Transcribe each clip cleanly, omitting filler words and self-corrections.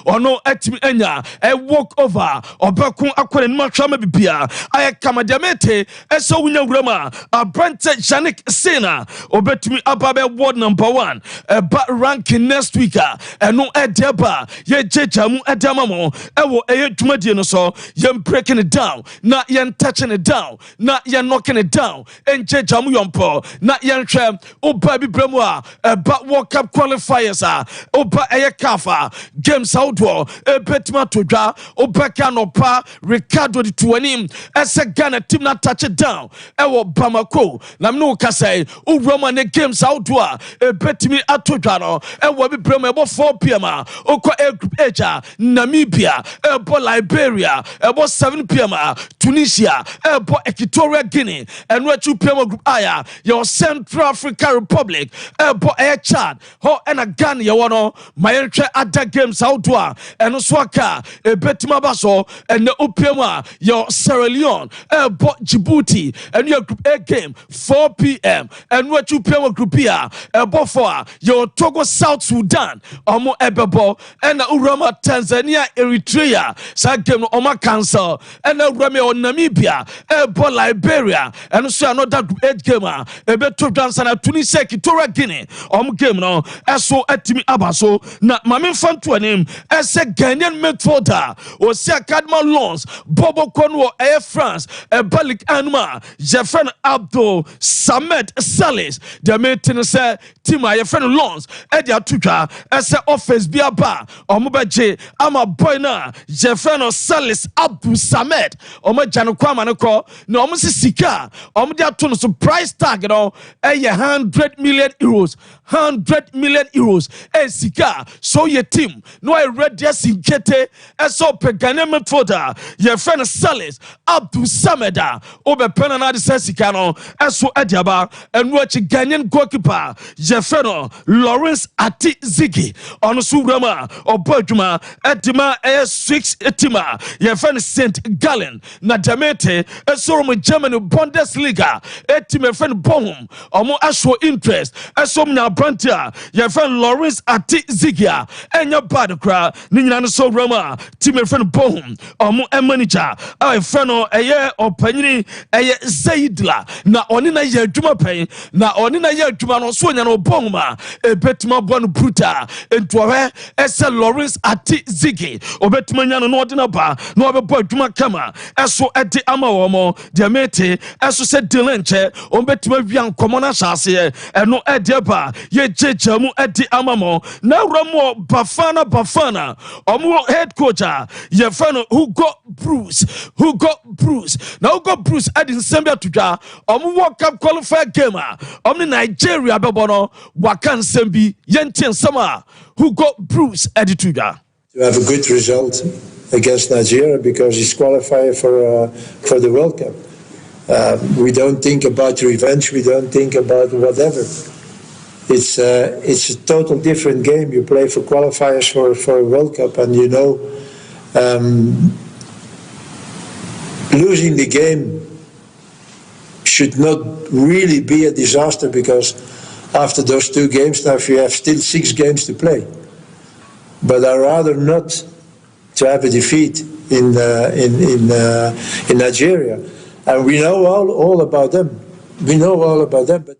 ono etimi enya walk over obekun akwere nima twama bibia aye kamadamete eso wunya wurama abrante Janik Sena obetumi ababe ward number 1 ba ranking next week eno edeba ye jejamu edamamo ewo eye dwumadie no so ye breaking it down na ye touching it down na ye knocking it down en jejamu yompo na ye nhwe oba bibremu ba World Cup qualifiers oba eye kafa games outdoor betima todwa obeka no pa Ricardo de tuanim ese Ghana team na touch it down ewo Bamako na no kasai uroma ne games outdoor betimi atodwa no ewo bibremu ebo 4 p.m. okwa group H Namibia ebo Liberia ebo 7 p.m. Tunisia ebo Equatorial Guinea enwe 2 p.m. group aya your Central African Republic ebo Chad ho ena Ghana ye wono mayenhwe other games outdoor eno so aka betima baso ene opema your Sierra Leone ebo Djibouti eno your group A game 4 p.m. enwe 2 p.m. group B ebo 4 your Togo South Sudan omo ebebo ena urama Tanzania Eritrea sa game no oma cancel ena urama o Namibia ebo Liberia eno so another group 8 game ebeto dansa na Tunisia Equatorial Guinea game no eso atimi abaso na mame fanto anim ese Ghanaian midfielder o si academy loans Bobo Konwo Air France Balik Anuma Jefferson Abdul Samed Salis the meeting say team Jefferson loans e dia tutwa ese office bia ba omobeje ama boy na Jefferson Salis Abdul Samed omajano kwama ne ko na omsisika omdia to no price tag no 100 million euros 100 million euros sika so your team no I read this in kete eso pegane midfielder your friend Salis Abdul Sameda obe pena na de sika no eso adiaba enu achi Ghanaian goalkeeper your friend Lawrence Ati Ziggy ono so rama obadwuma edima 6 etima your friend St Gallen na Demete eso from Germany Bundesliga etima friend Bohum omo aso interest eso na Brantia your friend Lawrence Ati Zigia enya bad kra ni nyina no so rama team friend Bohum omo manager our friend eye opanyini eye Zaidla na oni na ye adwuma pen na oni na ye adwuma no so nya no Bohum ebetima bon bruta entowe ese Lawrence Ati Zigi obetima nya no odina ba no obebo adwuma kama eso edi ama womo de mete eso se dilenche obetima wian komona shase eno edi ba ye jejamu edi amamo na ramo bafana omo head coach ye friend Hugo Bruce now Hugo Bruce edi nsembia tudwa omo World Cup qualifier game omo Nigeria bebono wakan sembi yenti nsama Hugo Bruce edi tudwa to have a good result against Nigeria because he's qualified for the World Cup. We don't think about revenge, we don't think about whatever. It's a total different game. You play for qualifiers for a World Cup, and you know losing the game should not really be a disaster because after those 2 games now you have still 6 games to play. But I rather not to have a defeat in Nigeria, and we know all about them. But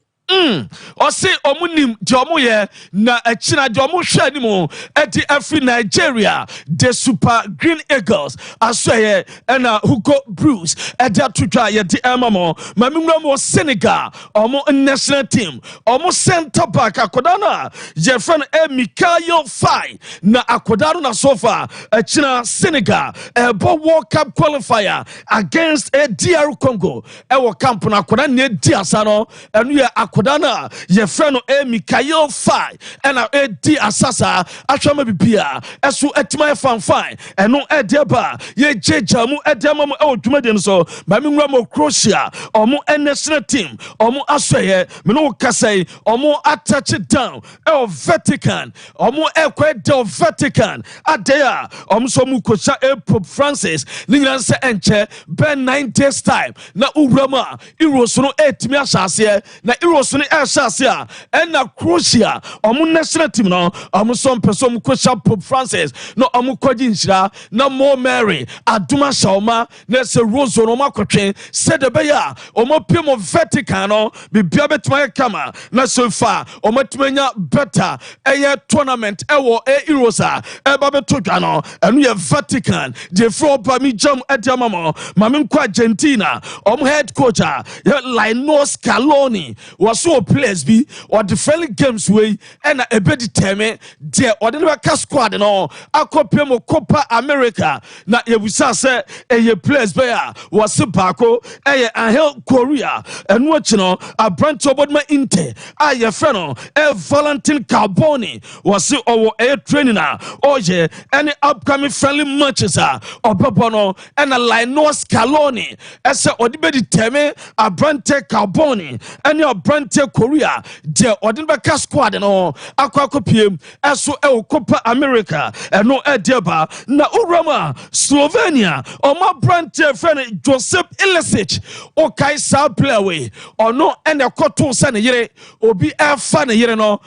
o se omunim de omoye na achina de omo hwe animu edi every Nigeria the Super Green Eagles asoye na Hugo Bruce edi atudwa ye di emamo mamimra mo Senegal omo national team omo center back akoda na je friend Mikael Faye na akoda na sofa achina Senegal bo World Cup qualifier against DR Congo wo camp na akoda na di asano enu ye Kodana ye friend Mikael Faye ena di asasa atwama bibia eso etima fanfan eno edeba ye jejamu edema mo odwumade no so ma me nwura mo Croatia omo national team omo asoye me no kasai omo attach it down Vatican omo ekwede Vatican adea omo so mu kocha Pope Francis ni nyina se enche ben 9 days time na urama Euros no etimi asase na Euros so ne Elsasia and na Croatia omu national team no omu som person Croatia Pope Francis no omu kwaji nshira na Mo Mary aduma shaoma na se Rose no makotwen said the beya omu pimo Vatican no bibia betuma kama na so far omu tumenya better eye tournament ewo Eurosa eba beto dwa no enu ye Vatican de fro pa mi jam ediamamo mame kwa Argentina head coach Lionel Scaloni was so players be or the friendly games way and a bit determined there or the squad and all akopemo Copa America na yebusa say a players bear was Bako Angel Korea and what you know a branch of my inte a friend Valentin Carboni was our air trainer or yeah any upcoming friendly matches or Babono and a Lionel Scaloni as a determine a Brante Carboni and your Brante Korea de Odinbaka squad and all Aquacopim as so El Copa America and no Ediaba na Urama Slovenia or my Brante friend Joseph Ilicic or Kaisa Playaway or no and a Koto San Yere or be a fan yere no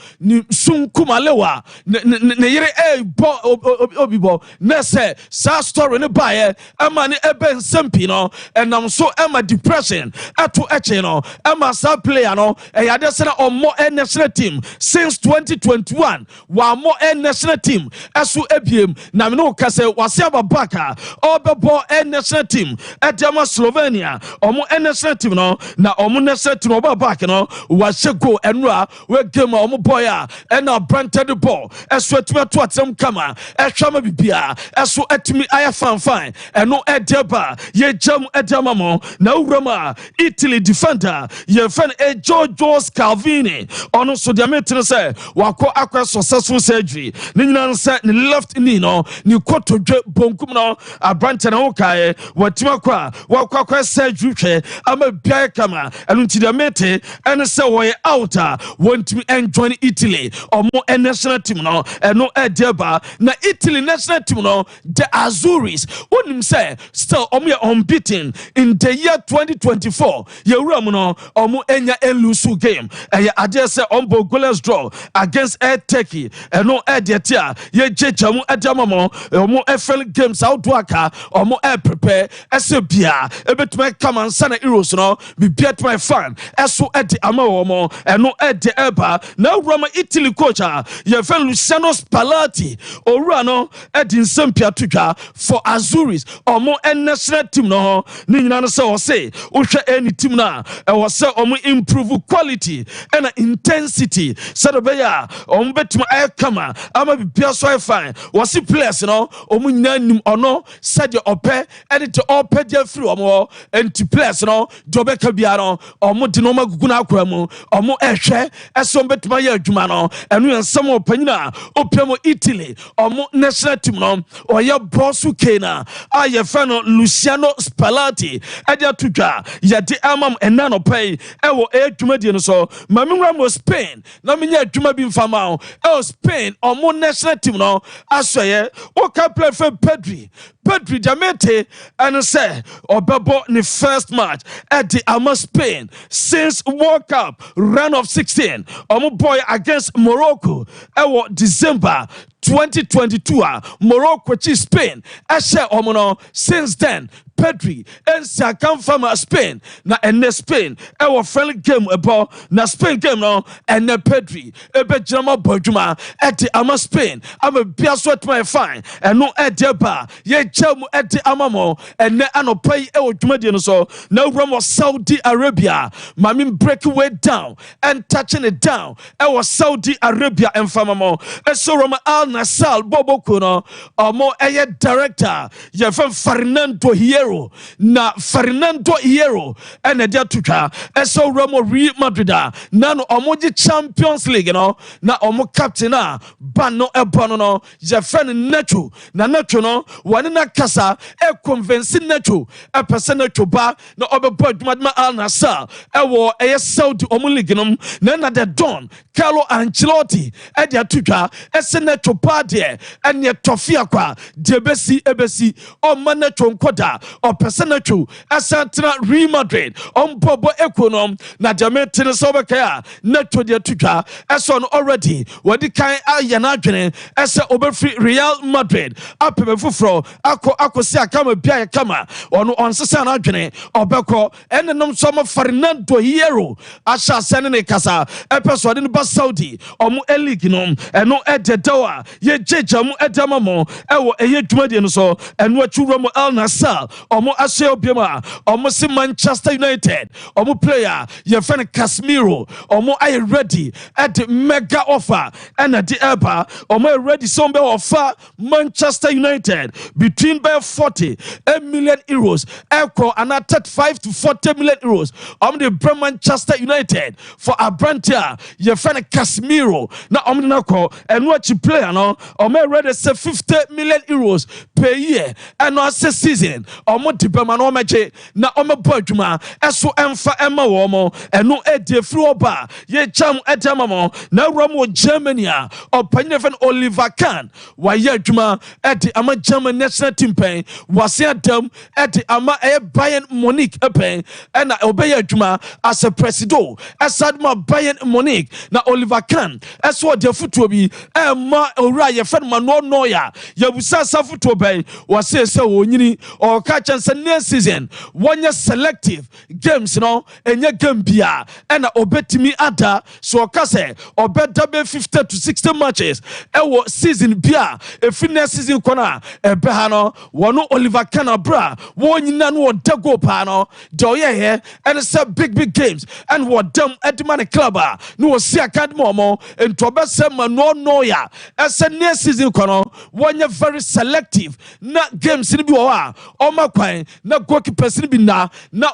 Sun Kumalewa Nere a Obibo Nese Sa story in the buyer Amani Eben Sempino and I'm so Emma depression ato echeno Emma sa player no eyadesena on more national team since 2021 wa more national team esu ebiem na me no kase wase ababaka obebo national team edema Slovenia omo national team no na omo national team obabaka no wase go enura we game omo boy a na branted the ball esu etime to atem kama ehwama bibia esu etimi aya fan eno edeba ye jam edema mo na urama Italy defender ye fan Giorgio Scalvini ono so dia metin say wako akwa successful surgery ni nyina say ni left knee no ni kotodwe bonkum no abrante na wokae watima kwa wako akwa surgery hwe ama bia kama eno nti dia mete ene say wo out want me enjoy Italy omo national team no eno edeba na Italy national team no the Azuris onim say still omo unbeaten in the year 2024 yewura mu no omo enya elusu game ade say ombo goalless draw against Turkey eno edetia ye jejamu edamamo omo FL games outwaka omo prepare ese bia ebetuma come and sana heroes no bibia to my fan eso ede ama omo eno ede eba na Roma Italy coach ye fan Luciano Spalletti owura no edi nsempia tudwa for Azuris omo national team no ni nyina no say uhwe any team na was say omo improve quality and intensity so the beya omo betuma kama ama bibia so fine was players no omo nyanim ono said your ope edit ope dia free omo enti players no jobeka bia no omo de no magugu na akwa mu omo ehwe eso betuma ya adwuma no enu ensam opanyina opemo Italy omo national team no oya bossu kena aye fa no Luciano Spalletti edia tudwa yade amam enano pay ewo adwuma die no so mamimra mo Spain na menya adwuma bi mfama o Spain omo national team no asoye o ka play for Pedri Jamete and say Obebo ni first match at the Ama Spain since World Cup round of 16 omo boy against Morocco ewo December 2022 Morocco chi Spain ashe omo since then Pedri and Sakam from Spain na ene Spain ewo friendly game ebo na Spain game no ene Pedri ebe jama boduma eti ama Spain ama bia so my fine eno edeba ye jamu eti amamo ene anopai ewo dwumadie no so na wura Saudi Arabia mami break way down and touching it down ewo Saudi Arabia enfamamo eso Roma Al Nassr Boboko no omo eye director ye fam Fernando Hierro na Fernando Hierro ene dia tutwa eso Real Madrid na no omoji Champions League no na omo captain ban no ebono no je fen Nacho na Nacho no wani na kasa e convince Nacho e person Nacho ba na obebo adwuma Al Nassr ewo eye Saudi omo league no na the Don Carlo Ancelotti e dia tutwa ese Nacho Sompa de and yet Tofia kwa debesi ebesi o manatron koda or personatu Asantana Real Madrid on Bobo Econom na Jamaitan Sobakaya Neto de Tuka as on already what the kind Ayanadrene as a Oberfree Real Madrid up Fufro Ako Sia Kama Bia Kama on Sasana Adrene or Beko and the nom summer Fernando Hierro Asha Sanene Casa episode in Bas Saudi or Mu Eliginom and no Ededoa ye Jejamu Edamamo Ewo Eye Dumadian so and what you Romo El Nassau or Mo Asio Bima or Mosi Manchester United or Mo player your friend Casemiro or Mo I ready at the mega offer and at the Eba or Mo ready some offer Manchester United between by 40 million euros echo and at 5 to 40 million euros the Manchester United for a brantia your friend Casemiro na omnako and what you play no or may ready say 50 million euros per year and no season or mo dibema no meje na o me bodwuma eso emfa ema wo mo eno edie free oba ye cham edamamo na romo Germany or panyefen Oliver Kahn wa ye adwuma edi ama German national team pen wase adam edi ama Bayern Munich pen and obey adwuma as a president asadma Bayern Munich na Oliver Kahn eso de futuo bi ema owura ye fen mano noya ye busa sa futuo pen wase se wonyini or catch and next season one year selective games no enye game bia and obetimi ada so kase obeta be 50 to 60 matches ewo season bia efi next season kona ebe ha no wono Oliver Kahn bra wonyina no dago pa no de oye and say big games and what them edman club no si academy mo ento be se no ya ese next season kono one very selective na games ni bi wo a o makwan na goalkeepers ni bi na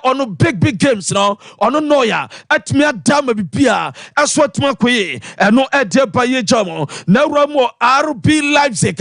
ono big games no ono no ya atimi adama bibia aso atuma koye eno ede ba ye jamo na ramo RB Leipzig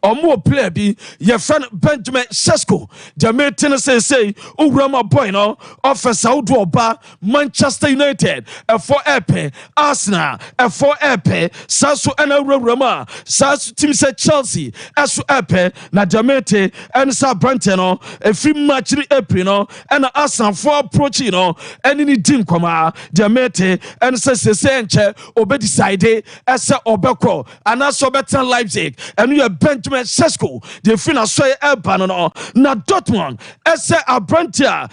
omo player bi ye friend Benjamin Sesko de meeting say urama boy no officer wodo oba Manchester United for epe Arsenal for epe saso ena urama saso team say Chelsea aso epe na Jamete and sa Brante no free match in April no and Arsenal for approach no any team koma Jamete and say enche obe decide as obeko and also better Leipzig and we Benjamin Sesko the final so Elban no na Dortmund as a Brante ya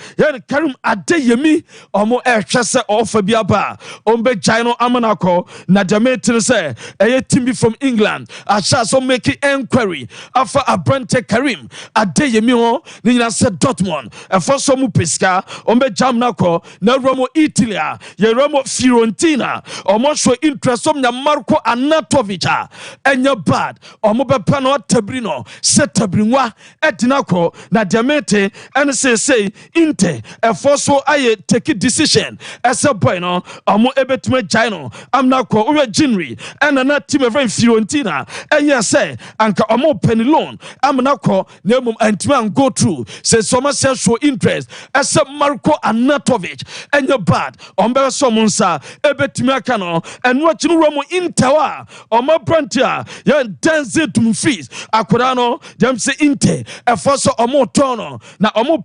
Karim Adeyemi omo ehwese offer bi aba ombe Gino Amanako na Jamete say a team from England asha so make inquiry after a Brante Karim Adeyemi ho ni na se Dortmund for some pesca ombe jam nako na Roma Italy ye Roma Fiorentina omo show interest na Marco Arnautovic enya bad omo be pa no tabrino se tabrinwa edinako na Demete and say inte for so aye take decision as a boy no omo ebetuma Gino amnako we January and na team of Fiorentina enya say anka omo penny loan amnako na mum antima go through say some show interest as a Marco Arnautovic and your bad on be so monsa ebetimi aka no and what you Romo Inter or my Brantia ya dance to fees akoda no dem say inte e for so omo tono na omo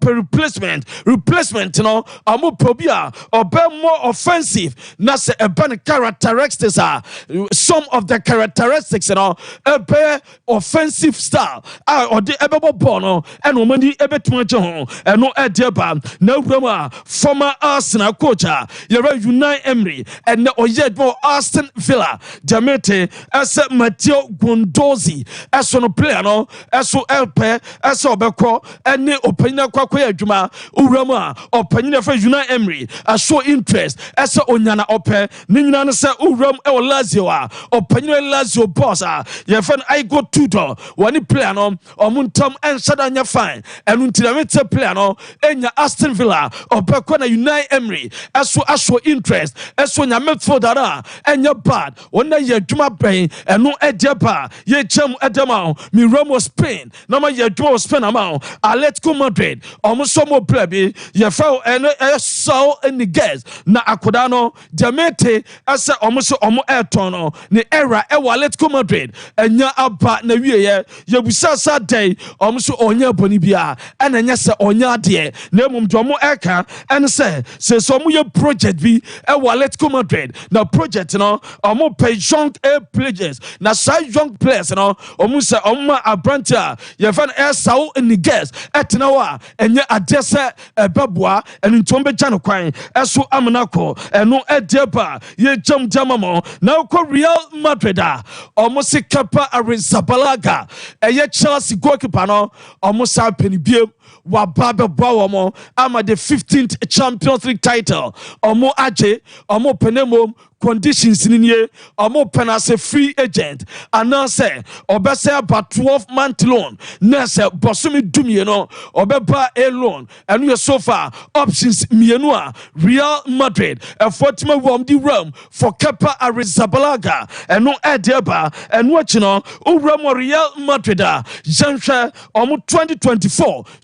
replacement no omo probia or be more offensive na say e ban characteristics are some of the characteristics no e be offensive style or the ebebo ball no and omani ebetuma je ho eno edeba na Roma former Arsenal coach Yara Unai Emery and the Oyedmo Aston Villa Jamete as Matteo Guendouzi as on player no as so LP as obeko and opinion kwakwa adwuma Urama opinion for Unai Emery as show interest as onyana ope ni nyina no se Uram e Lazio opinion Lazio boss ye fan I go tutor one player no omuntam and shadanya fine and until player no enya Aston Villa obeko na Unai Emery aso interest eso nya midfielder enya bad wona ye adwuma ben eno edeba ye cham edema mi Roma Spain na ma ye adwuma Spain ama Atletico Madrid omuso mo plabi ye fa eno so any guys na akoda no Jamete asa omuso omo Elton no ni era e Atletico Madrid Madrid enya aba na wiye yebusa sa day so onya boni bia ena nya se onya de na mum do mo eka en se so mo ye project bi e wa Atletico Madrid na project no omo pay young players na sa young players no omo se omo abranta ye fan Esau Niguez etena wa enye adese beboa enu ntombe jano kwan eso amnako eno edeba ye jam jamamo na ko Real Madrid omo se Kepa Arrizabalaga eye Chelsea goalkeeper no omo sa penibiem wa baba bomo ama the 15th Champions League title omo aje omo penemo conditions in ye omo pen as a free agent and say obese about 12-month loan nese bosumi dumie no obeba a loan and we so far options mienua Real Madrid a Fatima won the realm for Kepa Arrizabalaga and no edeba and watching on Real Madrid Jean-Pierre omo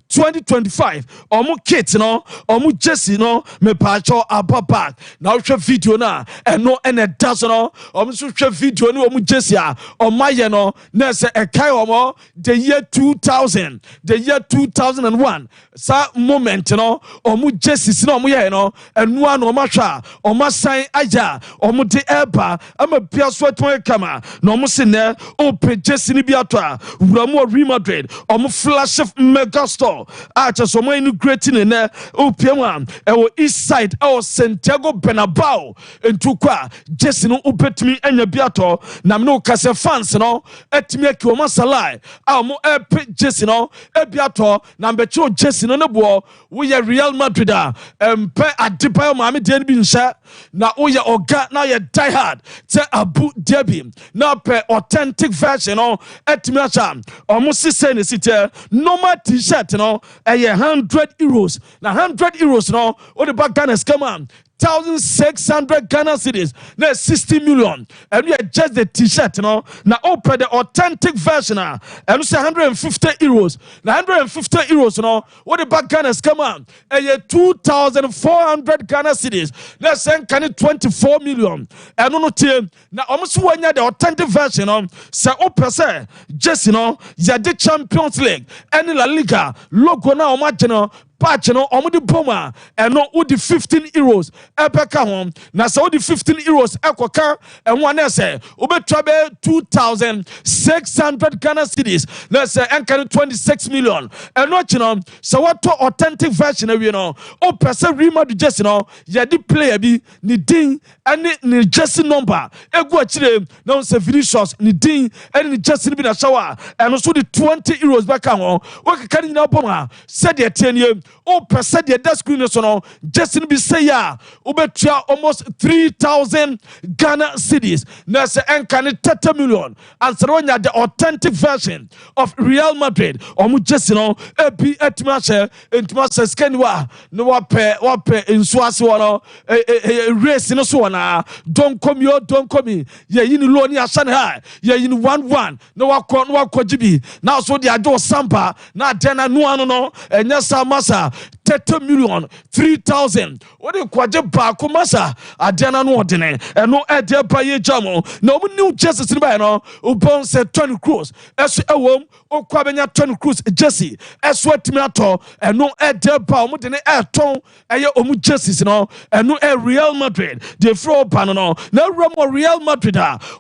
2025 omo kit no omo jersey no me pacho ababa now show video na and no ene does no so show video no omo jersey omaye no na se ekai omo the year 2001 sa moment no omo jersey no omo ye no enu an omo hwa omo san aya omo de eba ama bia so atwa kama no omo se ne open jersey ni bia to a wuramo Real Madrid omo flash of mega store acha so mo integrating in opiam e east side e Santiago Bernabeu entukwa Jesse no upetimi anya biato na me no kase fans no etimi aki o masalai mo epe Jesse no e biato na mbecho Jesse no nebo wo ye Real Madrid empe adipayo maame de bi nsa na wo ye oga na ye die hard te Abu Dhabi na pe authentic version no etimi acha omo sise ne site normal t-shirt no €100 na €100 no what the back Ghana's come on 1,600 Ghana cedis na 60 million and we are just the t-shirt no na open the authentic version and we say €150 na €150 no what the back Ghana's come on 2,400 Ghana cedis na send can 24 million and no team na almost one year the authentic version no say open say just no ya the Champions League and La Liga logo na o match no patch no omo di boma eno udi €15 epeka hom na so udi €15 ekoka enwa na se obetwa be 2,600 Ghana cedis na se enkan 26 million eno chino so what authentic version we no o pese Real Madrid jersey no ye di player bi ni din ene ni jersey number egu akire na se Vinicius ni din ene ni jersey bi na shower eno so di €20 beka hom o keka ni na boma said the tenye o percent the desk screen so no just be say ya ubetua almost 3,000 Ghana cedis na say enkan 30 million and so nya the authentic version of Real Madrid omu just no ebi etmache entmache skenwa no wape nso ase wono race no so na don't come ye yin lo ni asane ha ye yin 1-1 no wakọ gibi now so the ajo Sompa na dena no anu no enya sa masa 30 million 3,000 what you kwaje ba ko masa adena no odene eno ede ba ye jamo na omu new jerseys ni ba no ubon se 20 crores eso ewom okwa benya 20 crores jersey eso atimi ato eno ede ba omu de ne eton eye omu jerseys no eno Real Madrid the floor pan no na remo Real Madrid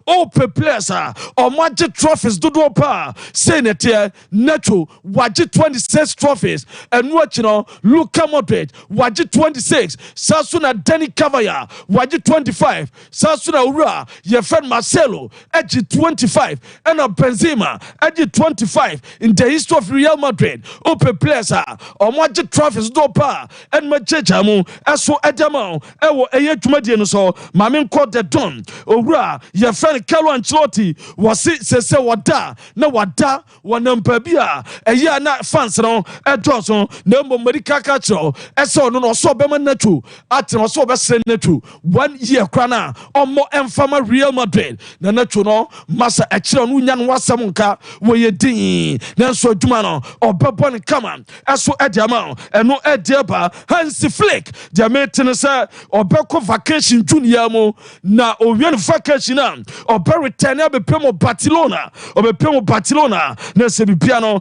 o players omu age trophies dodo pa say netie nacho waje 26 trophies eno achino Luka Modric waje 26 Sasuna Dani Cavaya waje 25 Sasuna Ura ye friend Marcelo age 25 and Benzema age 25 in the history of Real Madrid open players waje trophies do pa and majeja mu eso edama ewo eye dwumadie no so mamen called the don Ura ye friend Carlo Ancelotti wasi sese wada na wada wanampa bia eye na fans no edoso na mbomrika Obakacho, Eso no so bema netu, Atino so besen netu, 1 year crana, or more enfama Real Madrid, na netu no, Massa Achron Unyan Wasamunka, where ye ding, Nanso Dumano, or Babon Kaman, Aso Ediamao, and no Ediaba, Hansi Flick, their maintenance, or Beko vacation junior mo, na Ovian vacation, or Beritania be Pemo Barcelona, or be Pemo Barcelona, Nancy Piano,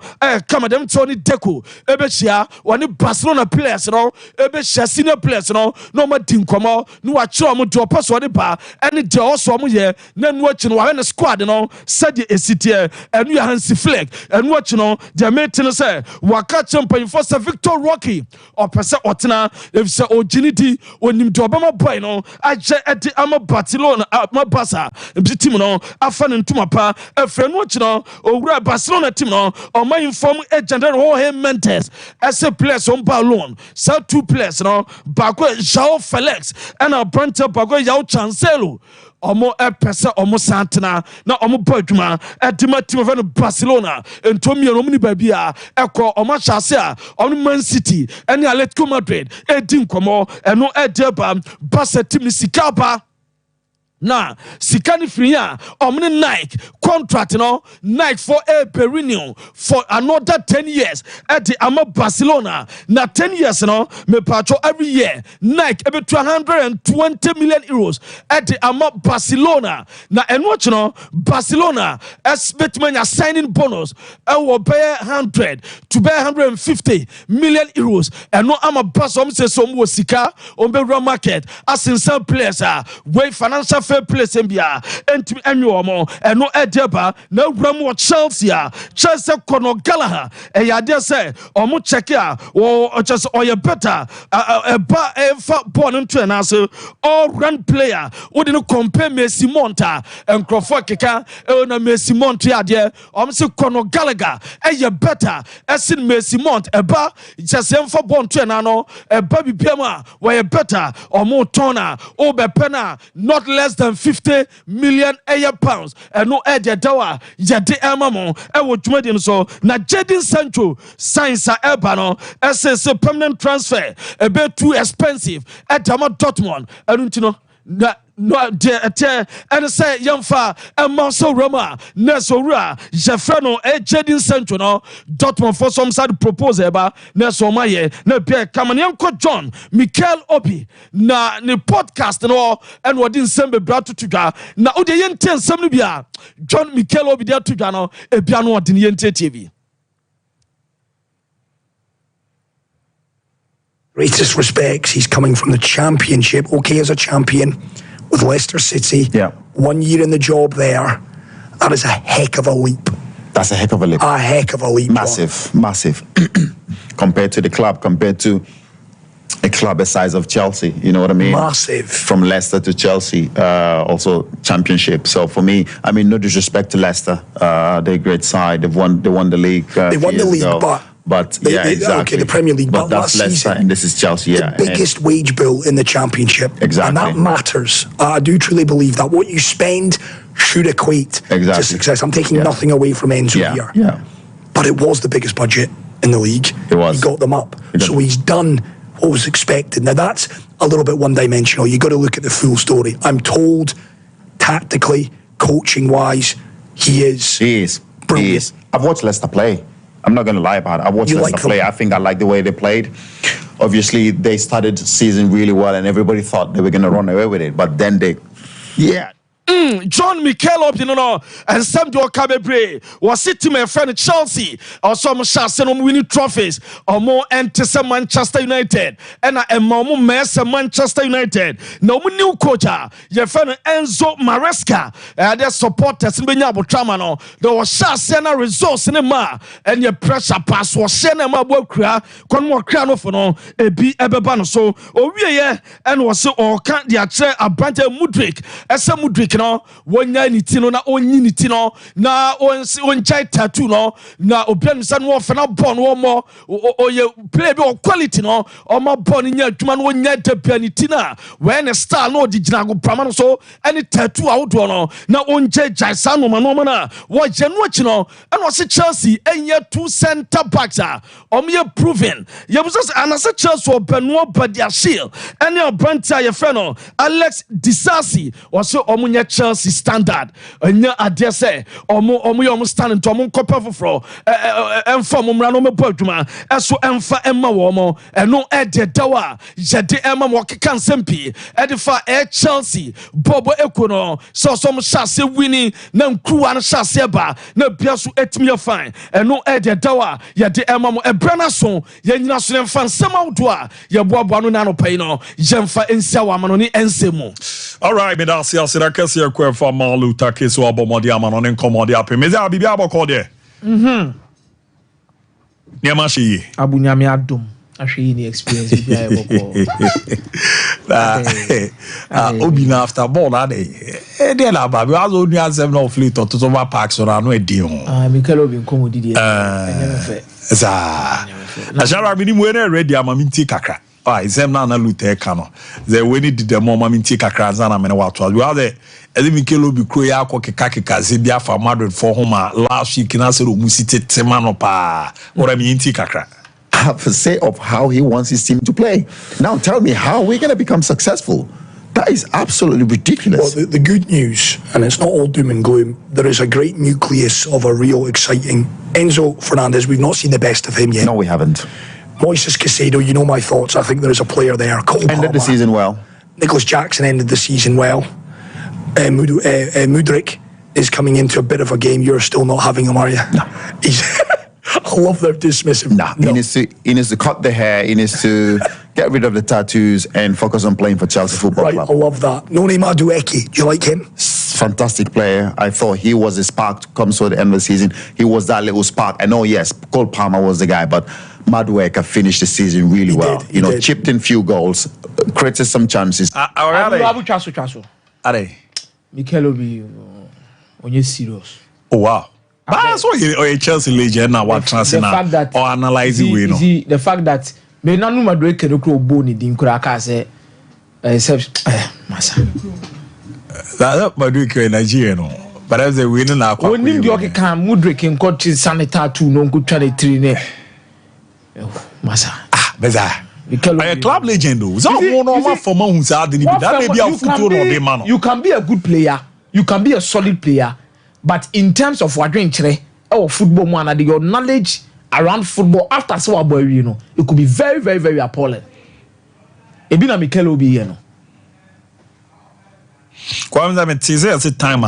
come them Tony Deku, Ebeshia, one Barcelona players, no, Ebeshia senior players, no more Dinkomo, no Achom to a pass on the bar, and it also ye, then watching one the squad, said the city, and you Hansi Flick, and watching their maintenance, Waka champion for Victor Rocky, or Pesa Otina, if so, Ginity, when him to Obama Bueno, I jet at the Ama Barcelona, my Bassa, and Timono, I found in Tumapa, a friend watching, or Barcelona Timono, or my inform agent and all him Mentes, as a place on Balloon, so 2 players, Bagua Jao Felix, and our Branta Bagua Yao Chancelo. Omo pesa omo Santana na omo Boduma edima team of Barcelona entomi romni babia eko omo chase a omo Man City ene Atletico Madrid edin komo eno edeba Barca team sikaba na sikani free omni Nike contract Nike for a perennial for another 10 years at the Ama Barcelona na 10 years me patrol every year Nike about 220 million euros at the Ama Barcelona na watch Barcelona expect a signing bonus will pay 100 to pay 150 million euros and no Ama Barcelona say some was sika on the market as in some players way financial place mbia enti enyomo eno edeba na wram Chelsea Chelsea kono Gallagher yade say omo check o just oye better eba efa ball into na so all run player we dey compare Messi Monta and Crawford keka na Messi Monta yade omo say kono Gallagher better esin Messi Mont eba just emfa ball into na no eba bibiama we better omo tona o be pena not less than 50 million pounds and no edge dawa yade emamo wo dwumadi so na Jadon Sancho signs ebano SS permanent transfer a bit too expensive at Dortmund and no de and say yamfa Marcel Roma Nesora Jefferno Jadon Sancho Dortmund for some side proposal ba Nesomaye na Pierre Kamanianko John Mikel Obi na ne podcast and what in sembe brato tuga na ode yenten semno bia John Mikel Obi dia tuga no e bia no ode yente TV. Greatest respects, he's coming from the Championship, okay as a champion with Leicester City. Yeah. 1 year in the job there. That is a heck of a leap. That's a heck of a leap. A heck of a leap. Massive. Compared to the club, compared to a club the size of Chelsea, you know what I mean? Massive. From Leicester to Chelsea, also Championship. So for me, I mean, no disrespect to Leicester. They're a great side. They won the league. They won the league, but exactly. Okay, the Premier League, but that's Leicester season, and this is Chelsea. The biggest wage bill in the Championship. Exactly. And that matters. I do truly believe that what you spend should equate to success. I'm taking nothing away from Enzo here. Yeah. But it was the biggest budget in the league. It was. He got them up. So he's done what was expected. Now that's a little bit one-dimensional. You got to look at the full story. I'm told, tactically, coaching-wise, he is brilliant. He is. I've watched Leicester play. I'm not going to lie about it. I watched Leicester play. I think I like the way they played. Obviously, they started the season really well, and everybody thought they were going to run away with it. But then John Mikel Obi and some do Cabebre was sitting my friend Chelsea or some shots and winning trophies or more enter Manchester United and a more mess Manchester United. No new coach, your friend Enzo Maresca and their supporters in Benyabo Tramano. There was shots and a resource in the ma and your pressure pass was sending my work crack, one more crown of a be ebebano. So, oh, yeah, and was so or can't the a branch of Mudrik as a Mudrik. Patrick no wonya ni ti no na onyi ni ti no na onchai tattoo no na obian san wo fa na born wo mo oye play be quality no o ma born nya adwuma no wonya tapia ni ti na when a star no digina go prama no so any tattoo awodo no na onje jaisa no ma na wo je no achi no and was Chelsea enye two center backs ye proven ye was anase Chelsea Benoit Badiashile and your branta ye friend no Alex Disasi was omunye Chelsea standard enya ade say omo stand to omo kopa foforo emfa mo mra no mebo adwuma eso emfa emma wo mo eno ede dawa yede emma mo keka nsempi ede fa Chelsea Bobo Ekono so some chance winning na nkruwa na chance ba na bia so etimi ye fine eno ede dawa yede emma mo ebrana so ye nyina so emfa nsem awdo a ye boaboa no na no pai no yemfa ensia wa mano ni ensemu. All right, me da sia sira kese kwa fa malu takeso abomodi amano ne nkomodi ape me za bibia aboko de Niama shi abunyame adom ahwe ni experience bibia aboko obi na after ball na dey dey la ba we azo nu asem no fleet to Sompa park so na no edi ho Mikel Obi nkomodi de enye fe za na jara mi ni mu na ready amaminti kakra isem na lute kano ze weni dide mo maminti kakra za na me na wato we are the Mikel Obi kro ya akokeka ze bia fa Madrid for home last week na se ro musite temano pa ora mi inti kakra have a say of how he wants his team to play. Now tell me how we're going to become successful. That is absolutely ridiculous. Well, the good news, and it's not all doom and gloom, there is a great nucleus of a real exciting Enzo Fernandez. We've not seen the best of him yet. No, we haven't. Moises Caicedo, you know my thoughts. I think there is a player there. Ended the season well. Nicholas Jackson ended the season well. Mudryk is coming into a bit of a game. You're still not having him, are you? No. I love their dismissive. No. He needs to cut the hair. He needs to get rid of the tattoos and focus on playing for Chelsea Football Club. I love that. Noni Madueke, do you like him? Fantastic player. I thought he was a spark to come to the end of the season. He was that little spark. I know, yes, Cole Palmer was the guy, but Madueke finished the season really well. He did. Chipped in few goals, created some chances. Abu Chaso. Are Mikel Obi onye serious. Oh wow. But so you Chelsea legend now what transfer or analyzing we know. The fact that me nanu Madueke no kro boni din kura ka say masa. That Madueke Nigeria no. But as they win na kwa. Oni ndi okeka Mudryk nko chi sanita tu no nko twa na tiri ne. Masa. Beza. A club legend though. So no for man who say that may be a football no man. You can be a good player. You can be a solid player. But in terms of what or football man and your knowledge around football after so boy, you know, it could be very, very, very appalling. It be na Mikel Obi, you know. Kwame me tise at the time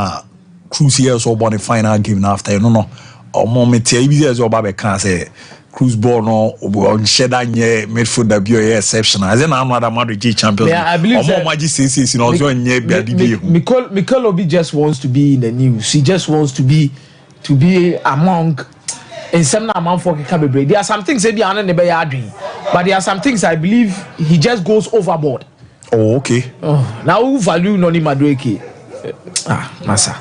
Cruz here so born the final game after you know or moment here be as oba be can say Cruz ball no on sheda nye midfield be exceptional. As na another Madrid champions. Yeah, I believe that magic says you know so nye be Mikel Obi just wants to be in the news. He just wants to be among in some amount for Kabebre. There are some things maybe are not be but there are some things I believe he just goes overboard. Oh, okay. Oh, now who value Noni Madueke? Masa.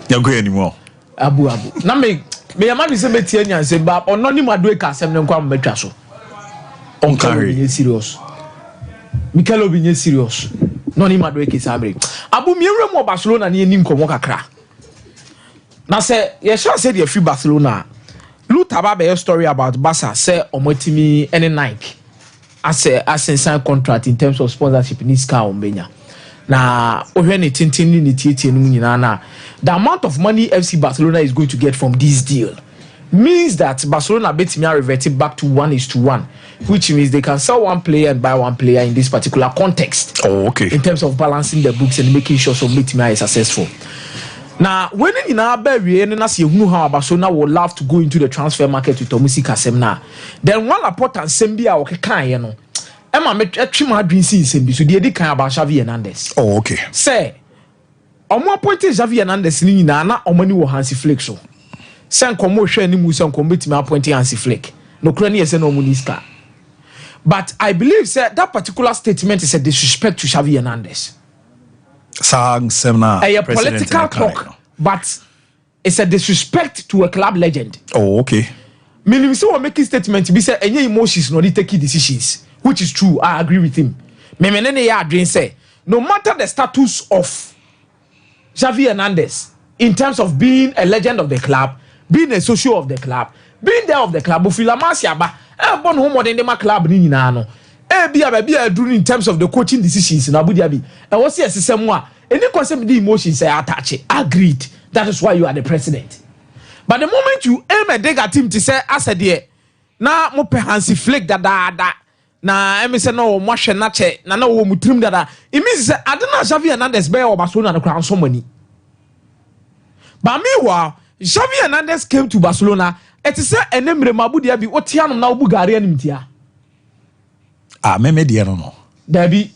You go anymore. Abu. Na me am say betie nya say ba Noni Madueke asem ne kwa metwa so. On carry serious. Mikel Obi nye serious. Noni Madueke sabre. Abu mi enwere mo Barcelona na enim komo kakra. Na say ye sure say dey free Barcelona. Look about a story about Barca say omotimi any Nike. As a sign contract in terms of sponsorship in this car Ombenya. Na ohwe tintin ni tietie no nyina na the amount of money FC Barcelona is going to get from this deal means that Barcelona betimi revert back to 1:1, which means they can sell one player and buy one player in this particular context. Oh, okay. In terms of balancing the books and making sure so betimi is successful. Now, when in our baby and as you know how Barcelona would love to go into the transfer market with Tomusi Kasemna, then one report and Sembia or Kekan, you know, Emma met a trim dream scene Sembi, so the kind about Xavi Hernandez. Oh, okay. Say, on one point is Xavi Hernandez in Nana or money or Hansi Flick so. San commotion in Musan commit me appointing Hansi Flick. No crony as no Muniska. But I believe that particular statement is a disrespect to Xavi Hernandez. Sang seminar. A political talk, but it's a disrespect to a club legend. Oh, okay. Meaning, so we're making statement. Be say any emotions, no, they take decisions, which is true. I agree with him. Me say no matter the status of Xavi Hernandez in terms of being a legend of the club, being a socio of the club, being there of the club, born home or the club ni nyina no be in terms of the coaching decisions in Abu Dhabi. And what's the system one? Any concept the emotions say attach it. Agreed. That is why you are the president. But the moment you aim a dig at him to say as a dear na mo pe hansi flick da na emi say no mo hwe na che na wo mutrim da it means say adena Xavi Hernandez be o Barcelona no crown so money. But meanwhile, Xavi Hernandez came to Barcelona. It is say enemre mabudia bi otianom na obugare animtia. Me dia no. Dabi.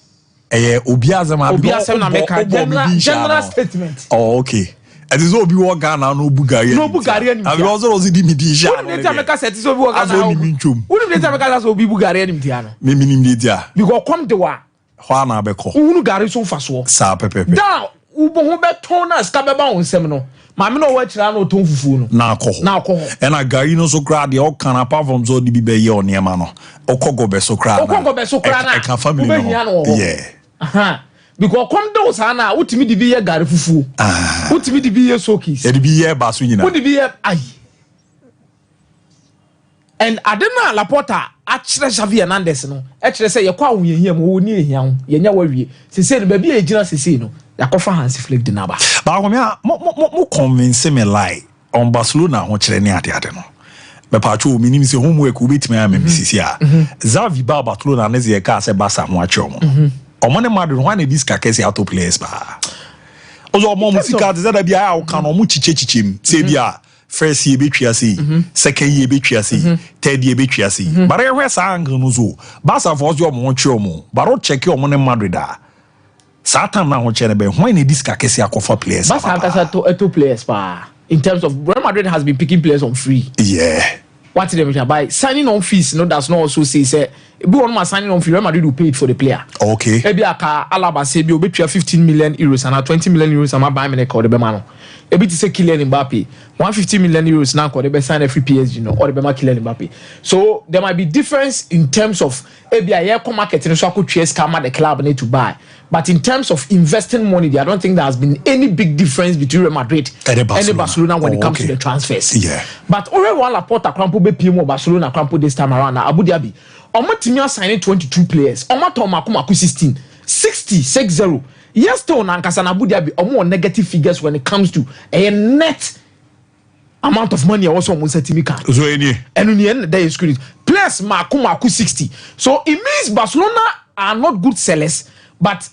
Obiazema na make general statement. Oh, okay. It is obi wo Ghana no bugare. No bugare animtia. Abi also di mi di sha. Who dey make say it is obi wo Ghana. Who dey make say obi bugare animtia no. Me minim dey dia. Because come the wa. Ho na be ko. Unu gare so faso. Sa pepepe. Da ubo ho be ton na ska be ba wonsem no. Mame no wa kira no ton fufu no. Na akọ. And a gari no so kra de o kan apart from so di bi be ye oniema no. Okogo be so kra na. Okogo be so kra na. E kan family no. Yeah. Aha. Because come those ana utimi di bi ye gari fufu. Utimi di bi ye sokis. E di bi ye ba so nyina. Udi bi ye ai. And Adena Laporta actually Xavi Hernandez no. Actually say ye kwa wo mo ni ehia ho. Ye nya wa wie. Sese no ba bi e gina sese no. Yakofa Hansi Flick de naba. But mo convince me like on Barcelona ho kire ni ade no. Me pacho minim se homework u betime am misisi a. Xavi ba Barcelona ne ze ka se Barca ho acho mo. Omo ne Madrid ho na diska kesi auto players ba. Ozo mo musika de da bia a ka no mo chichechichem. Se bia first year betwia se, second year betwia se, third year betwia se. But e hwe sa angle no zo. Barca for zo mo cho mo. Baro check omo ne Madrid a. Satan na ho chere be when e diska kesi akofa players. Barca kasa to players pa. In terms of Real Madrid has been picking players on free. Yeah. What did they buy? Signing on fees, no, that's not also say one signing on fee, Real Madrid will pay it for the player. Okay. Maybe Alaba say be 15 million euros and 20 million euros am buy me the call the man. Ebi to say Kylian Mbappe, 150 million euros now call the sign every PSG, no, or the Kylian Mbappe. So there might be difference in terms of ebi a year market so could chase the club need to buy. But in terms of investing money, I don't think there has been any big difference between Real Madrid and Barcelona when it comes to the transfers. Yeah. But already one Laporta Crampo be PMO Barcelona Crampo this time around now Abu Dhabi. Omo Timia signing 22 players. Omo Tomaku 16. 60. Yes, still Nankasa Abu Dhabi omo negative figures when it comes to a net amount of money also on Timika. So any and in the end there is credit. Plus Maku 60. So it means Barcelona are not good sellers, but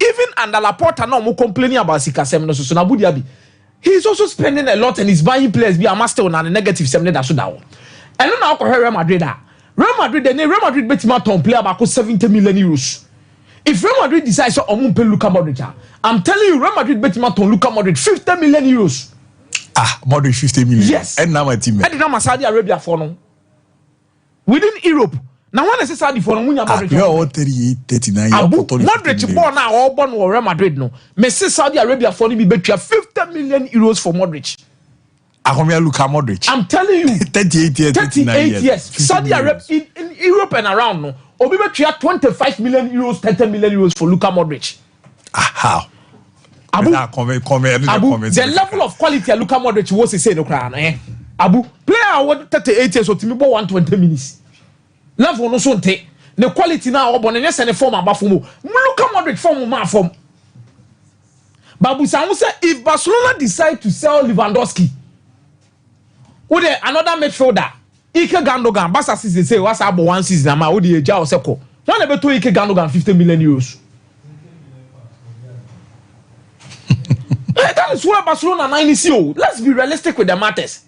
even under Laporta no more complaining about Sikasem no so Abu Dhabi. He's also spending a lot and he's buying players be a master on a negative 7 that so down. And now Real Madrid Real Madrid bet him to play about 70 million euros. If Real Madrid decides to pay Luka Modric, I'm telling you Real Madrid bet him to Luka Modric 50 million euros. Modric 50 million. Yes. And now my team. And now Saudi Arabia for no. Within Europe. Now when I say Saudi for no, Modric. You are all 38, 39. Modric born now all born with Real Madrid no. Me say Saudi Arabia for me bet you 50 million euros for Modric. Luka Modric. I'm telling you. 38 years. 38 years. Saudi Arabia in Europe and around no. Obi bet you 25 million euros, 30 million euros for Luka Modric. How? Abu, the level of quality Luka Modric was say no crown. Abu, player what 38 years or to me 120 minutes. Level no so take. The quality now obon and yes and form about form. Luka Modric form man form. Babu Samu say if Barcelona decide to sell Lewandowski, would another midfielder Ike Gundogan Barca season say what's about one season ama would the Jao Seko. One ever to Ike Gundogan 50 million euros. That is where Barcelona 90. Let's be realistic with the matters.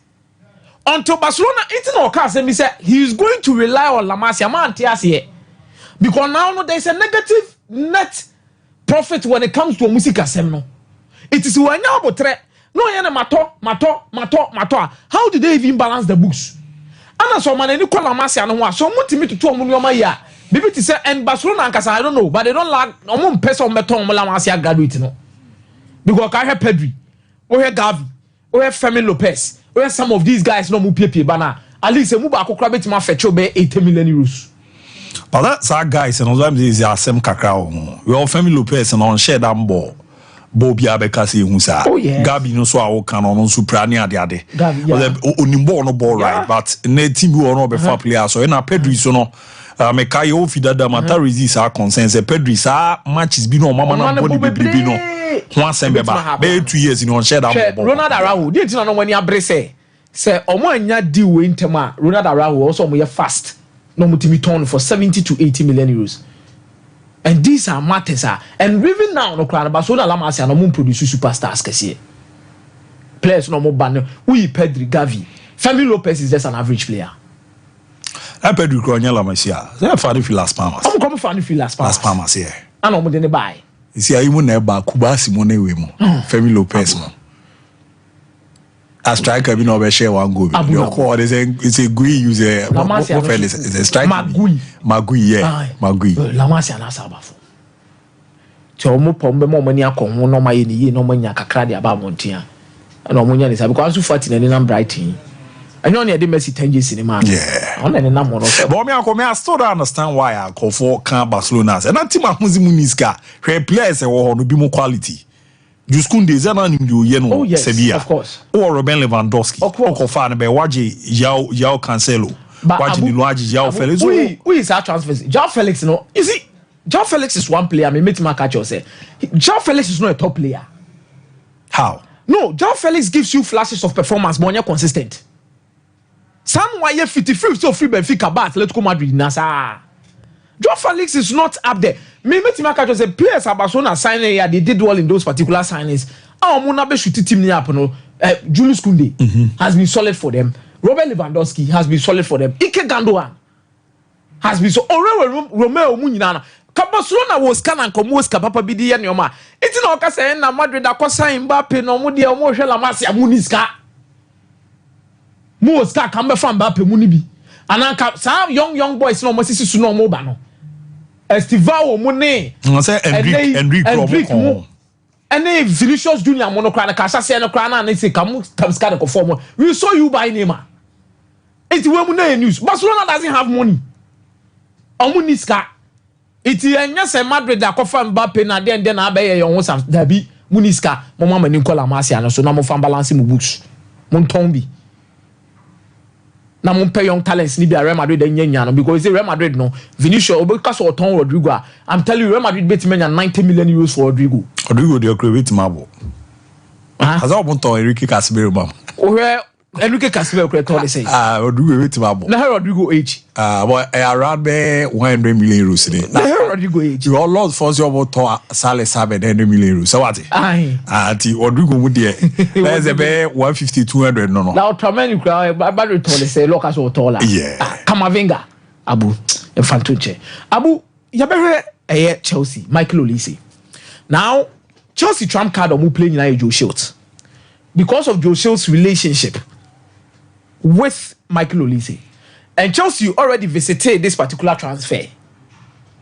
Until Barcelona eating our cars and we say he is going to rely on La Masia man here. Because now there is a negative net profit when it comes to musica semno. It is when now but no yana mato. How do they even balance the books? And so man any call La Masia no so mutimi to 2 million ya. Bibi to say and Barcelona I don't know, but they don't like person beton La Masia graduate no. Because I have Pedri, we have Gavi, we have Fermin Lopez, we have some of these guys no mu pie bana. At least mu ba akokra beti ma fetch be 80 million euros. But that's our guys and also is the same kakra. We all Fermin Lopez and on share that ball. Bobby Abekasi Hunsa. Oh yeah. Gabi no so our can on Suprani ade. Gavi, yeah. Onimbo no ball right, but ne team will not be fair player. So na Pedri so no. Me kai o fida da matter resist our concerns. Pedri sa match is been on mama na body be no. One semba be 2 years in on share that ball. Ronald Araujo didn't know when you abrese. Say omo anya deal we intema Ronald Araujo also omo fast. No mutimi turn for 70 to 80 million euros. And these are matters and even now no cry Barcelona la Masia no mun produce superstars kese. Players no more ban. We Pedri, Gavi. Fermin Lopez is just an average player. I Pedri Cronya la Masia. They are funny for Las Palmas. I'm coming funny for Las Palmas. Las Palmas here. I know more than buy. You see, I even never Kuba Simone we mo. Fermin Lopez mo. A striker be no share one goal. Your call is a Gui user. Is a striker. Magui, yeah. Magui. La Masia na sabafo. Chomo pombe mo mani akon no ma ye ni no manya kakra de aba montia. Na omunya ni sabi because 40 na nam Brighton. And only the Messi 10 years in man. Yeah. On any number of. But I still don't understand why I call for Barcelona. And that team Muniska, her players will be more quality. Juskunde Zana Yeno Sevilla. Of course. Or Ruben Lewandowski. Of course. Okofana be Waji Yao Cancelo. Waji Luaji Yao Felix. Who is our transfers? João Felix, no. You see, João Felix is one player. I mean, my catch you say. João Felix is not a top player. How? No, João Felix gives you flashes of performance, but you're consistent. Some why you 53 so free Benfica but Atletico Madrid nasa. João Felix is not up there. Me my catch you say players at Barcelona signing here, they did well in those particular signings. Muna be shoot team up no. Julius Koundé has been solid for them. Robert Lewandowski has been solid for them. Ike Gandogan has been so. Romeo Munyana. Barcelona was can and comos kapapa bidi ya nyoma. Iti na oka say na Madrid akosa Mbappe no mu de omo hwe la Masia Muniska. Muska kambe from Mbappe muni bi. Ananka sa young boys no mo sisi su no mo ba no. Estivao mo ne. No say Enrique Any Vinicius Junior monocra na kasa say no kra na na say kamu ska de perform. We saw you buy Neymar. Iti we mu na news. Barcelona doesn't have money. Omuniska. Iti enya se Madrid akofa Mbappe na den na abaye yon ho sam dabi Muniska mo mama ni Nicola Masia no so na mo fan balance mu books. Mo tombi. Na mo pay young talents ni bi Real Madrid enya no because Real Madrid no Vinicius obeka so ton Rodrigo. I'm telling you Real Madrid bet me 90 million euros for Rodrigo. Rodrigo dey create mabo. Has all ton Enrique Casemiro mam. Enrique Casemiro create all say. Rodrigo bet mabo. Na Rodrigo age. But around 100 million euros ni. Na Rodrigo age. You all lost for your ton Sale 100 million euros. So what? Ti Rodrigo mu dey. Let's say 150 200 no. Now Tramani cry bad return say look as otola. Yeah. Kamavinga. Abu Infantuche. Abu yabere Chelsea Michael Olise. Now Chelsea trump card omu playing na Joe Shields. Because of Joe Shields' relationship with Michael Olise. And Chelsea already visited this particular transfer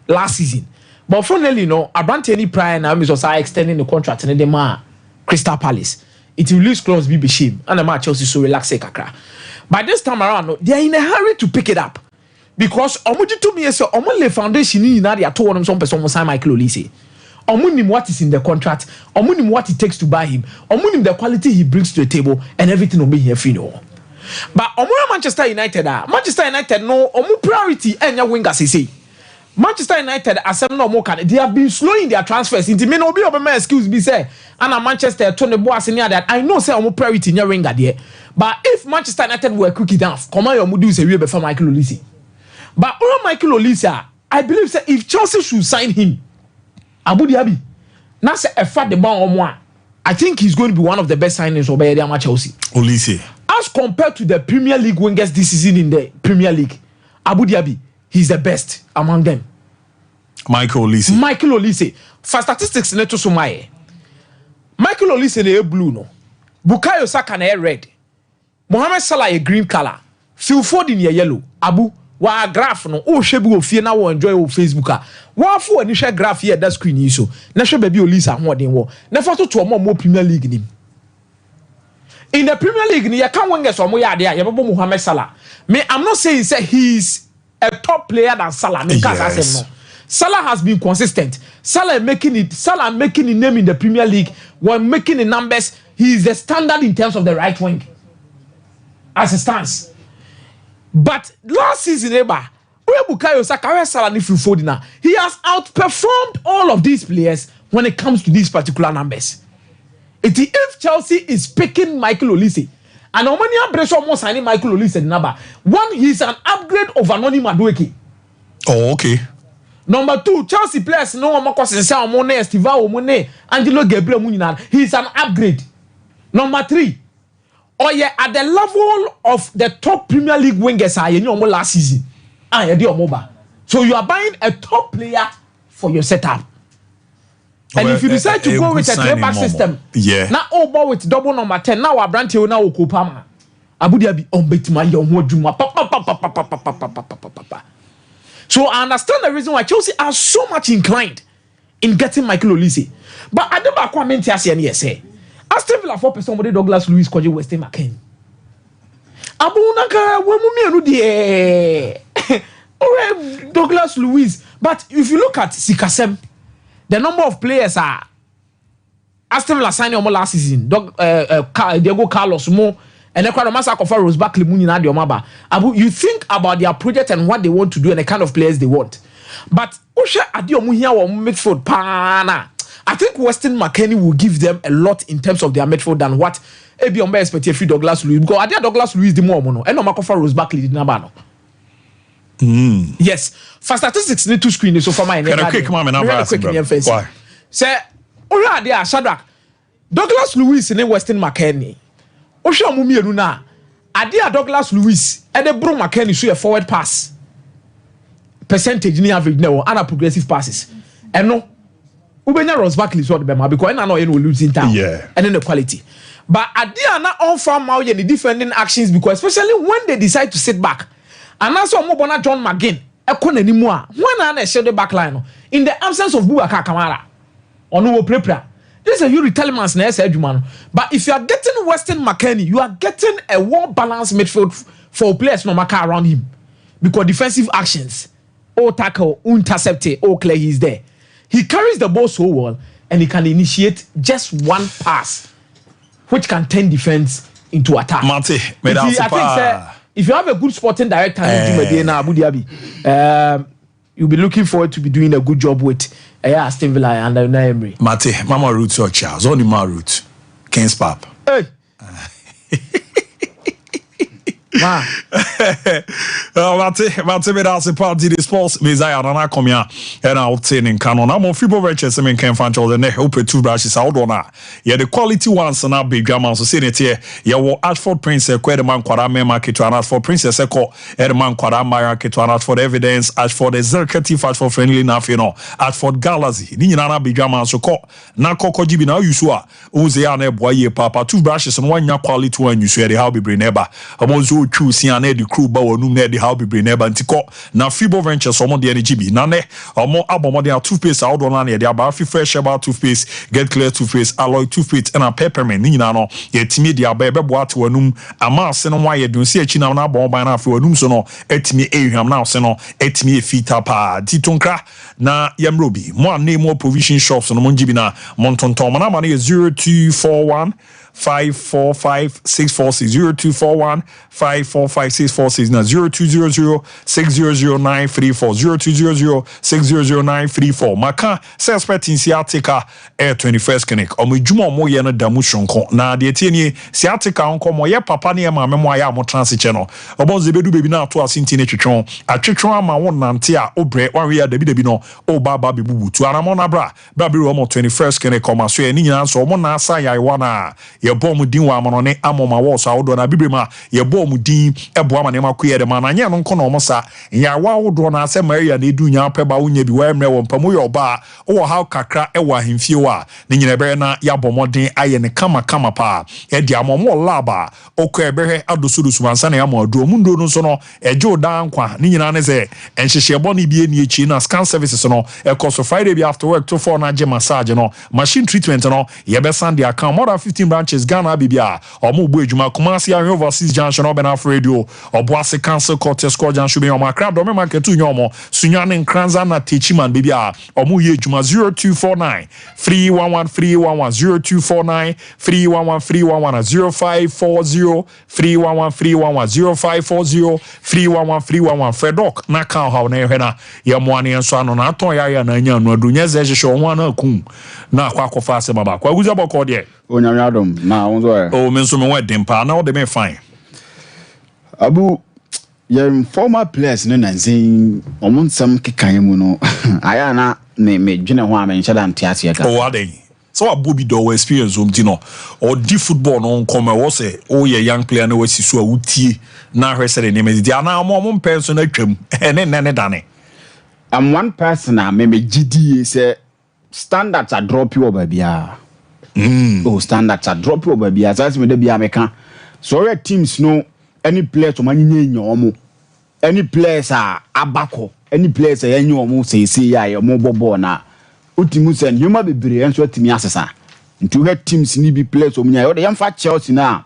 last season. But finally, Abrante any prior now is also extending the contract in the Crystal Palace. It will lose clause be shame. And the Chelsea so relax kakra. By this time around, they are in a hurry to pick it up. Because omuji to me so omole foundation ni na they are told them some person sign Michael Olise. Omunim what is in the contract, omunim what it takes to buy him, omunim the quality he brings to the table, and everything will be here free no. But Manchester United no omu priority enya wingers say. Manchester United asem no more can they have been slowing their transfers into me no be obema excuse be say and Manchester Tony Boas near that I know say omu priority nya winger there. But if Manchester United were quick enough, come on your mudu say we be for Michael Olise. But Michael Olise, I believe say if Chelsea should sign him, Abu Dhabi, now say a fat the ball on one. I think he's going to be one of the best signings of Chelsea. Olise. As compared to the Premier League wingers this season in the Premier League, Abu Dhabi, he's the best among them. Michael Olise. For statistics, neto sumaye. Michael Olise na blue no. Bukayo Saka na red. Mohamed Salah a green color. Phil Foden a yellow. Abu wa graph no o hwe bi ofie na wo enjoy o Facebook a wa fo ani hwe graph here that screen yi so na hwe ba bi o lisa hoden wo na fa to mo Premier League nim in the Premier League you can't win some more idea. You Mohamed Salah. Me, I'm not saying say he's a top player than Salah. Because I said no. Salah has been consistent. Salah making the name in the Premier League. When making the numbers, he is the standard in terms of the right wing. As it stands. But last season, Bukayo Saka Salah Fodina, he has outperformed all of these players when it comes to these particular numbers. If Chelsea is picking Michael Olise, and Omania Brescia more signing Michael Olise number one, he's an upgrade of Anoni Madueke. Oh, okay. Number 2, Chelsea players no more Cosensa Omone, Estiva Omone, Angelo Gabriel Muninan. He's an upgrade. Number 3, at the level of the top Premier League wingers last season. So you are buying a top player for your setup. And if you decide to go with a 3-back system, now ball with double number 10, now Abrante now Okupama. Abu Dhabi on Betima Yomoduma. So I understand the reason why Chelsea are so much inclined in getting Michael Olise. But I don't know what I say. Aston Villa 4% somebody Douglas Luiz Koji Weston McKennie. Abu Naka Wemumi Douglas Luiz. But if you look at Sikasem, the number of players are Aston Villa signing last season. Diego Carlos Mo and the crowd must offer Rose Barkley Munina Diomaba. Abu, you think about their project and what they want to do and the kind of players they want. But Usha Adiomuhia or midfield pana. I think Weston McKennie will give them a lot in terms of their midfield than what Ebiombe expected for Douglas Luiz. Because Adia Douglas Luiz the more mono and no offer Rose Barkley did nabano. Yes, for statistics need to screen so for my quick why? Say, oh yeah, Shadrach Douglas Luiz and Weston McKennie. Osha Mumi Luna, Adia Douglas Luiz and the Bro McKennie so a forward pass percentage near average now and progressive passes. And no, Ubenya Rose Barkley so the Bema because I know you will lose in town. Yeah, and then the quality. But Adia na on farm out the defending actions because especially when they decide to sit back. And that's why Mobona John McGinn, anymore. When I share the back line, in the absence of Boubacar Kamara, or no prepare. This is a Yuri Telemans man. But if you are getting Weston McKennie, you are getting a well-balanced midfield for players no matter around him. Because defensive actions, or tackle, intercept, or clear, he's there. He carries the ball so well, and he can initiate just one pass, which can turn defense into attack. If you have a good sporting director in Abu Dhabi, you'll be looking forward to be doing a good job with Aston Villa and Emery. Mate, Mama Roots or Charles, only my Roots. King's Pap. Hey. Mate, me that's a party the sports Messiah na come here and out in canon. I'm on football riches and can find all the neck open 2 brushes out on that. Yeah, the quality ones and big grammar so say it here. Yeah, Ashford Princess Quedeman Quadame market to an Ashford Princess Echo Edman Quadam market to an Ashford evidence Ashford executive Ashford friendly enough, you know, Ashford Galaxy. Nina big grammar so call na koko jibi na usua uze ane boye papa 2 brushes and 1 quality one you swear the how be bring neighbor. Choose and the crew bow no need the how be bring neighbor antiko na fibo ventures some the NGB na ne or more album their toothpaste out on the about fresh about toothpaste get clear toothpaste alloy toothpaste and a peppermint nina no yet media baby boat to anum a mass and why you don't see a china na bomb by now for anum so no et me a now seno et me feet up titonka na yamrobi more name more provision shops on monjibi na monton tom na money 0241 545 646 0241 545 646 now 0200 600 934 0200 600 934 maka say expecting Siatica air 21st clinic or me juma mo ye no damu shonko na de tieni Siatica onko mo ye papa ne ma memo aya mo transit channel obon zebedu baby na to asinti ne twetwon atwetwon ama won nante a obre wan we ya dabi no o baba bebubu tu anamo na bra bi ro mo 21st clinic o ma so ye ni nyina so mo na asa ya wana ye bɔ mu din wa amonone amoma wo so awodo na bibrema ye bɔ mu din ebo amane makoye de ma na nya no nko na omosa ya wa awodo na ase maria na edu nya pɛ ba wonya bi wa emre wo mpamu ye oba wo ha kakra ewa ahemfie wa ne nyina bɛrɛ na ya bɔmɔden aye ne kama pa e di amomo laba okɔ ɛbɛhɛ adosurusu ansa na ya mo adu omundo no so no ejo dan kwa ne nyina ne sɛ enhyehye bɔ ne bi eni echi na scan services no ɛkɔ so Friday bi after work to for na je massage no machine treatment no ye be sand account more than 15 branches Ghana bibia omo bu ejuma Kumasi and overseas junction obenaf radio oboase council court score junction be omo crab do me market tu nyomo sunyane nkranza na techiman bibia omo ye ejuma 0249 311 0249 311 0540 311 0540 311 Fredok na kan ha na ehena ye moane enso ano na aton ya na anya no adunya ze hye ho ana kum na akwa ase baba kwa guza boko de onyame adom na wonzo o me nso me wedem pa na o de me fine abu ye former players no nanzin omunsam kekan mu no aya na me dwene ho a me nhyada ntiase ya ka o wadai so abobi do experience omtino or di football no come we say o ye young player na wasi so a wutie na hwese ne me di ana mo mpenso na twam ne dane. I'm one person I me GD say standards are drop you over bia. Oh, standards are drop you over bia. That's me de bia meka. So your teams no any players to many nyomo. Any players are abako. Any players are nyomo say ya mo bobo na. Utimu sen yuma bebre enso timi asesa. Nti we teams ni be players o munya. Yo yamfa Chelsea na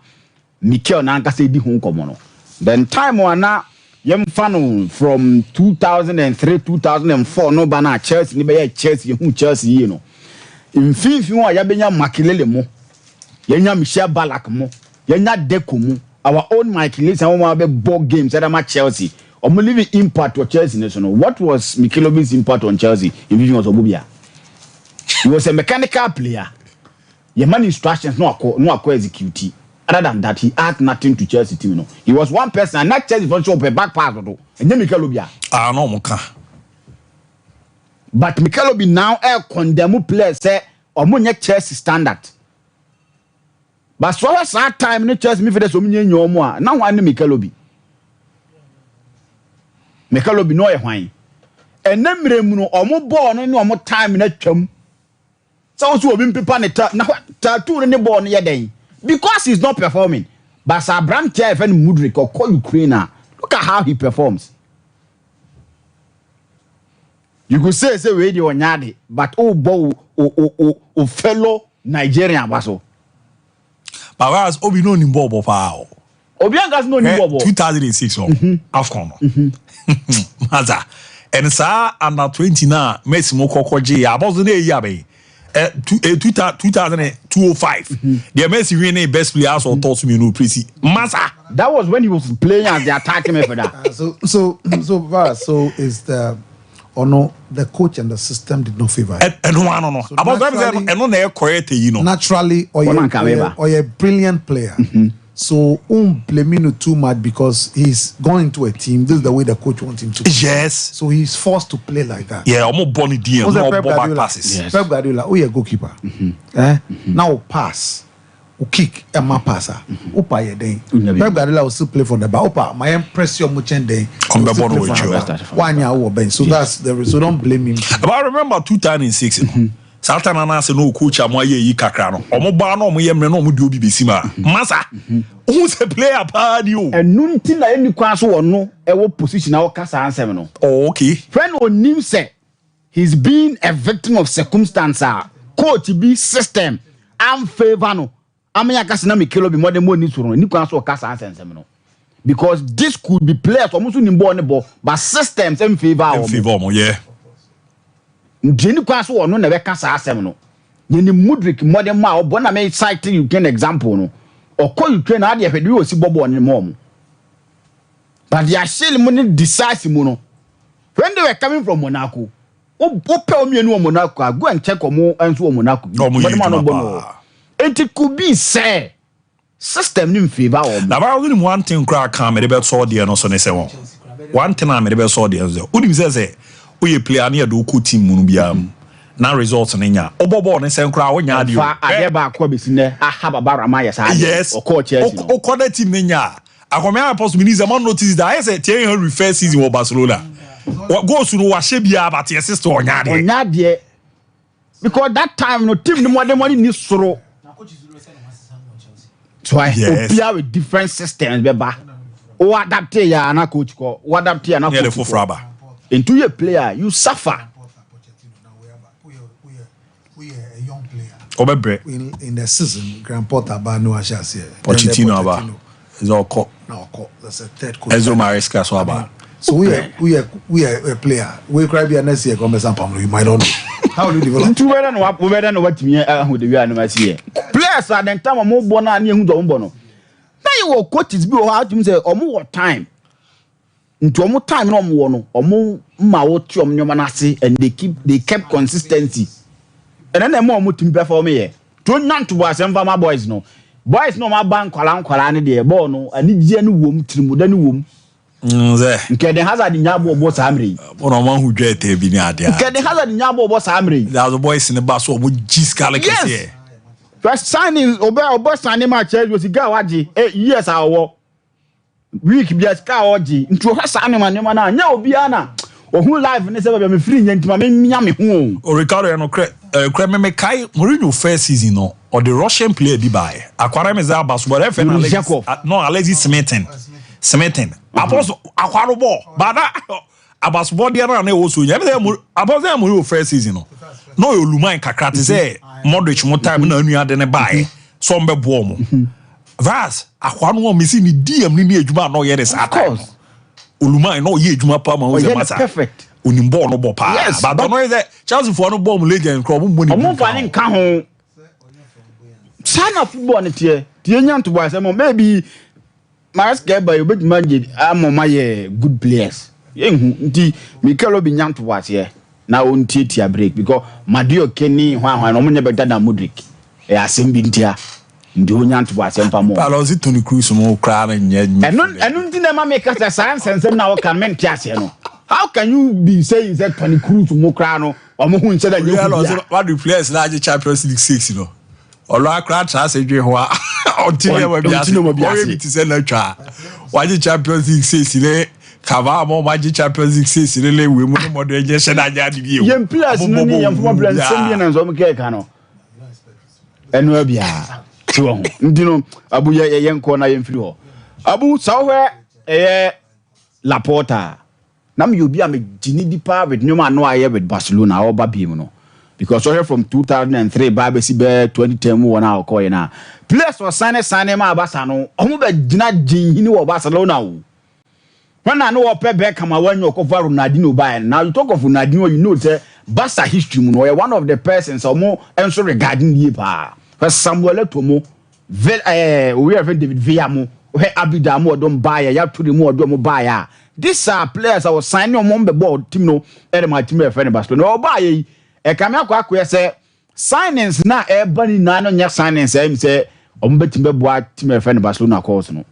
Mikel na anka say di ho nkomo no. Then time wana yem fano from 2003 2004 no bana Chelsea ni be Chelsea hu Chelsea yi no infinfi wa ya benya Makelele mo yenya Michel Balak mo yenya Deco mo our own Makelele say we be ball games that ma Chelsea o mo leave impact to Chelsea no. What was Mikelobi's impact on Chelsea in was Obubia? He was a mechanical player. Your man instructions no akọ execute. Other than that, he had nothing to Chelsea team. No, he was one person, and not Chelsea for sure. Back pass, and then Mikelobi. No, Muka. But Mikelobi now condemn players say omunye Chelsea standard. But so was that time in Chelsea me for the omunye nyomo. Now one Mikelobi. Mikelobi no e hwan. Enem remu no omo ball no omo time na twam. So obi mpepa ne ta na tattoo ne ball no ye den. Because he's not performing. But Sabram Tiaf and Mudrik or call Ukraine. Look at how he performs. You could say radio nyadi, but fellow Nigerian baso. But whereas Obi no ni bobo pa. Obianga's no ni bobo. 2006 AFCON. Maza. And sa under 20 na Messi mo kokoje ya bozo ne ya be. 2005. The Messi winning best players or thoughts me no presi. Massa. That was when he was playing as the attacking midfielder. So is the the coach and the system did not favor. No. So about that, and no correct, you know. Naturally, or a brilliant player. So blame me too much because he's going into a team. This is the way the coach wants him to play. Yes. So he's forced to play like that. Yeah, almost Bonnie D. No back passes. Yes. Pep Guardiola, a goalkeeper. Now pass, kick, and my passer. Opa ye day. Pep Guardiola will still play for the bar. Opa, my impression much day. One year bench. So that's the so don't blame him. But I remember 2006. Satana na se no coach amoye yi kakra no omo ba no omo yemre no omo di obi besima masa who se player pa ni o enu nti na eni kwa so wono e wo position na wo kasa ansem no. Oh, okay. Friend onim say he's been a victim of circumstance. Coach be system am favor no amanya kasa na Mikelobi more than mo ni suro ni kwa so kasa ansem no, because this could be players omo so ni ball ne ball but systems am favor mo yeah. Jenny Kwaso or no never cast asem no. Yeni Mudrik modern ma or bona may cite you can example no. Or call you can add if you see Bobo on the mom. But they are still money decisive mono. When they were coming from Monaco, tell me no Monaco, go and check on more and so Monaco. It could be say system in favor of now. I only one thing crack come about saw the no son. One thing I made about saw the other. Udim says we play near do team munubiam na results nya obobo ne sen kra wonya ade fa ade ba akwa besine aha baba rama ya sa yes o coach Chelsea o corner team nya akwame apostle minister man notice that I say Thierry Henry first season for Barcelona go suru wa shebia but your sister onya ade because that time no team no more than money ni soro so I appear with different systems beba o adapt ya na coach ko o adapt ya na coach for fraba into a player you suffer we are a young player obebre in the season Grand Porter ba no ashase Pochettino aba is all call that's a third coach Enzo Maresca so aba so we are a player we cry be next year come some you might don't know how do you develop two better no what me who the we are no see players are then time mo bo na hu do mbo no na you coaches bi o how to say omo time into omo time no omo no omo ma wo ti omo nyoma na ase and they kept consistency and then them omo team perform here to nant was em my boys no ma ban kwala ne de ball no ani gye ne wom tirimuda ne wom nze nke den hazard nya bo samre ono man hu dwete bi ni ade nke den hazard nya bo samre the boys in the bus so jiskale kese first signing obo signing match was ga waji years awo week bi ska oji ntu ho signing man na nya obi ana ohun live ne se ba me free nya ntima me nya me ho o Ricardo no kre me kai Mourinho first season no or the Russian player bi buy akwara me za basu but FN Alexis Smithing apostle akwaro ball bada abasu ball there na wo so nya be apostle Mourinho first season no oluman kakra te say Modric mo time na anu ade ne buy so mbe bo mo vas akwano mo misi ni DM ni adwuma no ye this attack oluman no ye adwuma pa ma wo ze masa perfect onimbo no bo pa but no is Chelsea for no ball mo legend club mo ni mo fa ni nka ho sana football ne tie nya to boy say mo maybe Maresca by you bet manage my good players yehu nti Mikel Obi nya to was here na on tia break because Madio Kenny hwan no munye better than Modric e asem bi ntia ndi onya to was empa mo Alonso Toni Kroos mo kra na nya enu nti na ma make us science na wo kan men tia se no how can you be saying that Toni Kroos mo kra no o mo hu nse da nya Alonso what the players na Champions League 6 no olo akra tra se dwe ho a ontile mo biase we ti se na twa waji Champions League 6 le kava mo waji Champions League 6 le we mu mo do je sheda nya de bi o yem players no ni yem fo plan sem na zo mo ke ka no enu abia ti wo ndino abu ye nko na yem firi ho abu sawhe Laporta nam you be am gini dipa with nyoma no aye with Barcelona or babim no because from 2003 Babesi be 2010 mo na okoye na players was sign ma Barca no omo be gina jinhini wo Barcelona o when I know pe be kama wanyo ko Ronaldinho buy now you talk of Ronaldinho you know say Barca history mu no one of the persons omo enso regarding ye pa Samuel Eto'o we have David Villa mo we Abida mo don buy ya to the mo do buy these are players I was signing on the board team no my team e friend Barcelona o buy e kame akwa say signings na ebani na no nya signings em say ombetimbe boa team e friend Barcelona course no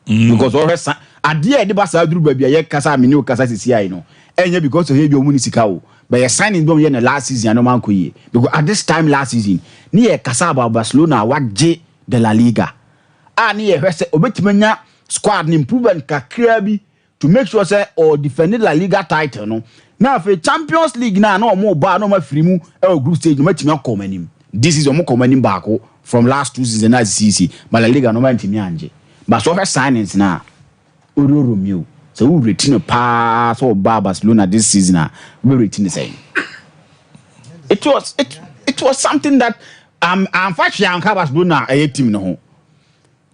because always ade e de Barca duru ba bia ye kasa amini o kasa sisi ai no enye because he bi omuni sika o but ye signing don ye na last season no man ko ye because at this time last season ni ye kasa about Barcelona waje de La Liga ani ye hwese obetimanya squad improvement kakra bi to make sure say or defend La Liga title no now for Champions League na mo ba no ma free mu e group stage no matimi akomanim this is omo komanim back from last 2 seasons as CC but La Liga no ma ntimi anje but so her signings na Ororo Romeo so we retain pa so Barcelona this season we retain the same it was something that unfortunately am Barcelona a team no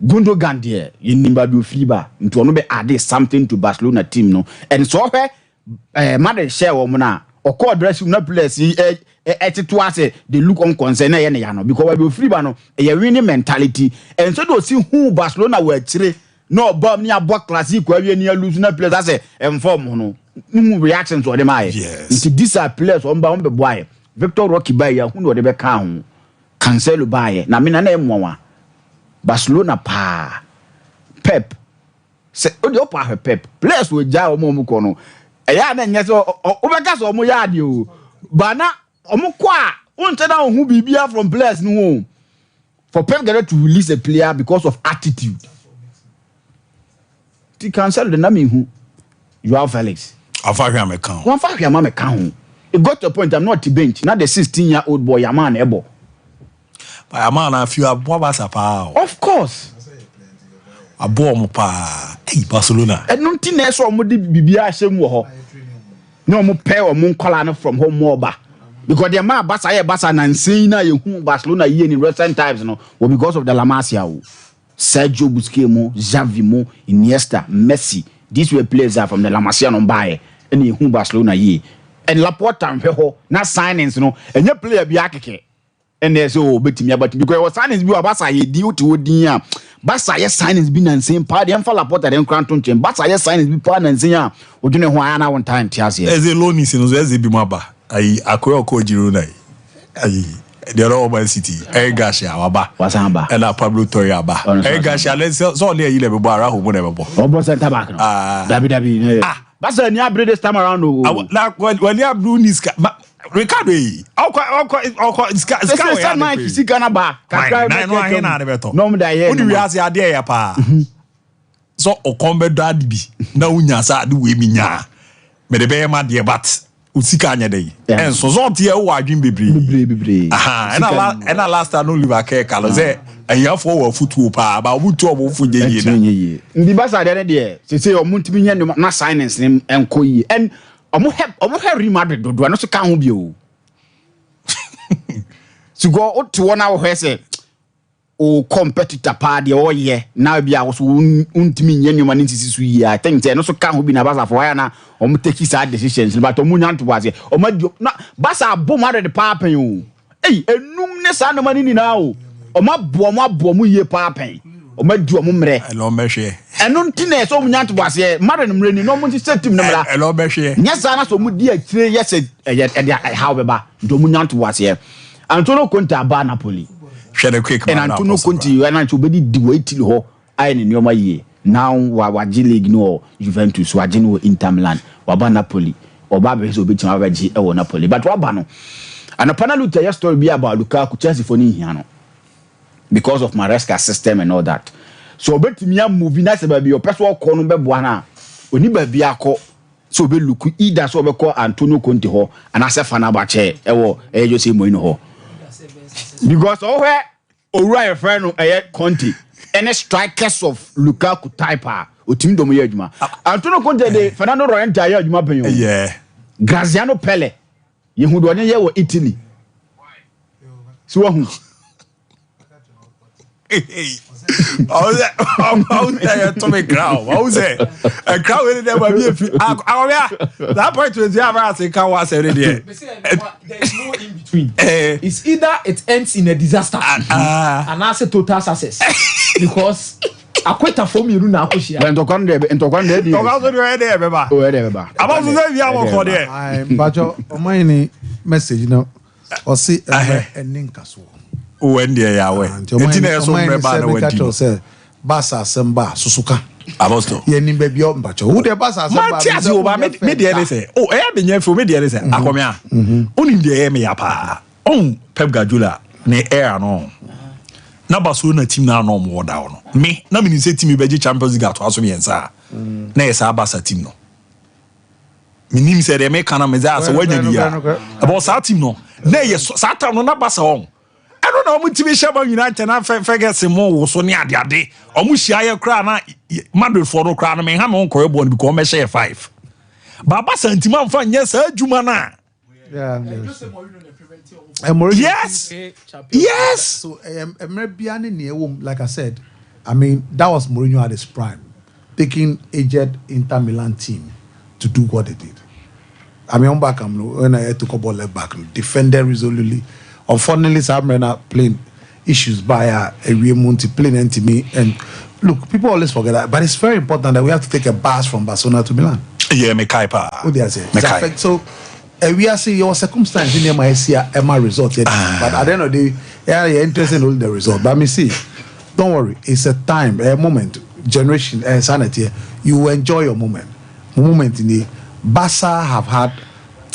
Gundogan there in Nimbadu Fiba into no be add something to Barcelona team no and so her mother share woman or call dress no place to us they look on concern no because we free no a winning mentality and so do see who Barcelona were chire no bomb near book classic where we near losing a place as a inform no reactions or them eye into these are players on bound the boy Victor Roque by who know the count Cancelo by na me na name one Barcelona pa Pep say o pa Pep players we ja o mo ko no eya na nya so o be ka so mo ya de o ba na Omukwa, won't tell now who be from players no. For Pep Guardiola to release a player because of attitude. He cancel the name who you are Felix. One five year account. It got to a point I'm not the bench. Not the 16-year-old boy, a man able. But a man a few Of course. A bomb pa. Hey, Barcelona. And nothing else or mudi bibia same wo. No mo pay or mo call from home more ba. Because the man Basa and saying na you Barcelona here in recent times no, well, because of the La Masia. Sergio Busquets mo, Xavi mo, Iniesta, Messi. These were players are from the La Masia no buy and you Barcelona here. And Laporta and Feho, not signings no, and your player be akeke. And there's betting but because was signings be Basa ye deal to dia. Basa yes signings been and same party and for Laporta then Cranton Chain. Basa yes signings be part and saying, we don't know why I one time tears here. As a loan is in Zezi Bimaba. I akwe ko Girona the other Man City Gashi aba wasamba and Pablo Torre aba Gashi let's so near you level bar who never bo center back no David that's a near bread this time around like when you have blue niska Ricardo ska Mike sikana ba kakra na de beto no me da here we ase ade ya pa so okombe dad bi na unya sa de we minya me de be ma de but usika anya dey en so tie wo adwin bebre aha and last time no liveake kalo say ayafo wo futu pa ba butu obo fu je na ndi basa de say o muntimi nya na signings ni enko yi en omo he Real Madrid do no so ka ho bi o to go to na wo he say o competitor pa de o ye na bia wo so untimi nya nyoma ni sisi su yi I think say no so ka ho bi na basa for ya na o mo take sad decisions but o mo nya to was o ma na basa bo ma de pa pen o enum ne sa na mani ni na o ma bo mo ye pa pen o ma du o mo mre elo mehwe eno ntine so mo nya to was mare no mre ni no mo ti set team na mra elo mehwe nya sa na so mo di akire yes how be ba do mo nya to was Antonio Conte aba Napoli share quick and Antonio Conte you and to be di wait ho ai ni nyoma ye now wa G League no Juventus wa no Inter Milan wa ba Napoli oba be so betima ba G e wo Napoli but wa ba no and a panel tell story be about Lukaku Chelsea for ni hia no because of Maresca system and all that so betimi am movie na se ba bi o person call no be boa na oni ba bi akọ so be luku either so be call Antonio Conte ho and ase Fenerbahce e wo Jose Mourinho ho because where Owura friend Conte any strikers of Lukaku type otimi do mo ye adwuma Antonio Conte de Fernando Llorente ye adwuma pen yo Graziano Pelle ye hu do ne ye wo Italy so hu to me crowd a crowd in there be that point was ever say can was there there is no in between it's either it ends in a disaster and as a total success because akweta for me na akoshia entokwan de beba about to say we are for there I'm bajo o mine message no o see eninkaso when there ya we entina so mreba na wadi say basa semba susuka abosto ye ni be bio mbacho who the basa semba Matias over me dey say oh be nya fo me dey say akomia oni dey me ya pa on Pep Guardiola ne air no na Barcelona team na no mo da no me na me say team be Champions League ato aso me yensa na esa Barca team no minim say dey me kana me say wanya dia about sa team no na ye sa time no na Barca on I don't know what TV Shaba United and Ferguson more so near the day. Or Mushia Crana Madrid for no crown, may have on Corabon become a share 5. Baba Santiman fan, yes, sir, Jumana. Yes. So Meribiani near whom, like I said, I mean, that was Mourinho at his prime, taking aged Inter Milan team to do what they did. I mean, back when I had to come left back, defended resolutely. Unfortunately, some men are playing issues by a real multi playing into me. And look, people always forget that, but it's very important that we have to take a bus from Barcelona to Milan. Yeah, Mekaipa. What do I say? So we are saying your circumstance in my Emma result yet, but at the end of the day, you're interested in all the result. But me see, don't worry, it's a time, a moment, generation, sanity. You will enjoy your moment. Moment in the Barca have had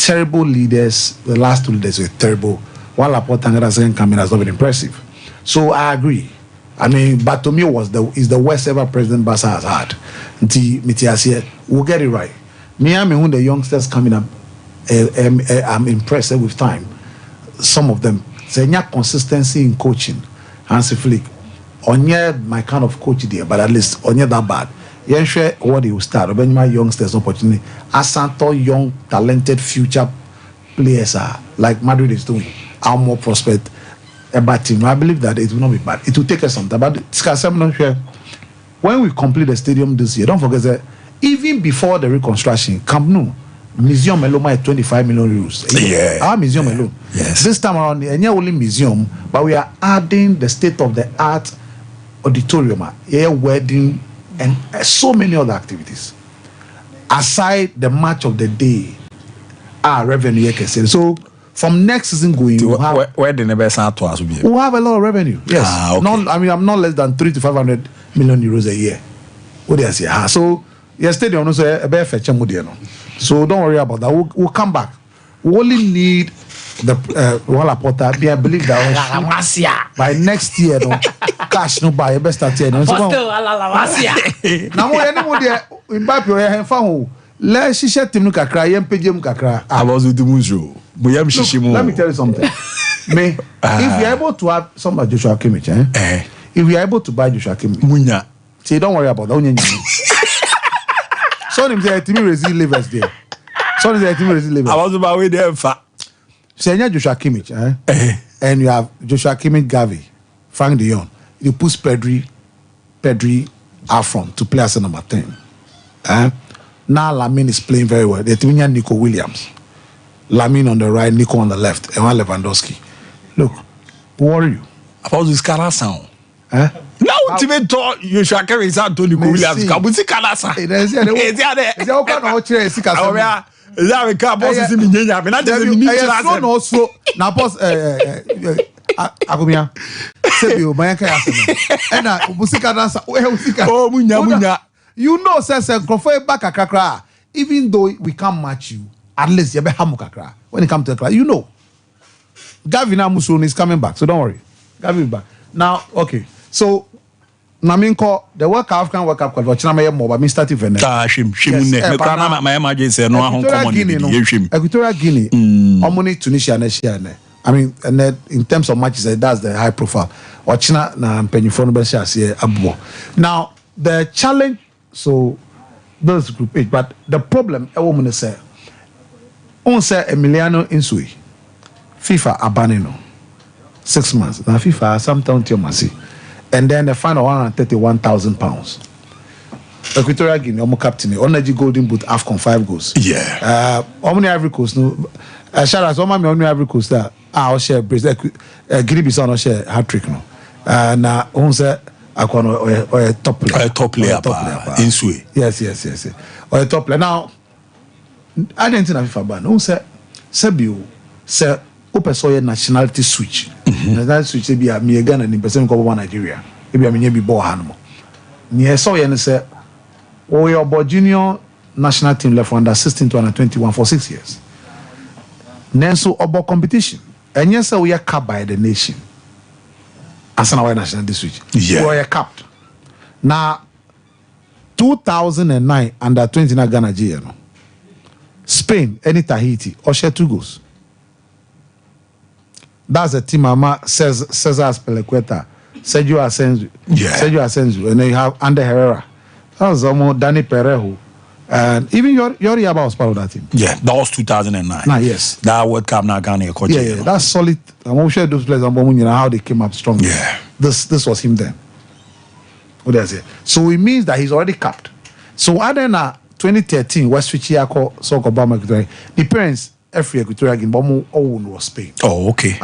terrible leaders. The last 2 leaders were terrible. While Laporte and the second coming has not been impressive. So I agree. I mean, Bartomeu is the worst ever president Barca has had. We'll get it right. When the youngsters coming up, I'm impressed with time. Some of them. Say, consistency in coaching. Hansi Flick. Onye my kind of coach there, but at least onye that bad. You sure what he will start. When my youngsters opportunity. Asanto young, talented future players are like Madrid is doing. Are more prospect a bad team. I believe that it will not be bad. It will take us some time. But I'm not sure. When we complete the stadium this year, don't forget that even before the reconstruction, Camp Nou, museum alone might 25 million euros. Yeah. Our museum alone. Yes. This time around, and not only museum, but we are adding the state of the art auditorium, wedding, and so many other activities. Aside the match of the day, our revenue can say. So from next season going, we'll have, where the never to us we'll have a lot of revenue. Yes. Okay. I'm not less than 300 to 500 million euros a year. What do I say? So your stadium also a better fetch. So don't worry about that. We'll come back. We only need the Walla Porter. I believe that by next year, no cash no buy. Best start here. Now we invite your hand for let's share team no kakra. Yem pejam kakra. I was with the muzo. Let me tell you something. If you're able to have some like Joshua Kimmich, if you're able to buy Joshua Kimmich, say don't worry about that. So him say team resist livers there. So him say team resist livers. I was about with them fat. Say Joshua Kimmich, and you have Joshua Kimmich, Gavi, Frank de Jong. You push Pedri out front to play as a number 10. Now Lamine is playing very well. The team Nico Williams, Lamine on the right, Nico on the left, and one Lewandowski. Look, who worry you? About this Canada sound. Now, even thought you should carry his out to Nico Williams. Kabuzi Canada sound. Is there all kind of chair? Sika. Is that a car boss? Is in Nigeria? But not just in Nigeria. No, so now, boss. Agumia. Sebio, Mayaka Asana. And Musika dancer. Oh, Munya. You know, says Crawford back a kakra. Even though we can't match you, at least you be hamukakra. When it comes to the class, you know. Gavin Amusun is coming back, so don't worry. Gavin is back. Now, okay. So Naminko, the World Cup African World Cup qualifier, China more, but me starting for next. My emergency no Hong Kong Equatorial Guinea, Omoni Tunisia next year. I mean, and then in terms of matches, that's the high profile. Or China na Penny Fonobesha say Abuo. Now the challenge, so those group H, but the problem a woman say, on say Emiliano Insui, FIFA abanino 6 months. Now FIFA sometimes tell me. And then the final £131,000. Equatorial Guinea, Omo captain, Onaji Golden Boot, AFCON 5 goals. Yeah. Omni Ivory Coast, no. Shout out to Omni Ivory Coast, I'll share Brazil, Guinea-Bissau, I'll share hat trick, no. Now, on say, I can or a top player. A top player, in Sui. Yes. Or a top player. Now, I didn't think FIFA ban. On say, Sebio, say, open soya nationality switch. Nationality switch be a me Ghana and person go Nigeria. Maybe I mean be bo hanmo. Near soya and say, oh your boy junior national team left under 16 to under 21 for 6 years. Nenso obo competition. And yes, we are capped by the nation. As an nationality switch. Yeah. We are capped. Now 2009 under 29 Ghana GM. Spain, any Tahiti, or share 2 goals. That's a team Mama says Cesar Spelequeta, Sergio Asenzu. Yeah. Sergio Asenzu. And then you have Ander Herrera. That was almost Danny Perejo. And even Yori Yaba was part of that team. Yeah, that was 2009. Yes. That World Cup now Ghana coach. Yeah, that's solid. I'm sure those players how they came up strong. Yeah. This was him then. What does it? So it means that he's already capped. So other than 2013, West Fichiako, Soccer Obama, the parents every Equatorial Guinea, but more was Spain. Oh, okay.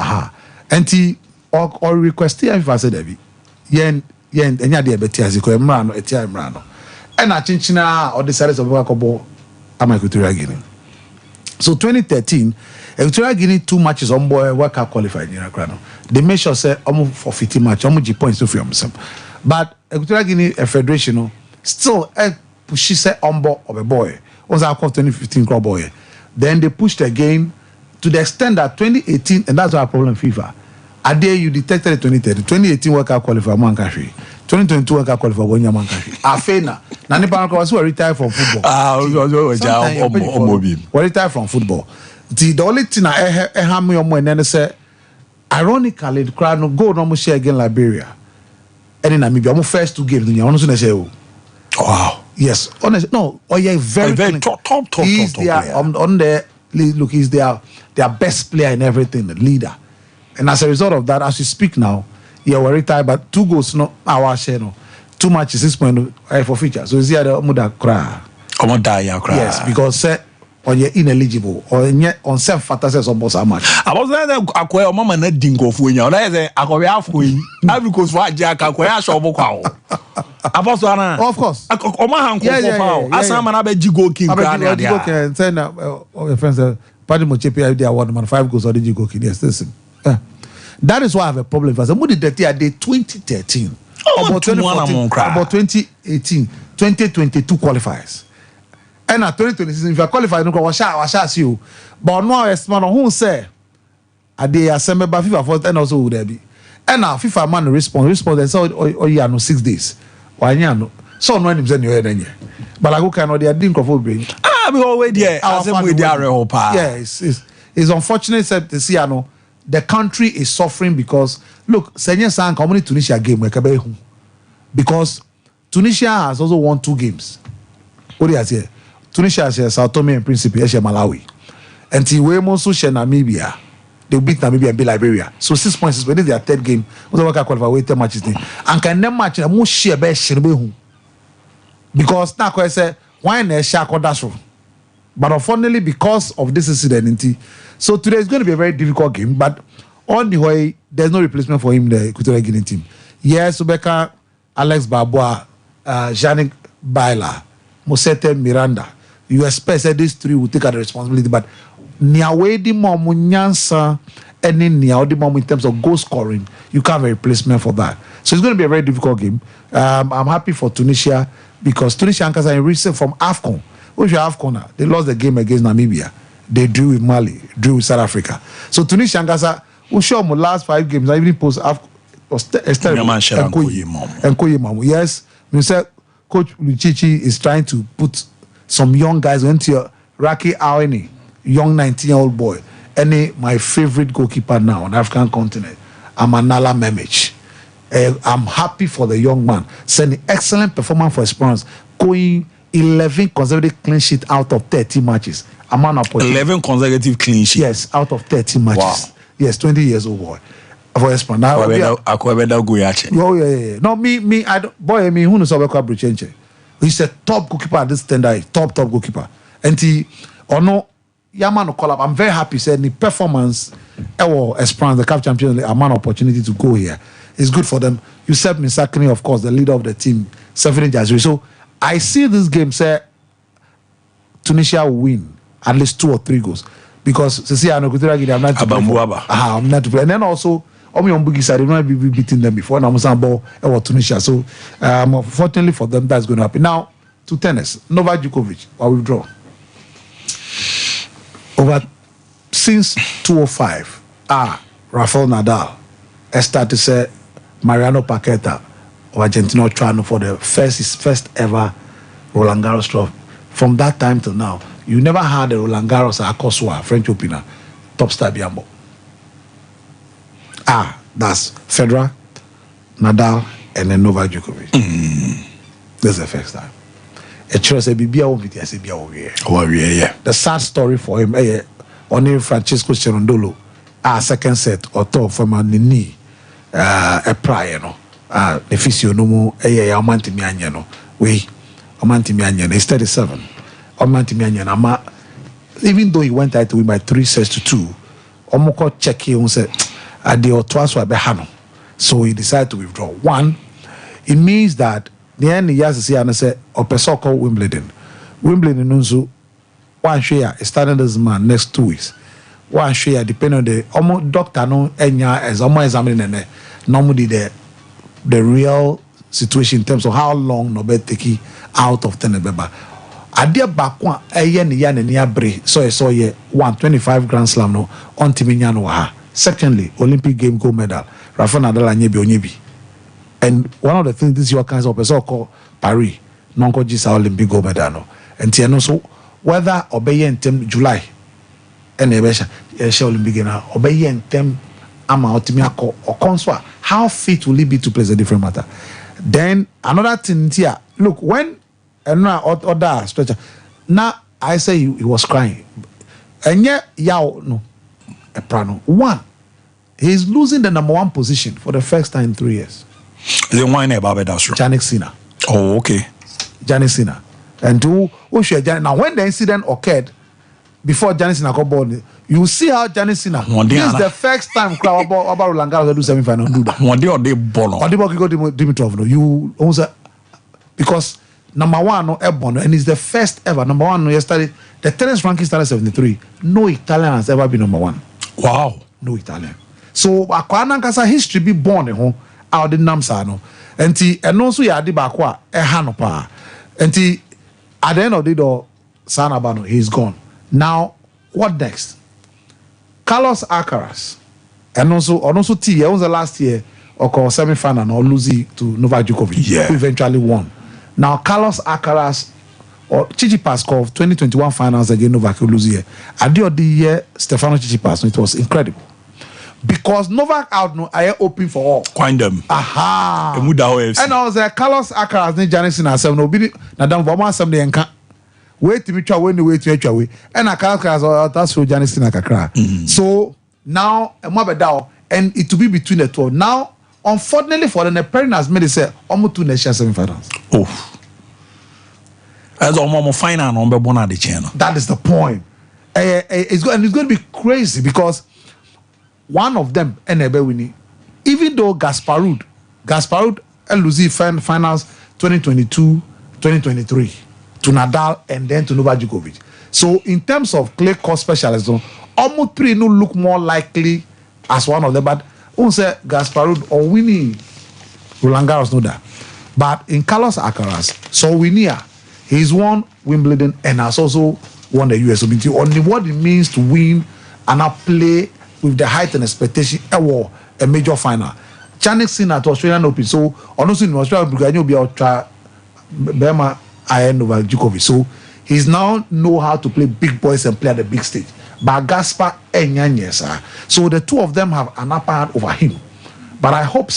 And he or requested if I said Debbie, yen enya de beti aziko emrano etia emrano. And I chinchina or decided to work about Equatorial Guinea. So 2013, Equatorial Guinea 2 matches on boy World Cup qualified in Accra. They make sure say almost for 50 match, almost points to film some. But Equatorial Guinea federation still she said on board of a boy. Was our 2015 club boy. Then they pushed again to the extent that 2018, and that's our problem FIFA. A day you detected it 2030. 2018 World Cup qualifier, one country. 2022 World Cup qualifier, one country. Afena. Nani Panaka was retired from football. We retired from football. The only thing I have me on when say, ironically, the crowd no go no more share again Liberia. And in Namibia, I'm first 2 games. You want to say, wow. Yes, honestly, no. Oh yeah, very top. He's their on the look. He's their best player in everything, the leader. And as a result of that, as we speak now, yeah, we're retired, but 2 goals, no, our share, no, 2 matches, 6 points for feature. So is here the Muda cry? Yes, because or you're ineligible or on self fantasy of boss much. I was there. Acquire mama na dingo for you. That is acquire for you. Every course for Jack acquire shop of cow. Of course. Omahan for Asam and Abe Jigo King. And send your friends, Paddy Mochepi idea 1 man 5 goals or the Jigo King. Yes, listen. That is why I have a problem. Because I'm going to day 2013. About 2014, about 2018, 2022 qualifiers. And at 2026, if you are qualified, you can wash you. But now, as man who say, I did assemble by FIFA first, and also would there be. And now FIFA man respond, and so oh yeah, no 6 days. Why no? So no one your head. But I go cannot they didn't control brain. We already there. Yes, it's unfortunate to see the country is suffering because look, Senior San community Tunisia game because Tunisia has also won 2 games. What do you say? Tunisia has Sao Tome and Principe, Malawi. And we also share Namibia. They beat Namibia and beat Liberia. So 6 points is when their 3rd game. What the work qualify wait 10 matches. And can them match a more share best because now I say why na share dash. But unfortunately, because of this incident, so today is going to be a very difficult game. But on the way, there's no replacement for him in the Equatorial Guinea team. Yes, Ubeka, Alex Babua, Janik Baila, Mosete Miranda. You expect that these 3 will take the responsibility, but Niawedi Momunyansa and Niawedi Mom in terms of goal scoring, you can't have a replacement for that. So it's going to be a very difficult game. I'm happy for Tunisia because Tunisia are in recent from AFCON. Which you have corner, they lost the game against Namibia. They drew with Mali, drew with South Africa. So Tunisia and Gaza, who show them the last 5 games, I even post Esther and Koyimam. Yes, Mr. Coach Luchichi is trying to put some young guys into Raki Awini, young 19-year-old boy. My favorite goalkeeper now on the African continent, Amanala Memich. I'm happy for the young man. Sending excellent performance for Esperance. Going 11 consecutive clean sheets out of 30 matches. 11 consecutive clean sheets? Yes, out of 30 matches. Wow. Yes, 20 years old boy. For Esperance. Now, oh, yeah. No, I don't, boy, who knows about Bruchenche? He's a top goalkeeper at this standard. Top goalkeeper. And Yaman collab. I'm very happy. Said the performance, Esperance, the CAF Champions League, an opportunity to go here. It's good for them. Yusuf Misakini, of course, the leader of the team, Sefini Jazuri. So I see this game say Tunisia will win at least 2 or 3 goals because I'm not to play. And then also, they've not been beating them before. And I'm saying Tunisia. So fortunately for them, that's going to happen. Now to tennis, Novak Djokovic will withdraw. Since 2005, Rafael Nadal started to say Mariano Paqueta of Argentina trying for the first ever Roland Garros trophy. From that time to now, you never had a Roland Garros Akosua, French opener, top star Biambo. That's Federer, Nadal, and then Novak Djokovic. That's the first time. The sad story for him, only Francesco Cerundolo, second set or top from a knee, a prior, the physio no more, Amantimiano. Amantimiano, he's 37. Amantimiano, even though he went out to win by 3-2, Omoko checking and said, so he decided to withdraw. One, it means that the end he has to see and say, Opesoko Wimbledon. Wimbledon Nunzu, one share is starting this man next 2 weeks. One share depending on the doctor no enya as examining normally the real situation in terms of how long Nobel take out of Tenebeba. adeɛ baako a ɛyɛ ne ya ne ne abere so yɛ 125 Grand Slam no ɔntimi nya no wɔ ha. Secondly, Olympic game gold medal Rafa Nadal anye bi. And one of the things this year kinds of person called Paris non-co Gisa Olympic gold medal no. And tiano so whether obey in term July and Olympic game now obey in term ama otimia or conswa, how fit will it be to play is a different matter. Then another thing here, look, when other stretcher now I say he was crying and yet no a prano one, he's losing the number 1 position for the first time in 3 years. The one about that's right. Jannik Sinner. Oh, okay. Jannik Sinner. And now when the incident occurred before Jannik Sinner got born, you see how Jannik Sinner this is the first time crowd about Roland Garros do semi-final do that. One day or they bono. Or they go Dimitrov no. You also because number 1 no Ebon and it's the first ever number 1 no yesterday. The tennis ranking started 73. No Italian has ever been number 1. Wow. No Italian. So akwana nkasa history be born ho out the namsa no. Enti eno so ya de ba kwa no pa. Enti at the end of the day Sanabano he's gone. Now what next? Carlos Alcaraz. And also T was the last year or semi-final or losing to Novak Djokovic who eventually won. Now Carlos Alcaraz or Tsitsipas called 2021 finals against Novak losing. At the end of the year Stefano Tsitsipas, it was incredible. Because Novak out no I open for all. Coin them. Aha. And I was Carlos Alcaraz ne Jannik Sinner asem no bi na dam for asem de enka. Wait to be try when the way to etwa we. And Alcaraz that's for Jannik Sinner kakra. So now and it to be between the two. Now unfortunately for the parent has made it say almost 2 nations semi-finals. Oh. As almost final on the channel. That is the point. It's going to be crazy because one of them winning, even though Gasparud losing finals 2022, 2023 to Nadal and then to Novak Djokovic. So in terms of clay court specialism, almost 3 no look more likely as one of them. But who say Gasparud or winning Roland Garros know that. But in Carlos Alcaraz, so winner, he's won Wimbledon and has also won the US Open. Only what it means to win and not play with the height and expectation a major final. Jannik Sinner to Australian Open. So honestly in Australia because you'll be out try Bema Iron over Djokovic. So he's now know how to play big boys and play at the big stage. But Gaspar and Nyanyesa. So the two of them have an upper hand over him. But I hope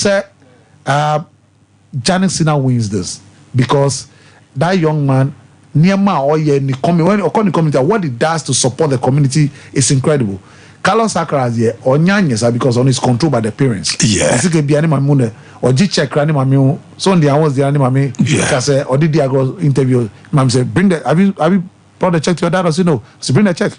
Jannik Sinner wins this because that young man Niama or community, what he does to support the community is incredible. Carlos Alcaraz or Nyanyesa because on his control by the parents. Yeah. I think be animal or G-check animal. So on the hours the animal because or did the go interview. Mom said, bring the have you brought the check to your dad? Or say no. So bring the check.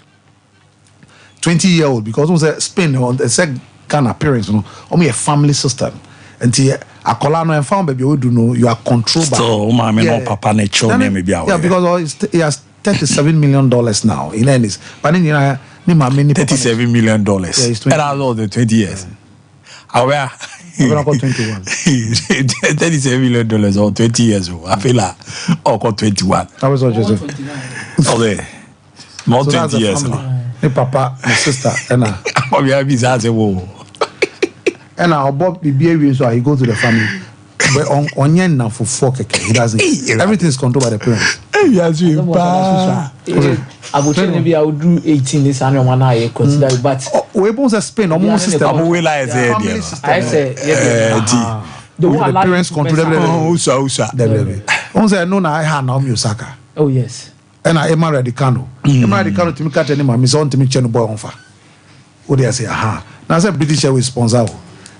20-year-old because was a Spain on the second kind of parents, only a family system. Until Akolano and found baby do know you are controlled by. So mommy no papa nature maybe because he has $37 million now in Ennis. But then $37 million. Yeah, and I know the 20 years. I'm not 21. $37 million or 20 years old. I feel like I got 21. I was all Joseph. Okay. More so 20 years. My papa, my sister, and I. And I'll Bob the behavior so I go to the family. But on yen now for 4 keke, he doesn't. Everything is controlled by the parents. Yes, I would maybe I would do 18 this annual one I consider, but we both a Spain almost system. I say the parents control everything. Also, no, I had Naomi Osaka. Oh yes. And I am Radicano. Emma Radicano to me cat any man, Miss on to me channel boy on fire. What do I say? Aha. Now I said British Airways sponsor.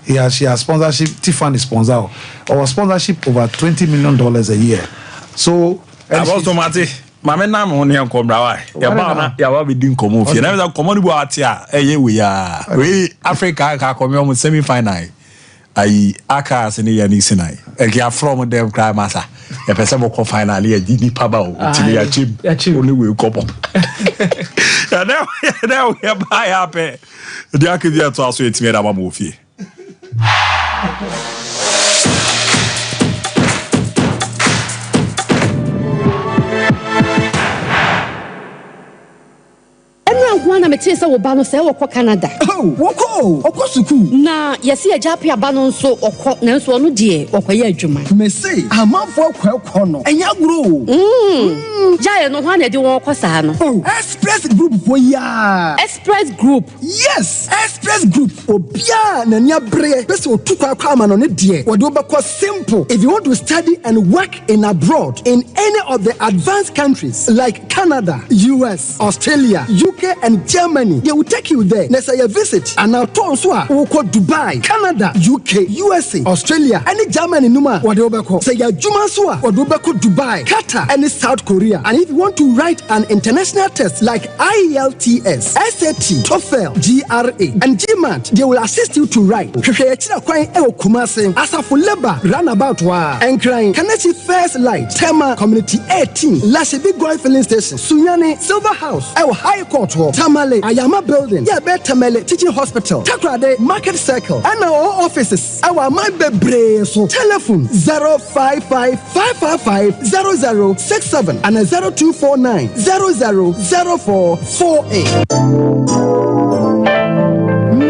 She has sponsorship, Tiffany sponsor. Our sponsorship over $20 million a year. So I was automatic. My name on here come right. Ya be doing come off. Na me come on bu atia. We Africa ka come on semi final. Ai aka se ne ya ni sinai. E ya from them cry matter. Ya pese mo ko final ya di pa ba o. Ti ya chim. Only we couple. Ya now we buy happy. The akidi to aso etime da ba mo fie. nko na mete se wo ba no se wo kɔ Canada. Oh, woko suku. Na yesi agya pe aba no nso okɔ na nso no de okɔyɛ adwuma. Me say amanfo akɔ no. Enya gro. Jaye no ho na de won kɔ saa no. Oh, Express Group for ya. Express Group. Yes, Express Group. Obia na nya bre. Bese otukwa kwa ama no ne de. Wo de obekɔ simple. If you want to study and work in abroad in any of the advanced countries like Canada, US, Australia, UK and Germany, they will take you there. Let's say you visit and now turn so we call Dubai, Canada, UK, USA, Australia, and Germany numa what they obeko. Say ya juma so what they obeko Dubai, Qatar and South Korea. And if you want to write an international test like IELTS, SAT, TOEFL, GRE and GMAT, they will assist you to write. As for labor, runabout wa and crying. Kanachi First Light, Tema Community 18, Lashibi Goy Filling Station, Sunyani, Silver House, our High Court, Tamale, Ayama Building, Yabe Tamale, Teaching Hospital, Takrade, Market Circle, and our offices, our Mabe so telephone 055-555-0067 and 0249-000448.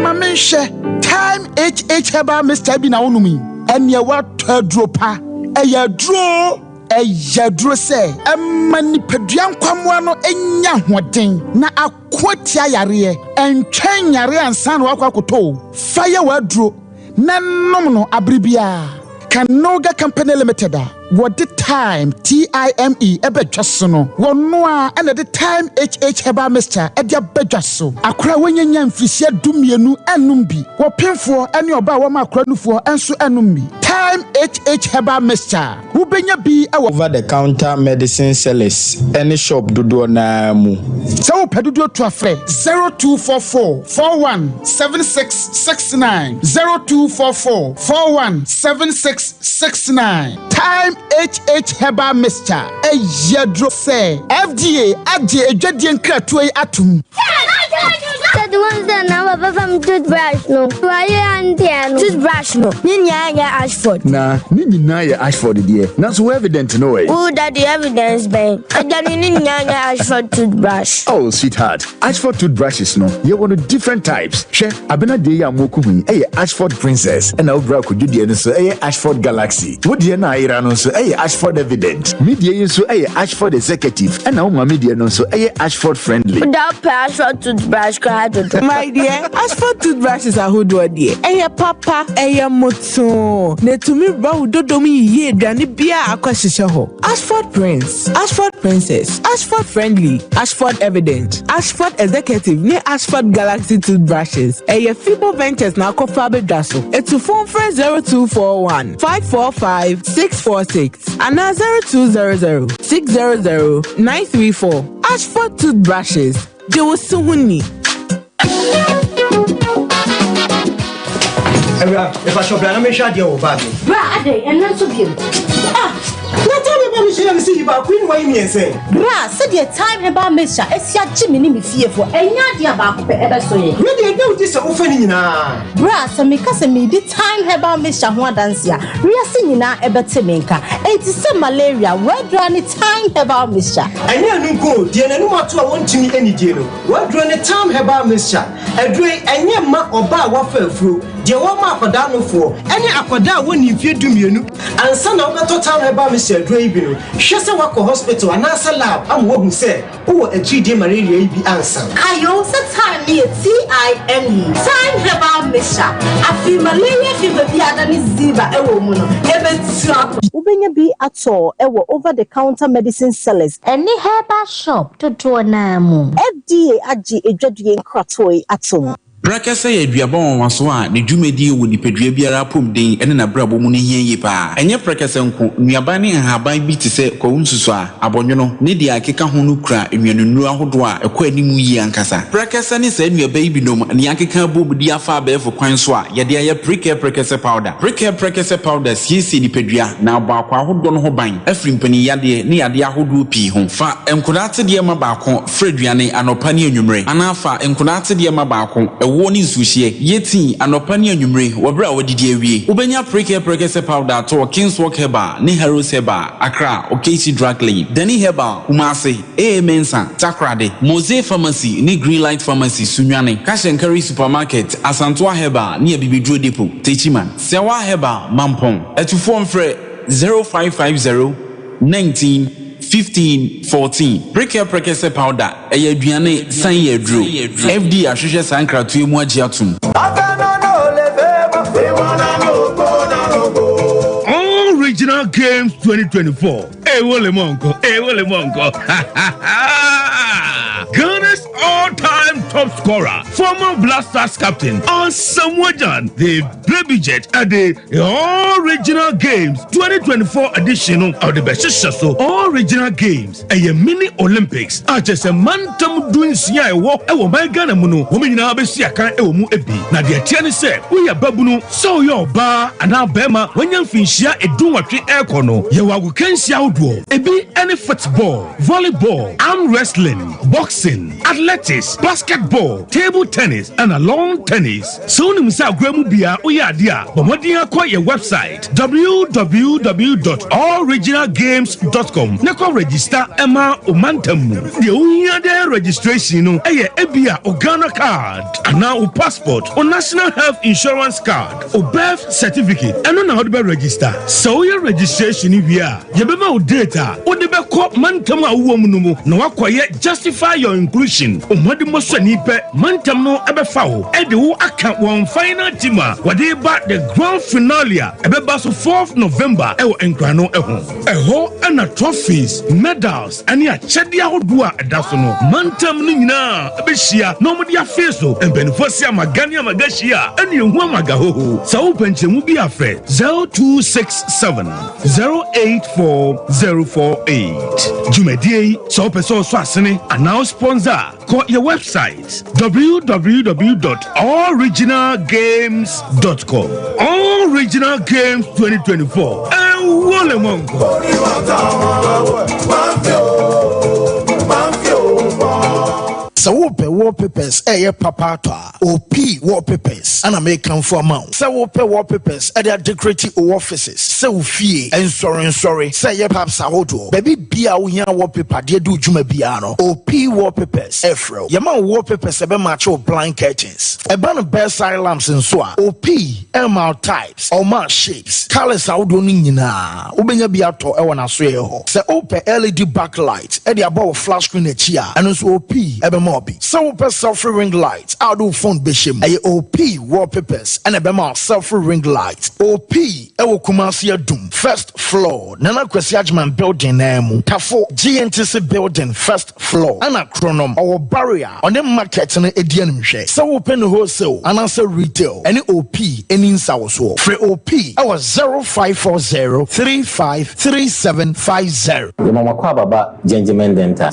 Mamisha, time HH Heba Mr. Bina Unumi, and ya what dropa, a ya draw. Yadro say, mani pedian kwamwano enya hoden na akwatia yare en twen yare ansan wakwakoto fire wadro na nomno abribia Kanoga Company Limited what the time TIME ebetwaso wono a na the time HH Heba Mr. edia bedwaso akra wonyanya mfisia dumienu enum bi wopemfo ene oba wo ma akra nufo enso enum bi time HH Heba Mr. Ubenya bi over the counter medicine sellers any shop dodo na mu so pedodo to afre 0244 417669 0244 417669 time HH Heba Mr. Yadro say FDA adje edwadie nkratoe atum the ones that now from toothbrush no why and toothbrush no ninya Ashford na ninya ya Ashford dear na so evident no way who that the evidence ben ninya Ashford toothbrush oh sweetheart Ashford toothbrushes no you want different types she abena de ya moku hu Ashford Princess and obra ko dudie no so Ashford Galaxy wo de na ira no so Ashford Evident media yin so Ashford Executive and na wo media no so Ashford Friendly that Ashford toothbrush my dear, Ashford toothbrushes are who do dear. Papa, moto. Ne to me bow dodomi ye dani bia akwashishaho. Ashford Prince, Ashford Princess, Ashford Friendly, Ashford Evident, Ashford Executive, ne Ashford Galaxy toothbrushes. Fibo Ventures na kofabe daso. To phone friend 0241 545 646 and 0200 600 934. Ashford toothbrushes. Jewsuhuni. If I shop, I'm sure you're bad. Brad, and not so good. What time about Michelle and see about Queen Wayne and say? Brad, said your time about Mister. It's your Jimmy me fearful, and Yadia about ever so. Really, do this offending now. Brad, so me cousin me the time about Mr. Huadansia. We are singing now about Timinka. It is some malaria. Where do any time about Mister? I know go, dear, no matter want to me any deal. Where do any time about Mister? A drink and your ma or bar waffle through. Dear, what ma for down for any aquada when you fear do you and son of the time about Mr. Drabino. Shasta Wako Hospital and answer lab. I'm what who said, oh, a 3-day malaria be answer. I also time me TIME. Time about Mister. I feel malaria fever be than is Ziba, a woman. Ubenya be at all, over the counter medicine sellers. Any herbal shop to do namu. FDA aji a judging cratoi at home. Brakasa ye duabon waso a ne dwumadi wo nipadua biara pom den ene na brabo mu ne hiye pa enye brakasa nko nuaba ne haban bi te se kwunsusu a abonwono ne dia akeka ho no kura enwanunu ahodo a ekwa animu yi ankasa brakasa ne sa nuaba yi binom ne akeka bobudi afa abefo kwan so a ye de ye brakasa powder siesi nipadua na baako ahodo no ho ban afri mpani yade ne yade ahodo pi ho fa enkodate de ma baako freduane anopa ne enwumre anafa enkodate de ma baako ɛwɔ ne nsuhye yɛtin anɔpa ne anwumre wɔbrɛ a wɔdidi awie wobɛnya preke powder to Kingswalk Herbal ne Heroes Herbal Accra Okesi Drug Lane Dani Herbal Kumase Mensa Takrade Mose Pharmacy ne Greenlight Pharmacy Sunyane Cash and Carry Supermarket Asantua Herbal ne Bibidro Depot Techiman Sewa Herbal Mampong Etufo mfrɛ 0550 19 15 14 preke powder aduane san yedro FD ahwehwe sankratoe mu agye atum Original Games 2024 Wole Monko Ghana's all-time top scorer, former Black Stars captain, Samuajan, the Baby Jet at the Original Games 2024 edition of the Best Show. Original Games, a mini Olympics, just a mantum doing Sia walk, my Ghana Muno, women now be Siaka, Ewu Ebi. Now the Tiani said, we are Babuno, so your bar, and now Bema, when you finish here, a doom tree air corner, you will can see outdoor, Ebi any football, volleyball, arm wrestling, boxing, athletics, basketball, table tennis, and lawn tennis. So nimsa gwemu bia oyadia. Bomodia kwa your website www.alloriginalgames.com. Neko register Emma Omantamu. The unya de registration no eye ebia Ghana card. And now o passport or national health insurance card or birth certificate. And no how to register. So your registration via yebema o data o de be ko mantamu awuomunumu na wakwaye justify your inclusion. Omodi mosani pe mantam no ebefa e de wo aka won final team a wade ba the grand finale ebeba so 4th November e wo enkrano eho na trophies medals ani a chede ahodo a eda so no mantam no nyina ebehia no omodi afeso embenfosi amagani amagashia ani ehu amagahoho sa wo penchemu bi afre 0267 084048 jumedie so person so asene announce sponsor. Call your website www.alloriginalgames.com. Original Games 2024. And Wole Monko. So wallpapers papa OP wallpapers and American for amount. So wallpapers at their decorative offices. So fee and sorry. Say ye paps ahodo. Baby bia unya wallpaper de do juma biano. OP wallpapers Efro. Yama wallpapers ebe macho blind curtains. Eba bedside lamps and so. OP MR types or mar shapes. Colors ahodo ni nyina. Ubenya bia to e wana so ye ho. Say OP LED backlight e de above flash screen e chia. And so OP ebe so selfie ring lights out do phone bishim OP wallpapers and a bema selfie ring lights OP ewo Kumasi Adum first floor Nana Kwesi Ajman building name Tafo GNTC building first floor and a chronom or barrier on the market in edian share so open wholesale and answer retail any OP any south so for OP our 0540 353750 mama kwa baba gentleman dental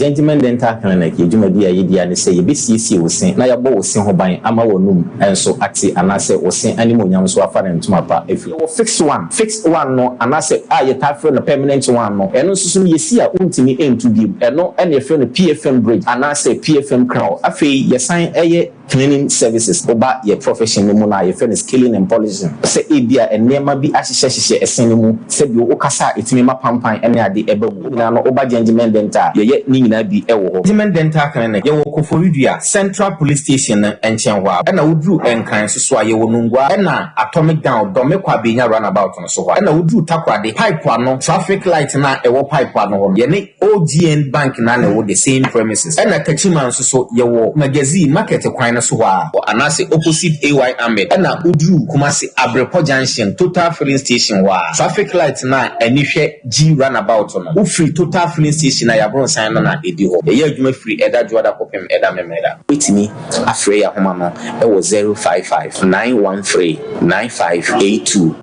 clinic yedumadi ne say yebesiesie wosen na yabo wosen ho ban ama wonum enso ati anase wosen animonyam so afa ntuma pa efi wo fixed one no anase ye tafre no permanent one no eno susu yesi a untimi entu bi eno ene efe no PFM bridge anase PFM crown afi yesan eye cleaning services oba ye profession no mu na ye finish scaling and polishing say ebia enema bi ahyehyehye esen mu se bi okasa etimi mapampan ene ade ebamu na no oba gentleman dental ye ni nyina bi ewo ho gentleman dental clinic ye wo Koforidua Central Police Station and Chenwa and I would do enkran so ye wonungwa and atomic down domekwa benya runabout on so and I would do takwa de pipe no traffic light na ewo pipe no ye ne OGN bank na na wo the same premises and Kachiman so ye wo magazine market kwan so wa anase opposite AY Ahmed and Udu Kumasi Abrepo Junction Total Filling Station wa traffic light na anihwe G runabout no wo free Total Filling Station na ya bron sign na edi ho ye adwuma free eda joda kopem eda memeda witimi afre ya homa no e wo 055 913 9582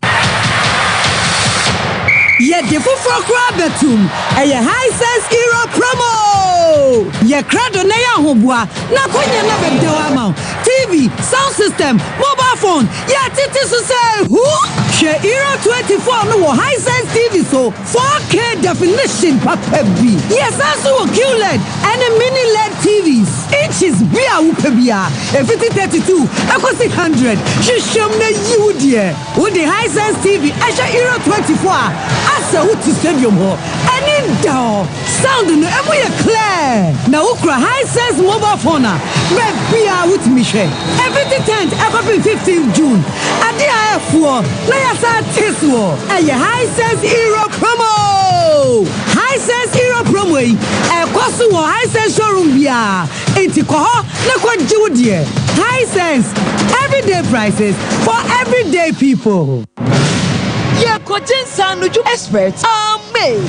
ye de fufo kra betum e ye high sense hero promo ye krado na ya hobua na konya na bedewa ma ti TV, sound system, mobile phone. Yeah, Titi so say who? Share Era 24 no Hisense TV so 4K definition papa B. Yes, also a QLED and a mini LED TVs. Each is beer upebia. If it's 32, I cost 100. She show me you dear. With the Hisense TV, I share Era 24. I say what to stadium ho. And in down sound no every clear. Now ukra Hisense mobile phone. Be with me share. Everything 10th, ever be 15th June. At the IF4, Layasa Tiswo, and your Hisense Hero promo. Hisense Hero promo, a Kosu Hisense showroom bia. Intikoho, Nakwa Judie. Hisense, everyday prices for everyday people. Yeah, Cotin Sanuju experts are made.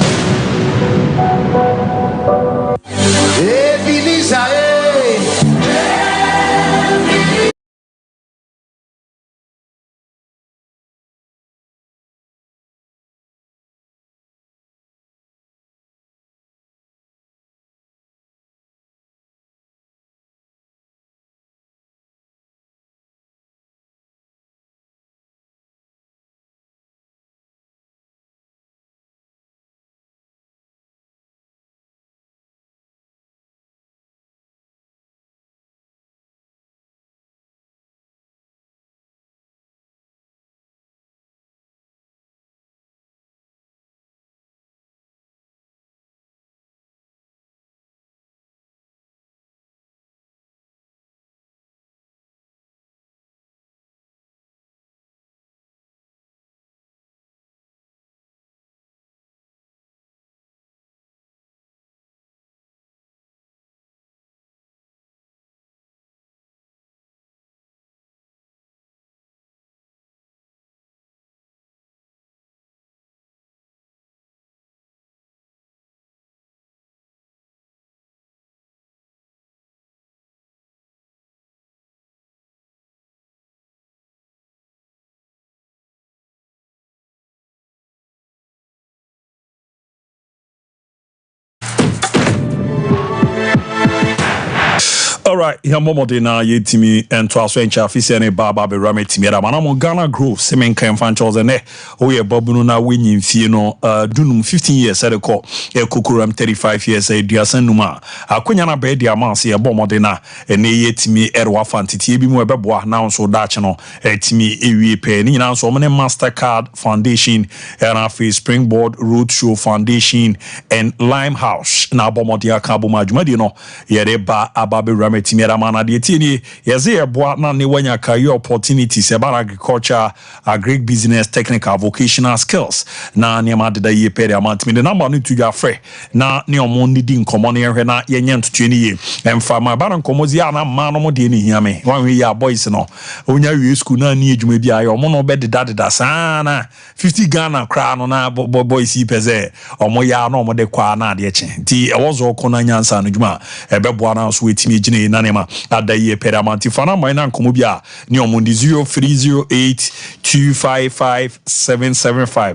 All right, here momo de na yetimi ento aso encha afise ne baba be rame timi da mana mo Ghana Grove semen kan fan chose ne o ye babunu na wenyi mfie no dunum 15 years e ko e kokuram 35 years e duasan numa akonya na be dia manse ye bomo de na ne yetimi erwa fantiti bi mu ebeboa na so dache no etimi ewie pe ni nyina so mo ne Mastercard Foundation and afi Springboard Roadshow Foundation and Limehouse na bomo de aka bo majuma de no ye de ba ababe rame timiera mana de tini yeze eboa na ne wanya career opportunities about agriculture, agri business, technical, vocational skills na ne ma de da ye pere amantimi de number no tuja frɛ na ne omo ndidi nkomo ne hwe na yenye ntotu ni ye emfa ma ba nkomo zi ana ma no mo de ne hiame wan we ya boys no onya wie school na ne adwuma bi ayo omo no be de sana 50 Ghana kra no na boys peze omo ya no omo de kwa na de eche ti ewozo ko na nyansa no dwuma ebeboa na so etimi gine nanema adaye peramanti fana maina nkomo bia ni omundi 0308255775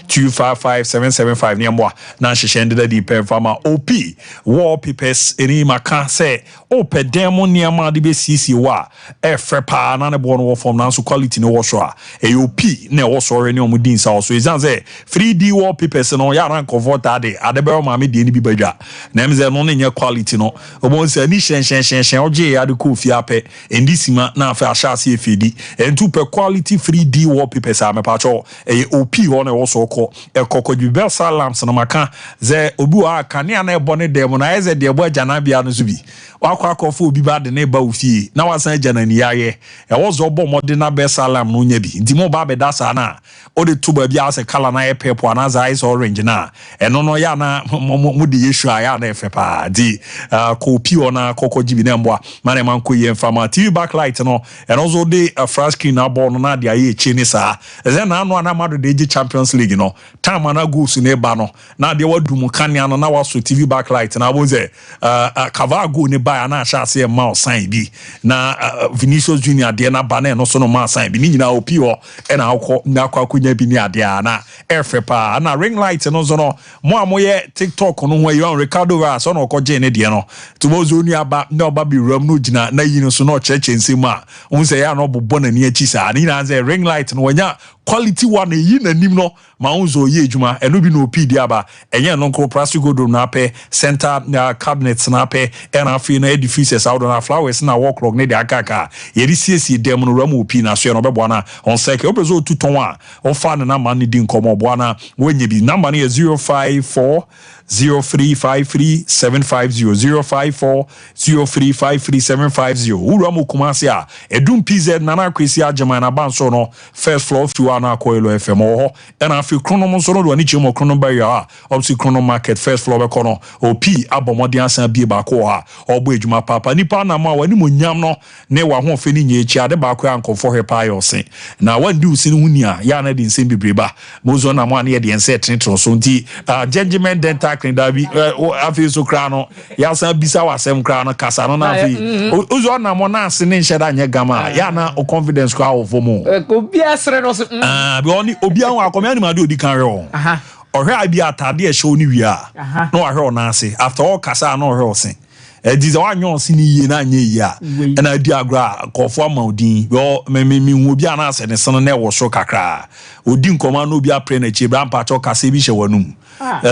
0308255775 ni amwa na hyehyende da di performa OP wallpapers eni maka se opedemo ni ama de be sisi wa efrepa na ne bo no form na so quality no wo so a OP na wo so re ni omudi nsa so ezanze 3D wallpapers no ya ran comfort ade adebe ma me de ni bi badwa na emze no nya quality no obonse ni shen oje ya de ko fi ape endisima na afa ashase efedi entu per quality 3D wallpapers a me pacho OP ho na wo so ko ekokojubesa lamps na maka ze obi wa kanea na ebo ne dem na eze de ebo agana bia no so bi wakwa akofo obi ba de ne ba ofie na wasan agana ni yaye wozo obo mode na besa lamp no nya bi ndimo ba be dasa na o de tuba bia ase kala na purple na za ice orange na eno no ya na mo de yeshu aya na efepa di ko pio na koko jibi na mboa mane manko ye mfama TV backlight no and also the flash screen na ball no na dia ye chini sa ze na anu na mado de Champions League no time na goals ne ba no na de wadum kania no na waso TV backlight na boze kava go ne ba na ashase ma osan bi na Vinicius Junior de na ba na no so no ma osan bi ni nyina opio e na akọ na akwakunya bi ni ade na efrepa na ring light no so no mo amoye TikTok no ho you Ricardo so no ko je ne de no to mozo ni aba na oba bi ram no gina na yi no so no church ensem a won say ya no bobbo na ni achi sa ni na say ring light no wanya quality one yi na nim no ma unzo ye adwuma eno bi no opidi aba enye no nko plastic gold na pe center cabinets na pe and afi na edifices out on flowers na walk log ne de akaka ye di CC dem no ram opi na so no bebo na on seke obezo tuton a on fa na man ni di nkomo bo na wenye bi number na 054 0353 750 054 Uramu Kumasia Edum PZ Nana Kwesi Ajama na Banso no first floor to na Koilo FM ho and afi chrono so no do ani chemo chrono barrier obsi chrono market first floor be kono OP abomodi ansan bie ba ko ha obo ejuma papa nipa na ma wani monyam no ne wa ho fe ni nye chi ade ba ko ankofo he pa yosin na wan du sin hunia ya na di nsem bibreba mozo na mo na ye de ense tretro so nti judgment dental dabi afi so kra no ya san bisa wasem kra no kasa no na afi uzo na mo na ase ne nheda anye gama ya na o confidence kwa ofo mo obi asre no bi oni obi an akomia ni ma de odi kan re ohwe abi atade e show ni wi a no ahwe na ase after all kasa no ohwe osin dize wanyo si ni ye na anye ya na di agra kofo amaudin yo me hu obi ana ase ne sono na wo so kakra odi nkoma no obi apre na chebra mpacho kase bi hye wanum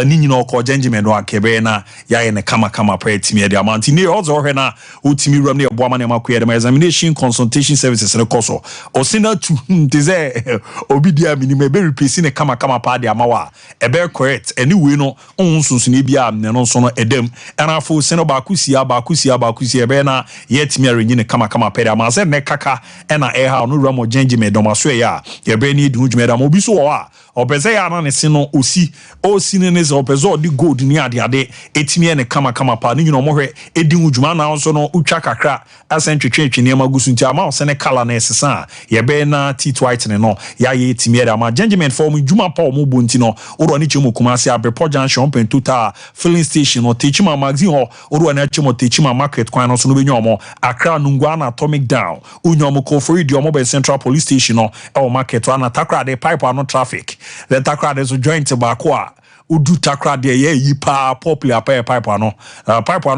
ni nyina okọ gentleman no akebe na ya ye ne kama pra timi de amount ni ozo hwe na otimi ram na ebo ama na makoye de examination consultation services ne koso osina tu dize obi dia minimum be replace ne kama pa de amawa ebe correct anyway no onsunsu ne bia ne no so no edem ana fo seno ba kusia ebe na yetimi arenyi ne kama pa de ama se ne kaka na ha no ram gentleman do maso ya ebe ni du dwuma da mo bi so wo a obeze ya na ne sino osi ne ze opezo di gold ni ade etimi ne kama pa ni nyino mohwe edi hudwuma na nso no utwa kakra asen twetwe ne magusu nti ama ose ne color na esesa ye be na teeth white ne no ya ye etimi da ma judgment form dwuma pa omo bonti no oro ni chemo kumase Abepo junction pen tuta filling station no techima magazine ho oro na chemo techima market kwan no so no be nyomo Accra Nungwa na Atomic down unyomo ko for idi omo be Central Police Station no e market na takra de pipe no traffic the takra de so joint baako a udu takra de ye yi pa popular pipe no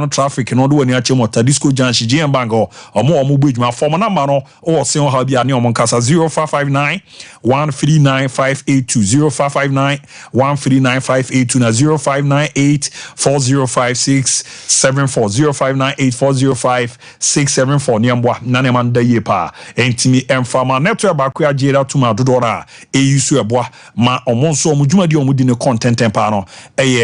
traffic no do wani ache mota disco junction GM bango omo gbedwuma form number no o se o ha bia ne omo nkasa 0559 139582 0559 139582 na 0598 4056 74 0598 405674 ne mbwa na ne man da ye pa entimi emfama network baako agera tuma dodora eyusu eboa ma omo nso omo dwuma di omo di ne content no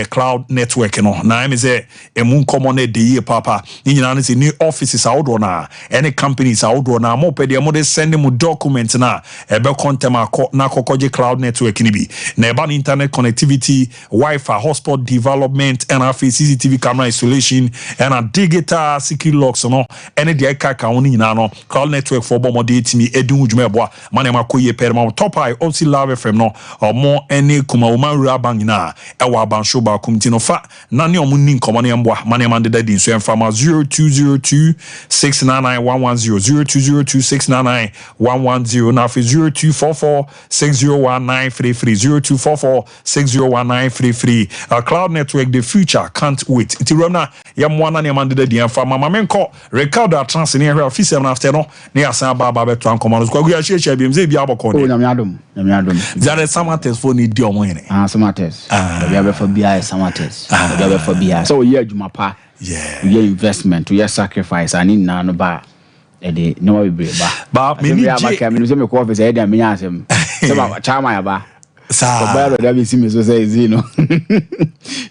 cloud network no na eme say emu common e dey papa ni nyina na say ni offices outdoor na any companies outdoor na mo pe dey mo dey send mu document na ebe contem akọ na kokoje cloud network ni bi na eba internet connectivity Wi-Fi hotspot development and CCTV camera installation and digital security locks no any dey kaka woni nyina no cloud network for bomo dey timi edun hudwuma eboa man ma koye perma top eye also Love FM no omo any kuma woman rabang na ewa abansho ba kumti no fa na ne omu ni nkomo ne mboa mane mande da din so emfama 0202 699 0202 699 na fe 0244 601933 0244 601933 cloud network the future can't wait iti romna ya mwana ne mande da din emfama mamenko Ricardo Trans ne hwe office na after no ne asan ba beto ankomo no kwa hia bimze bi aboko ne nyame adom zare samates for ni di omo hene samates we have for BI samates we have for BI so ye adwuma pa ye investment we sacrifice ani na no ba e de no we ba me ni je me so me ko office e de me asem so ba chama ya ba sa ba da bi si me so say zino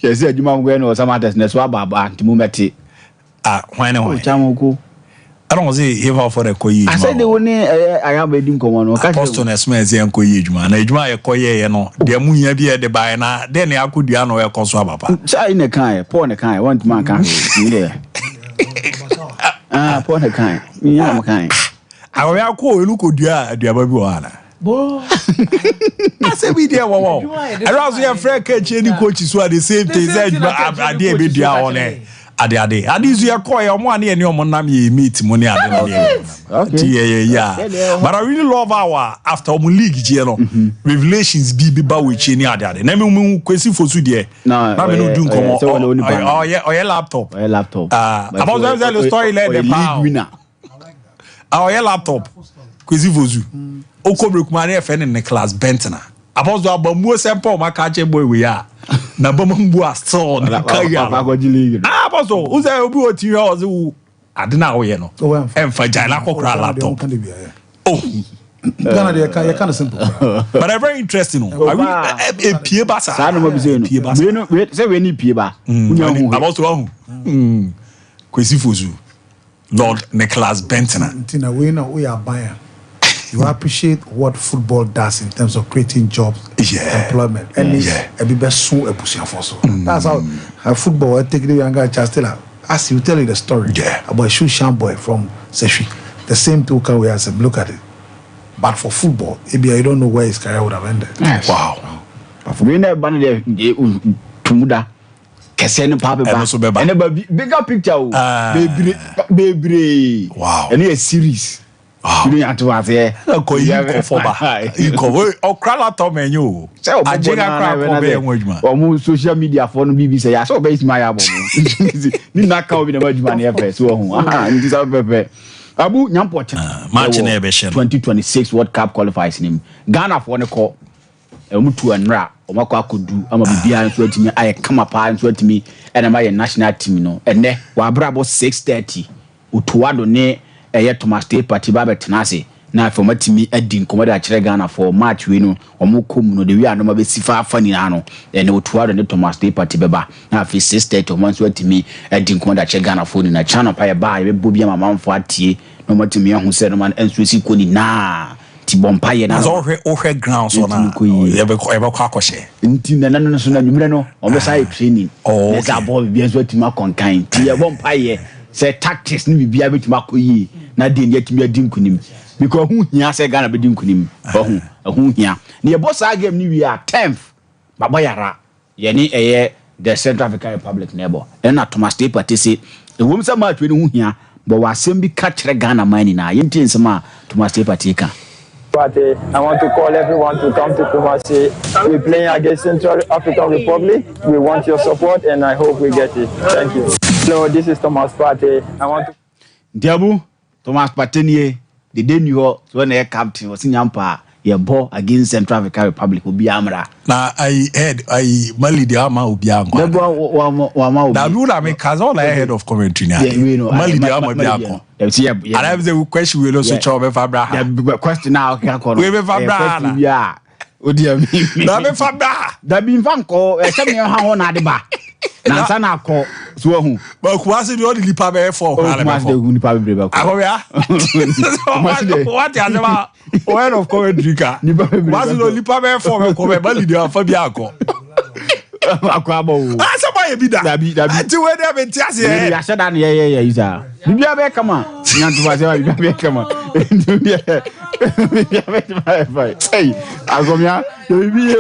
ye say adwuma ngwe no samates na so aba ntimu meti when chama ko I don't say here for the koyi. I said the one I am wedding common. Apostle na smell say koyi ejuma. Na ejuma ye koye ye no. De mu hia bi e de bai na de ne akudua no ye koso ababa. Sai ne kan, Paul ne kan, want man kan. Paul ne kan. Ni am kan. Awo ya ko elu kodua aduaba bi wo ana. Bo. I say we there wo. I was here friend catch any coach so at the same thing say ade e be dia on e. ade isu ye call your money and your money meet money okay yeah but I really love our after league revelations be ba we chi ni ade na me kwesi fosu de na me no do nkomo oh yeah laptop about the story let the winner oh yeah laptop kwesi fosu okobrekumane FN in the class Bentona about the abamuo sempo maka che boy we ya na bambu astro na kaya about so who say obi oti we o adena wo ye no emfa jana kokra laptop oh Ghana they kind of simple but very interesting a pie ba sa no be say no we say we need pie ba about so kwesi fozu Lord Nicholas Bentona Tina we know we are buying. You appreciate what football does in terms of creating jobs, employment, and a bit soon a pushing for so. That's how football. I take the younger child. As you tell you the story about Shushan boy from Seshi, the same token we as a look at it. But for football, maybe I don't know where his career would have ended. Yes. Wow. But for me, never banner Tumuda. Kesene Papa and a bigger picture, baby. Wow. And a series. You don't have to have there. Crowd top menu. Almost social media for no BBC. I saw base my album. Did not come with a much money ever. So, Abu Nyampo, March 2026 World Cup qualifies him. Ghana for the call. Mutu and Ra, or Mako could do. I'm a behind to me. I come up and sweat to me, and I'm a national team, no. And then, while Bravo 6:30, Utuado ne. Thomas State Party Baba Tenase. Now for my team, Eddin Commodore Ghana for March, we know, or Mukum, no, the we are no be Sifa funny, and Utuado and Thomas State Party Baba. Now, if it's 6:30 or months, to me, Eddin Commodore Ghana for in a channel by a bar, Bobia, my mom for tea, no more to me who said, man, and Swissi Kuni na. Tibompire na all her grounds on ever quackoshe. No, on the side training. Oh, there's a boy being sweat to mark on kind. Tia bompire. Say tactics ni be able to mark ye. Na din yet me dim kunim. Because who here say Ghana be dim kunim. Who here. Near boss game ni we are 10th. Babayara. Yeni the Central African Republic neighbor. And not Thomas State Party say the woman some match who here. But was same catch Ghana money na. Yentin sama Thomas State Party ka. Party. I want to call everyone to come to Kumasi. We're playing against Central African Republic. We want your support and I hope we get it. Thank you. Hello, this is Thomas Partey. I want to... Diabu, Thomas Partey, the day you when the captain was in Yampa, your ball against Central African Republic will be Amra. Now, I heard, Mali the Ama will be Amra. Now, you know, I all I heard of commentary now. Mali the Ama will be Amra. And I have the question we will also talk about Fabra. The question now, we have Fabra. Yeah. Oh, dear me. Fabra. There been Vanco, tell me how on at the bar. Nansana call so who but kwasi the only lipa be for what ya never when of commentary ka kwasi the lipa be for ko be bali the afabia ko akwabo somebody be that ati we dey be tiase ya shada na ya isa bibia be kama nyantu ba se bibia be kama bibia be hey agomia bibia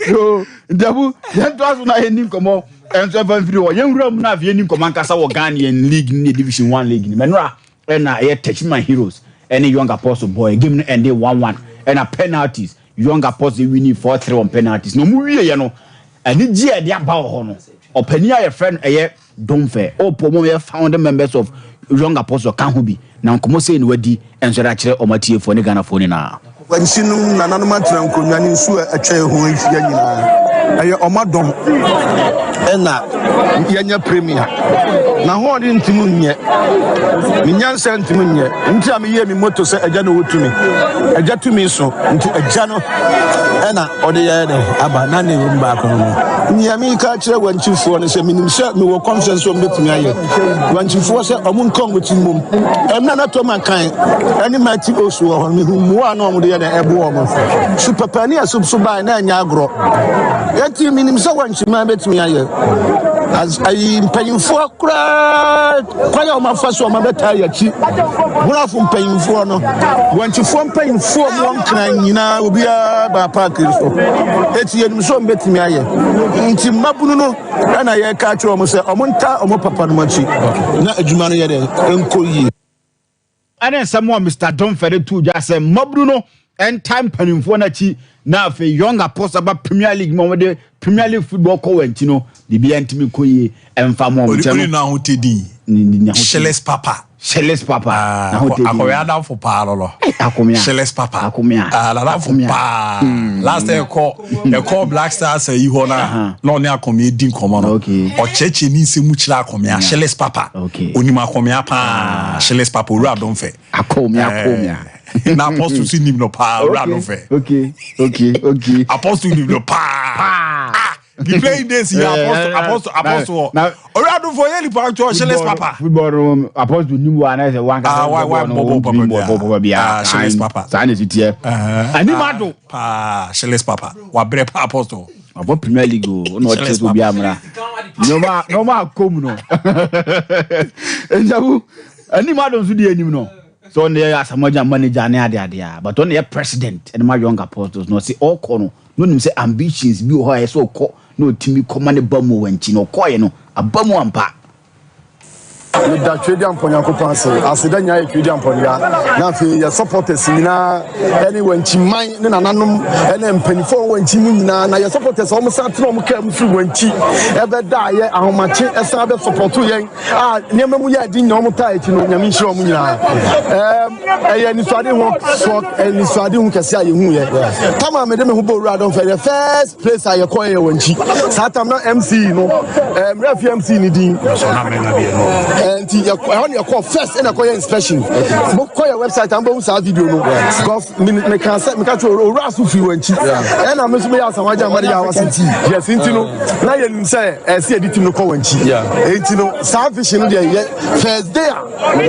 yo ndabu nyantu aso na enim komo and so very young room na vie nim komankasa wo Ghanaian league ni division 1 league ni menra na touch my heroes any young apostle boy game no end 1-1 and a penalties young apostle winning 4-3 on penalties no mu wie ye no ani gie de aba ho no opania your friend Domfe opo mo found members of young apostle kan ho bi na nkomo say ni wadi enso da kire omatie fo ne Ghana fo ni na wansinum na nanoma tran konwa ni nsu atwa ho afia nyina aye omadom ena yanya premier na ho odi ntimu nye minyansa ntimu nye nti am ye mi moto se aja no wotumi aja tumi so nti aja no ena odi ye de aba na ne wo mba kono nyami ka kire wanchifo ne se minim se me wo conference o mbetumi aye wanchifo se omun kongo timum emna na to mankan eni mati osu ho me hu wa no mo de ye de ebo o mo super pani asubsubai na nya agro yati minim se wanchima betumi aye as I paying for cry my first one, my better yachi. One from paying for no. When you from paying for one kind, you know, will be a park. It's yen so bet me. Until Mabuno, and I catch almost a monta or more papa machi. Not a Jumani and Koyi. And then someone Mr. Don Ferry too just say Mabuno and time penning for Nachi. Now for younger post about Premier League moment Premier League football Coventino, the BNTM Koye and Famo. Now TD Sheles Papa. Sheles Papa. Akoyada for Parolo. Sheles Papa. Akomia. For Pa. Last day call Black Stars Ihona. Lonia Comie Din Common. Okay. Or Chechi Nisi Muchla Comia. Sheles Papa. Okay. Unima Comia Pa. Sheles Papa. Ura don't fe. Akomia. Na apostle si nim no pa ura no fe. Okay. Apostle nim no pa. The playing days here apostle. Now ura do for any part to Sheles Papa. Football room apostle nim one as one can. Why Bobo Bia. Sheles Papa. Sign it here. Animado pa Sheles Papa. Wa bre pa apostle. About Premier League no chance will be amra. No ma come no. Enjabu animado so dey anim no. So on there as a manager and but on the president and my young apostles no say all corner no say ambitions be how so call no timi command bamu wenchi no koye no abamu ampa with that trade and Ponyaco Pass, as the Danya Kudian Ponya, Nafi, your supporters, Nina, anyone, Chimai, Nananum, and Penifo, when Chimina, your supporters almost at home came through when Chi ever die, how much a Sabbath support to Yang, Nemuya didn't know tight, you know, Yamisho Muna. And Nisadi walk, and Nisadi Kasia, Tama Madame Hubo Radon for the first place I acquire when Chi Satama MC, no, Ref MC Nidin. And you call first and acquire inspection. Book your website and both our video. Because me can set me catch a Grassroots and I'm missing out some Maria was yes, into now you say, see editing no covenant. It's salvation there. First day,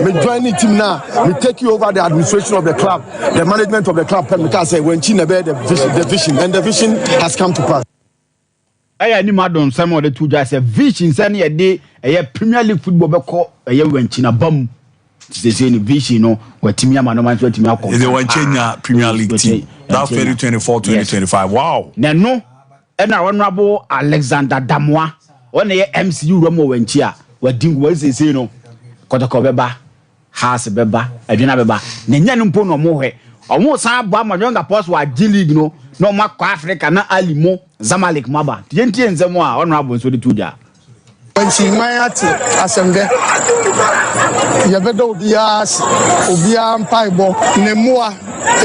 me join the team now. We take you over the administration of the club, the management of the club. And we can say when China bear the vision, and the vision has come to pass. I any madon some of the two just a vision send a day a Premier League football call a year when China bum they say vision no where Timia Manoman to Timia. They want change Premier League team. That's 2024-2025. Wow. No, and honorable Alexander Damois on a MCU Romo when Chia where Ding was say no Kotoko Beba has a Beba Adina Beba Nenyanum Pono Mohe almost my young apostle are G League no Mark Africa na Alimo Zamalek Maba. Tienti enzemwa honorable so the tuja. When she mayati asembe yabedo obia mpaibo nemua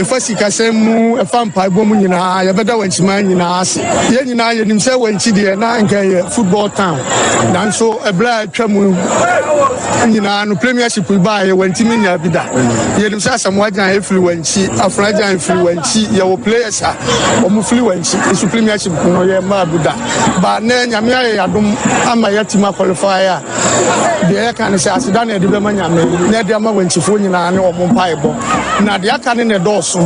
efasi kasemu efa mpaibo mu nyina yabeda when she man nyina ase ye nyina ye nim say when she de na nka football town dan so ebla atwamu nyina no premiership ba ye when team nya bida ye nim say asemwa jan influence afraja influence ye wo players a omu influence isu premiership no ye ma buda ba na nyame aye adom ama ye team qualifier the can say as dan e de be manya me na de ama wanchifo nyina ne omo paibo na de aka ne ne doso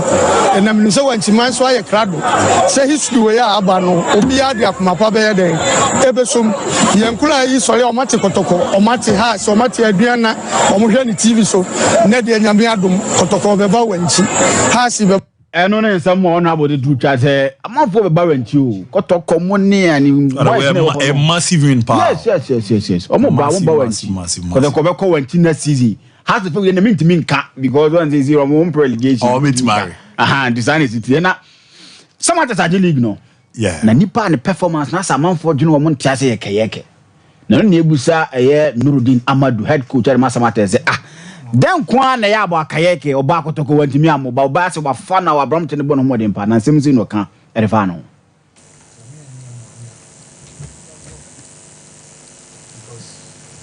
enam ni say wanchiman so aye krado say history we ya aba no obi ya de akomapa be ye den ebesom yankula yi sori o mate kotoko o mate ha so mate aduana o mo hwe ni TV so na de nyame adom kotoko be ba wanchi ha si be eno ne nsam mo na abode du twa say amafo be ba wanchi o kotoko mo ne ani a massive impact. Yes. Omo ba wanchi kotoko be ko wanchi na season has to feel the mean ka because one say zero mo relegation or meet marry design is it na some at the league no na nipa ne performance na samanfo dwene wo mo ntiase yekeyeke na no ebusa eye Nurudin Amadu head coach at Masamata say den kwa na ya abo akayeke oba kotoko wantimi amoba oba se wa fa na wa Brampton bo no mo dem pa na semzi no ka erefa no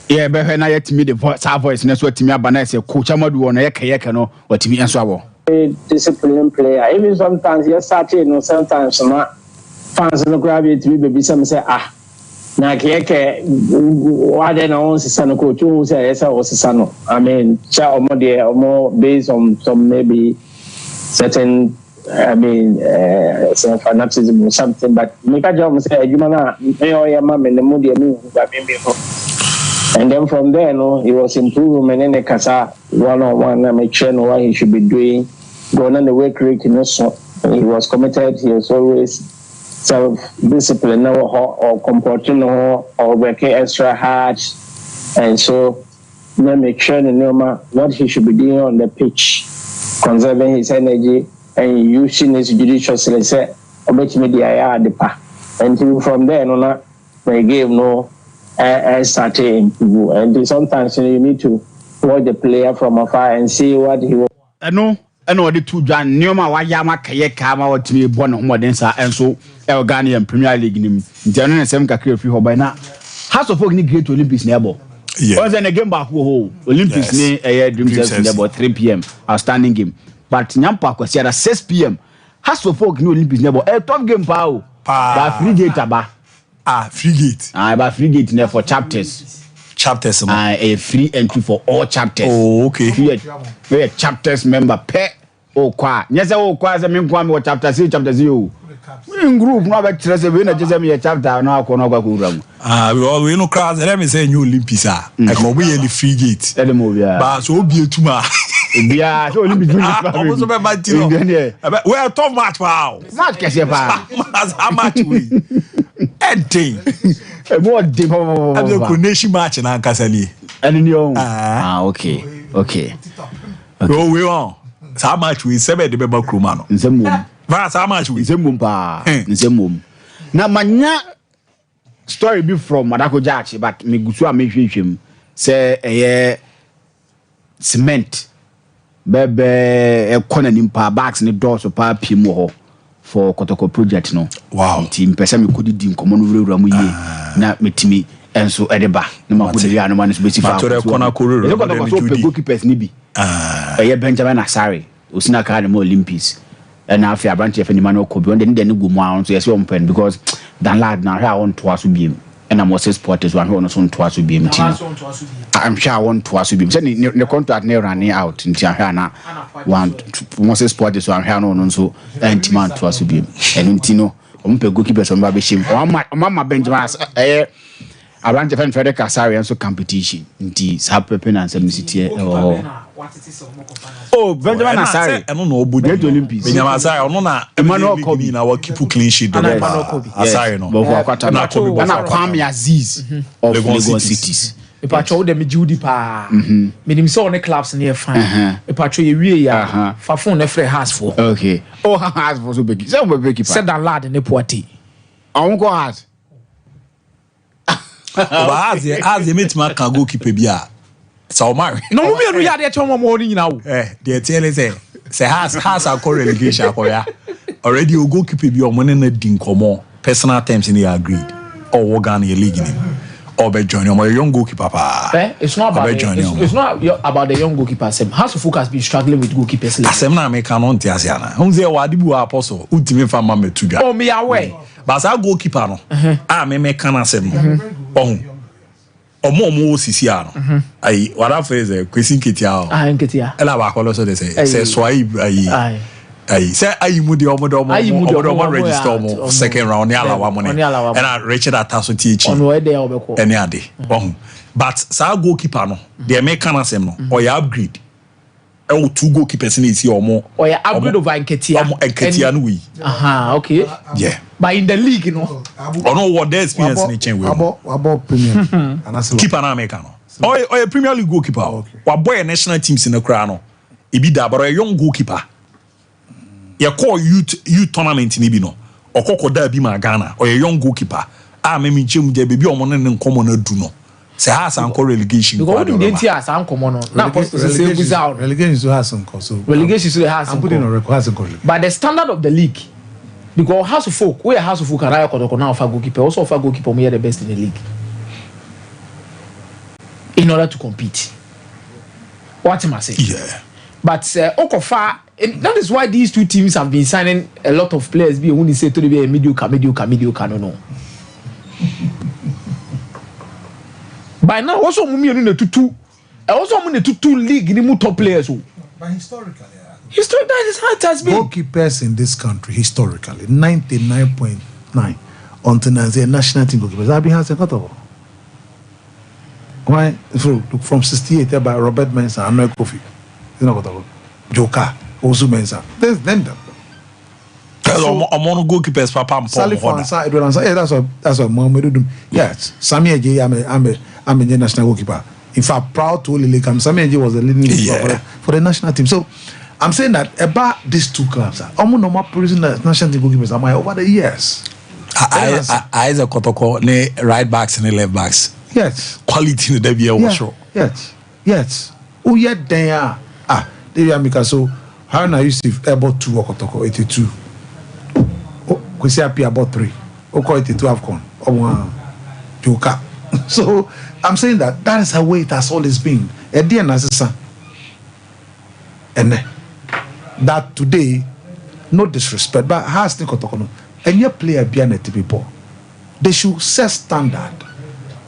be he na yetimi the voice na so timi aba na say coach Amadu wo na yekeyeke no watimi enso abo disciplined player even sometimes you start no sometimes na fans no grab it me be some say na keke wade na on sisa no coach who say yes o sisa no I mean cha omo based on some maybe certain I mean, some fanaticism or something, but make a job say, you man, your mom and the moody and then from there, no, he was improving and then the Casa one-on-one, I make sure what he should be doing, going on the work rate, you know, so he was committed, he was always self-disciplined or comporting or working extra hard, and so make sure you know what he should be doing on the pitch, conserving his energy and using his judiciously. Say, "Obey me, the pa." And from there, no, they gave no starting. And sometimes you need to watch the player from afar and see what he was. No. And what the two John Newma Wayama Kayakama or to be born on more than and so El Ghanaian Premier League in him. General Semka Crew by now. House of Folk great Olympics nearby. Yeah. Was then a game back home. Olympics near a dream session about 3 p.m. Outstanding game. But Nyampa was here at 6 p.m. House of Folk new Olympics nearby. A top game pow. By frigate aba. Frigate. By frigate there for chapters. Chapters. A free entry for all chapters. Oh, okay. We a chapters member pay. Oh, qua. Yes, oh, qua. I mean, what chapter 3, chapter 0. In group, no better just a chapter. No, we no crowds. Let me say new Olympics. I can be in the frigate. But so be too much. Yeah, so Olympics. Almost about my team. We are top match. Wow. Match, how much we? Anything. More deep. I'm the coronation match in Ankasali. And okay. No, we on. How much we 7 the member crewman. That's how much we Zemum. Now, my story be from Madako Jachi, but me gusua me him say a cement bebe a corner nimpa bags in the doors of pa pimo for Kotoko project no. Wow. Team person me could dim common ramu ye na metimi and so edeba no ma put the man is basic for corner goalkeepers nibi Benjamin Asari usina ka na Olympics and now if branch if any man ko bi on den go mu an so yes we pen because dan lad na hwa on to aso biem and I'm also supporters one who on so to aso biem team I'm sure I want to aso biem say the contract near running out in hwa na one most supporters one hwa no so and man to aso biem and ntino ompe goalkeepers on ba be shim mama Benjamin I ran to Frederick Asari and so competition nti sa pepe na nsem city oh Benjamin Asari I don't know Great Olympics Benjamin Asari I don't know Emmanuel Kobe na wa keep clean sheet Asari no na Kwame Aziz of Lagos Cities Ipacho de Judi pa menim so on clubs near fine Ipacho ye wie ya fa phone na free house for okay oh house for so big say we big said that lad ne poati on go house as the mate man can go keep a beer. So marry. No, we are here tomorrow morning now. They tell us say has a core relegation already you go keep a beer money na din komo personal terms in the agreed or organ your league in or be join your young goalkeeper it's not about it's not about the young goalkeeper Sam House of Folk has been struggling with goalkeepers Asem na make an on tiasiana unze wadibu apostle ultimate fan man metuga oh me away but that goalkeeper no me can asem omo sisi ano ai wada phrase question ketia nketia ela ba kwalo so dey say swipe ai say ai mu de omo register omo second round ni alawa money and Richard Ataso teach on where they obeko any ade but sa goalkeeper no dey make can asem no or ya upgrade e two goalkeepers ni isi omo or ya upgrade over nketia no we okay yeah but in the league no no what their experience ni change we about premium keeper na make no or a Premier League goalkeeper wa boy national teams in the crown no e be da but a young goalkeeper you call youth tournament ni bi no okoko da bi ma Ghana or a young goalkeeper me chem je baby omo ne nkomo na du no say has an relegation because we didn't hear as an common na say without relegation so has some so relegation so has I'm putting on record has but the standard of the league because House of Folk where House of Folk can now offer goalkeeper also offer goalkeeper we are the best in the league in order to compete what am I saying yeah but Okofa that is why these two teams have been signing a lot of players be when they say to be a mediocre no by now also mumi no tutu also mumi tutu league ni mu top players but historically That is how it has been. Goalkeepers in this country, historically, 99.9 until now, the national team goalkeepers have been has a cut of. Why? From 68 by Robert Mensah and Noel Kofi. You know what? Joker, Ozu Mensah. There's them. Among goalkeepers, Papa, Salif Ansah, Edward Ansah. Yeah, that's what Mohamed do. Yes, Sami Eje, I'm a national goalkeeper. In fact, proud to only come. Sami Eje was the leading goalkeeper for the national team. So I'm saying that about these two clubs, almost normal producing the national team goalkeepers am I over the years. I is a Kotoko, ne right backs and left backs. Yes. Quality in the debut was sure. Yes. Oh, yet they are. They are because so how na Yusuf about 2 Kotoko 82. Oh, Kwesi Appiah about 3. Oko 82 AFCON. Joker. So I'm saying that is the way it has always been. And that today, no disrespect, but has to Kotoko. And your player behind the people, they should set standard.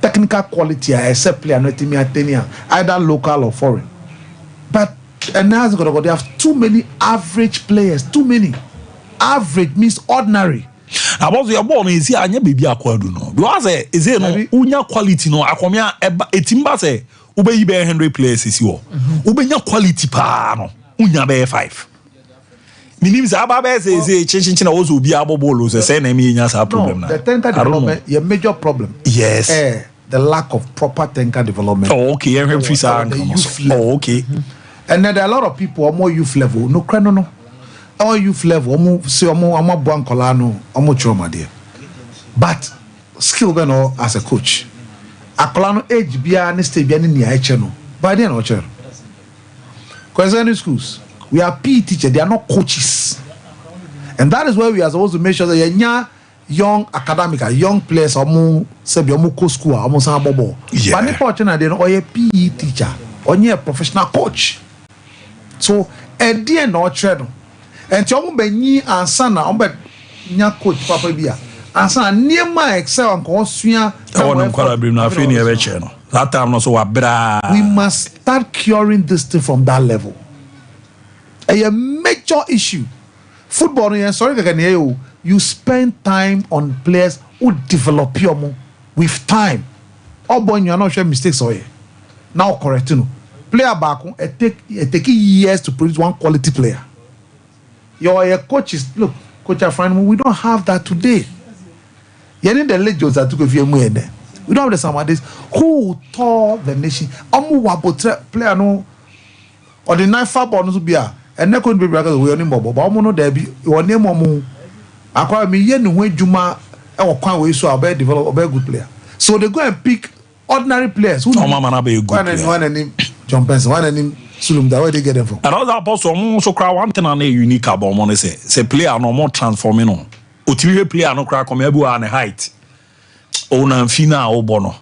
Technical quality, I accept player not either local or foreign. But and now they have too many average players. Too many. Average means ordinary. About your born is here and your baby acquired. No, because is there no unya quality no akomia etimba say ube be 100 players is you. Ube nya quality pa no unya be 5. Minim say ababe say chin also be abobolo say na me nya sa problem na. The technical development a major problem. Yes. The lack of proper technical development. Oh, okay. Oh, okay. And then there are a lot of people on more youth level. No, no. Our youth level, but skill ben as a coach. Akolano age bia ne stay bia ne nia eche no. By then no chere. Because in schools, we are PE teachers, they are not coaches. And that is where we are supposed to make sure that you young academic, young players, say school, almost a bobo. But the portion they know a PE teacher, or a professional coach. So at the end of trade, and you be and sana, nya coach papa bia, and sana near my excel and consume. That time no so abra. We must start curing this thing from that level. A major issue. Football, you spend time on players who develop you with time. Oh boy, you are not sure mistakes or now correct. Player back, it take years to produce one quality player. Your coaches, look, coach friend, we don't have that today. You need the legends that took a few more there. We don't have the somebodies who tore the nation. Player no or the knife football no be and that couldn't be because we only mobile. But no there be your name omu. Akwa me yen when Juma or kwan we so about develop a very good player. So they go and pick ordinary players who be a good player. One and him John Benson, one and him Sulum. That where they get them from. And other apostle so cry one thing and unique about money say player no more transforming on. Utimi player no cry come ebu an height. Ona mfina obono.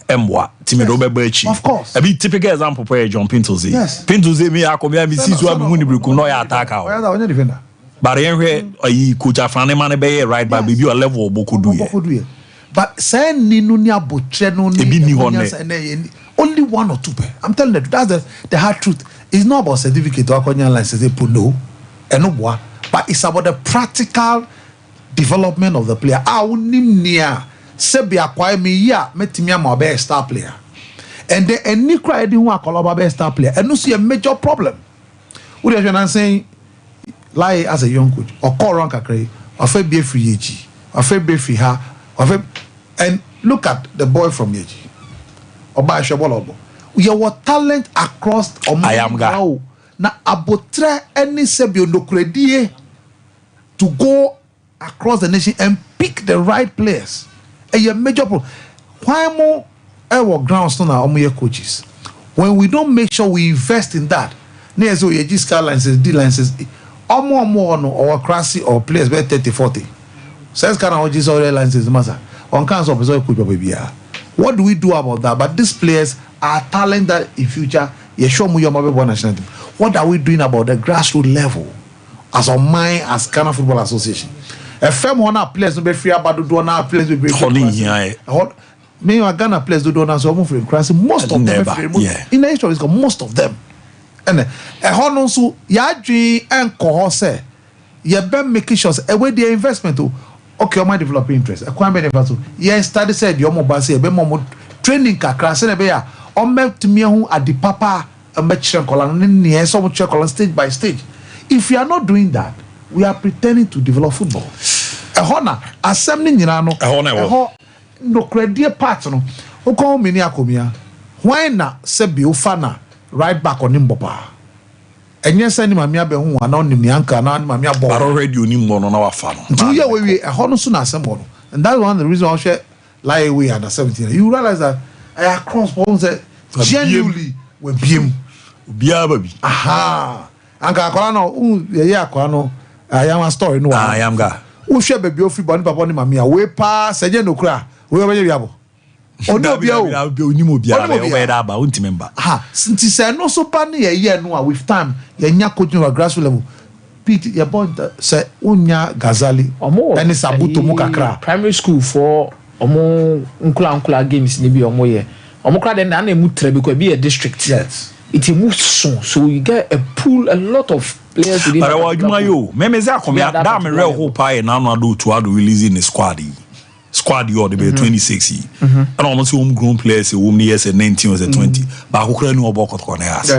Emwa Timido Bebechi. Of course. A bit typical example for John Pintoze. Yes. Pintoze me akomia mi sisu abi muni briku no ya attack out. Oya defender. But yenhwe ayi coach afane man be right by baby or level boku do ye. But say ninu ni abotre no ni only 1 or 2 pe. I'm telling you that's the hard truth. It's not about certificate or akonya license put no. Eno but it's about the practical development of the player. Unim nia Sebi acquire me ya metimi am be star player. And then any cry who are called be star player. And no see a major problem. What are you saying? Lie as a young coach or call rank a cray or fe be free Yeji or fe be free her or and look at the boy from Yeji or by Shabolobo. Your talent across I am now. Na abotre any sebio no credit to go across the nation and pick the right players. A major problem. Why more our grounds now are coaches? When we don't make sure we invest in that, near so you just car licenses, D licenses, or more no or crassy or players by 30-40. Says can I just all licenses master on council of coach baby. What do we do about that? But these players are talent that in future you show me your mobile national team. What are we doing about the grassroots level as on mine as Ghana Football Association? A firm one players no be free about do na players we break. Me Ghana players do na so free. Most of them in the history most of them. And no so ya dwi enko ho say ye be making sure we the investment okay my developing interest e kwan be never so ye study said your mobile say be mo training kakra say be ya o metumi hu adi papa me kire kola no ne so mo kire kola stage by stage. If you are not doing that, we are pretending to develop football. Na asem ni nyina no no credit part no o ko mini akomia why na se bi o fa na right back on him papa enye se ni mamia be hu ana onim ni anka na mamia ball but already onim no na wa fa no do you we no so na asem no and that's one of the reason I share lie away under 17 you realize that I cross bones genuinely we biem bia baby aha anka akola no ye akola no I am a story no I am ga wo hwe baby ofi boni papa ni mamia we pa seje no kura we obeje biabo oni obia o oni mo bia le o da ba unti member since say no so pa ne ye no with time ye nya coaching at grassroots level Pete ye born say unya Gazali any Sabuto mo kakra primary school for omo nkula games ni bi omo ye omo kra den na emu tre because be a district yes it moves so you get a lot of players within but what you me say akomia da me real hope I na no do to releasing the squad you the 26 and almost homegrown players who years 19 or 20 but who kra ni obokot ko na yas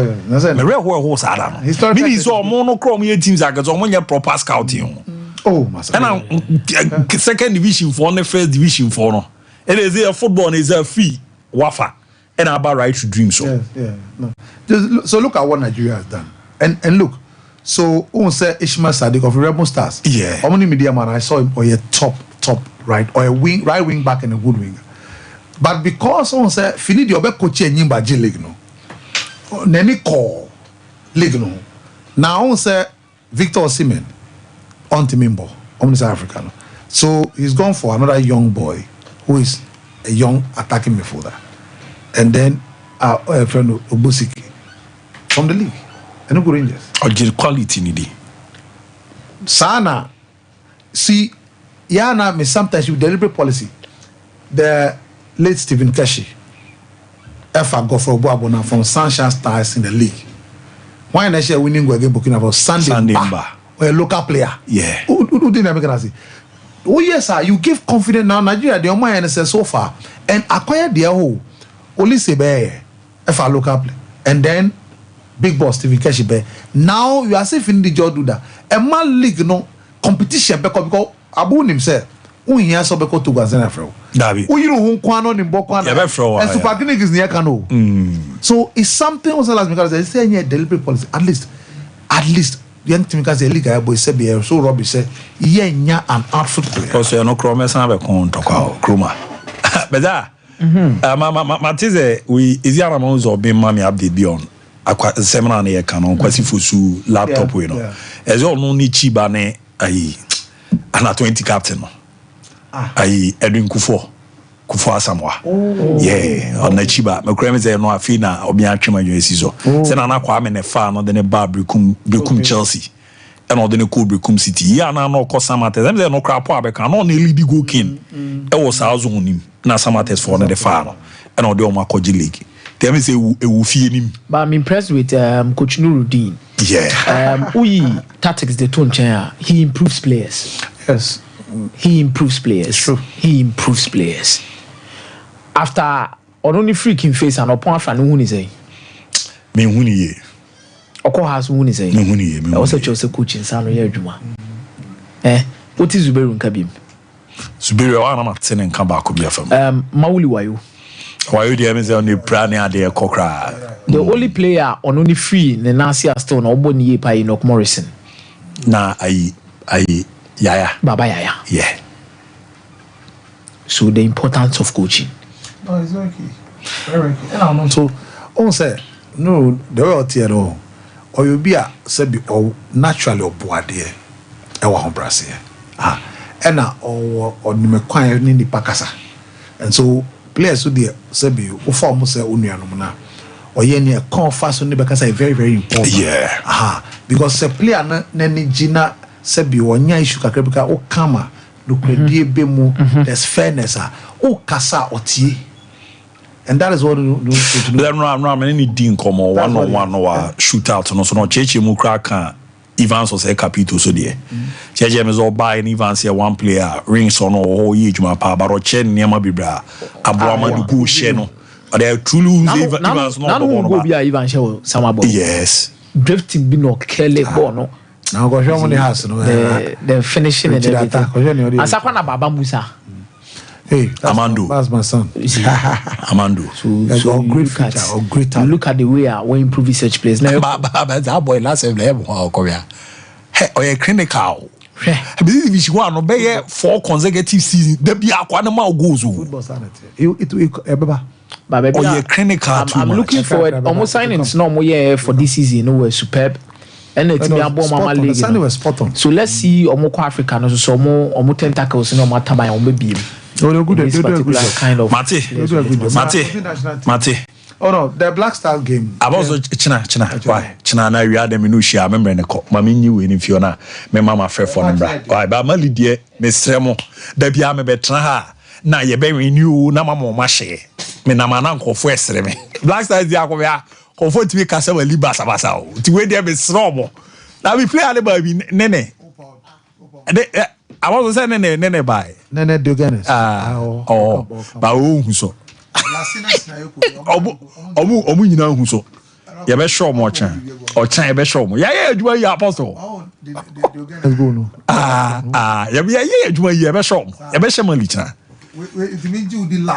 me real hope sada no me so mono chrome ye teams against omo proper scouting oh massa and second division for the first division for no it is a football is a fee wafa and about right to dream so no so look at what Nigeria has done and look so on say Ishmael Sadiq of Rebel Stars how many media man I saw him or a top right or a right wing back and a good winger but because on say fini the obe coach Enyimba J League no neni call league no now on say Victor Osimhen on Timimbo on South Africa no so he's gone for another young boy who is a young attacking midfielder and then our friend Obusiki from the league and go Rangers quality nidi sana see yana me sometimes with deliberate policy the late Stephen Keshi Efa go for Boabona from Sunshine Stars in the league why na share winning go against Burkina Faso Sunday Mba or a local player who didn't make it oh yes sir you give confidence now Nigeria the omo NSS so far and acquire their whole only Sebe Efa local player and then big boss Stephen Keshi be now you are safe in the job do that a man league no competition because abu himself unhia so beko to Gazana fro dabi uyiru hu kwa no ni mboko na and super clinic is near kano so it's something also last because they say any deliberate policy at least young team because the league I boy say be so rubbish say yenya an outfit player because you no kroma san be kon to kwa kroma beza matize we iziana manzo be mami update be on akwa seminar na ye kanon kwasi fosu laptop we no eze onu ni chiba ne ayi ana 20 captain no ayi Edwin Kufo Asamoah on na chiba me kura me say no afi na obi atwema nyo esizo se na kwa me ne fa no de ne ba brekum Chelsea and no de ne ko brekum City ya na no ko Samates them say no kra po abeka no na lead go king e wo sa zo nim na Samates for no de fa no and no de o makoji league them say e wo fie nim but I'm impressed with Coach Nuruddin tactics the tone he improves players. Yes. He improves players. It's true. He improves players. After only freaking face and upon fan who is a me huni ye. Oko has who is a me huni ye. Also chose a coach in San Juma. What is Zuberu Kabim? Zuberu I'm not saying come back could be a film. Mauli Wayo. Why you the Amazon the Prania de Kokra? The only player on only free the Nasia Stone or Bonnie Pai Enoch Morrison. Na I Yaya. Baba Yaya. Yeah. So the importance of coaching. No, it's very key. Very key. And I'm so on say no the royalty at all. Or you be a sabi or naturally or boade ewa hombrase. And na or ni mekwan ni ni pakasa. And so players who there sabi o form say onuanom na or ye ne kon fast ni because very very important. Because the player na ni gina sabi wonya issue kakra bika o kama no credit be mu there's fairness o kasa otie And that is what no many din come on one or shootout no so no cheche mu kra Evans was a capito so there. Cheche me zo buy Evans here one player rings on all ye juma pa but chen niama bibra aboama du go she no. They truly Evans no go be Evans show samabo. Yes. Drifting be no kele ball no. Now go show money house no. The finishing and everything. Asakwa na baba Musa. Hey, Amando. That's my son. Amando. So great feature or great talent. Look at the way we improve research players. Now, that boy last level Korea. Hey, or a clinical. I believe if you want to be 4 consecutive seasons, there be a quantum goals. Football sanity. It clinical. I'm looking forward. Almost signing no more for this season. No, we're superb. And it's me abo mama league. So let's see Omoko Africa no so omo tentacles no matter by omo beam. Oh, they're good. They're good. Kind of. Mate. Oh no, the Black Star game. I was China. Why? China na we had them in Ushia. Remember the cop. Mami knew in Fiona. Me mama fair for them. Why? But mama Lydia, me stremo. There be a me betra ha. Na ye be renew. Na mama mashe. Me na mana ko fu esreme. Black Star dia ko ya. Ko fu ti ka se we libasa basa o. Ti we there be sromo. Na we play ale ba bi nene. I was saying nene by. Nene Diogenes. Oh. Ba o hu so. Omu nyina hu so. Ye be show mo chan. O chan ye be show mo. Ya adwuma yi apostle. Diogenes go no. Ya adwuma yi ye be show mo. Ye be shema li chan.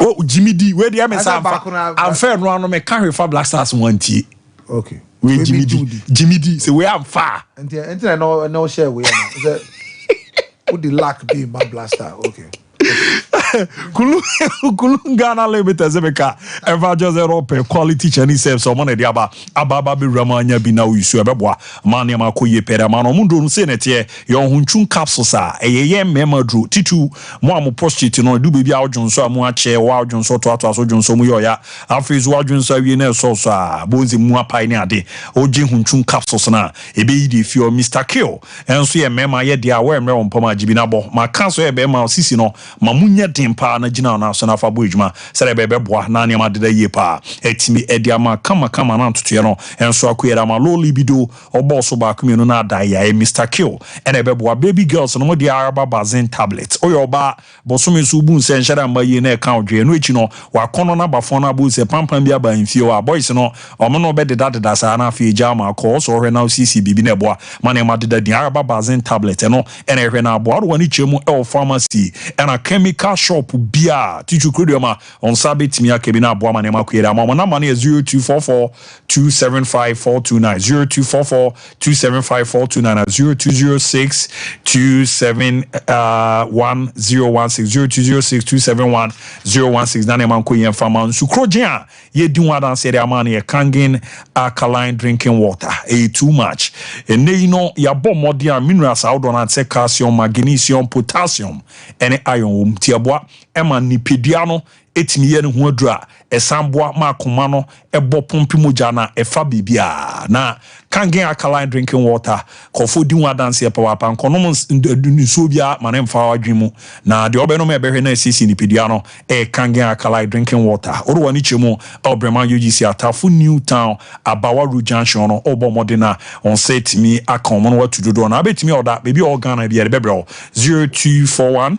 Oh, Jimmy D. Where the am say I'm fair no no me can refer Black Stars one tie. Okay. We Jimmy D. Say we am far. Enti no share we am. Who the lack be my blaster? Okay. Kulungana lebeta zebeka ever just Europe quality Chinese self so money diaba ababa be ramanya bi na usu ebeboa man ya makoye pere man omundo no se netie yo hunchun capsules a eyeye memadru titu mo am prostitute no du bebi awdwonso amu ache wa awdwonso to aso dwonso mu yo ya afezu awdwonso awie na so bonzi mu apai ne ade oje hunchun capsules na ebe yidi fio Mr. Kill enso ye mema ye dia we mre ompama jibi na bo ma kanso ye be ma sisi no mamunya tempa na gina na so na fa boedwuma sere bebe boa na ne ma deda ye pa etimi ediama kama na ntoto ye no enso akoyera ma low libido obo so ba kumenu na da ya Mr. Kill ene bebe boa baby girls no mo dia araba bazin tablet oyo ba bosome so bu nse nshara mba ye na e kan odwe no echi no wa kono na bafo na bu se pampan bia ba mfie wa boys no omo no be deda sa na afie jama ko so hwe na CC bibi na boa ma ne ma deda dia araba bazin tablet no ene hwe na boa ro ni chemu e pharmacy ena chemical shop bia tichu kredoma on sabit mi akebi na aboa mane makwera ma na mane 0244 275429 0244 275429 0206 271 016 na ne manko yen fama sukrogia ye di wadan se de amane ye kangin alkaline drinking water too much ene no ya bomodi a minerals awdon say calcium magnesium potassium ene iron tiaboa ema nipedua no etimi ye ne ho adura esamboa makoma no ebo pompi moja na efa bibia na kangen alkaline drinking water kofo di wa dance power pan konom nso bia manemfa wadwemu na de obeno me behwe na sisi nipedua no kangen alkaline drinking water orwa ni chemu obrema UGC atafu New Town Abawa Road Junction no obo modena on set me akomo no watu dodo na betimi oda baby organ bia bebro 0241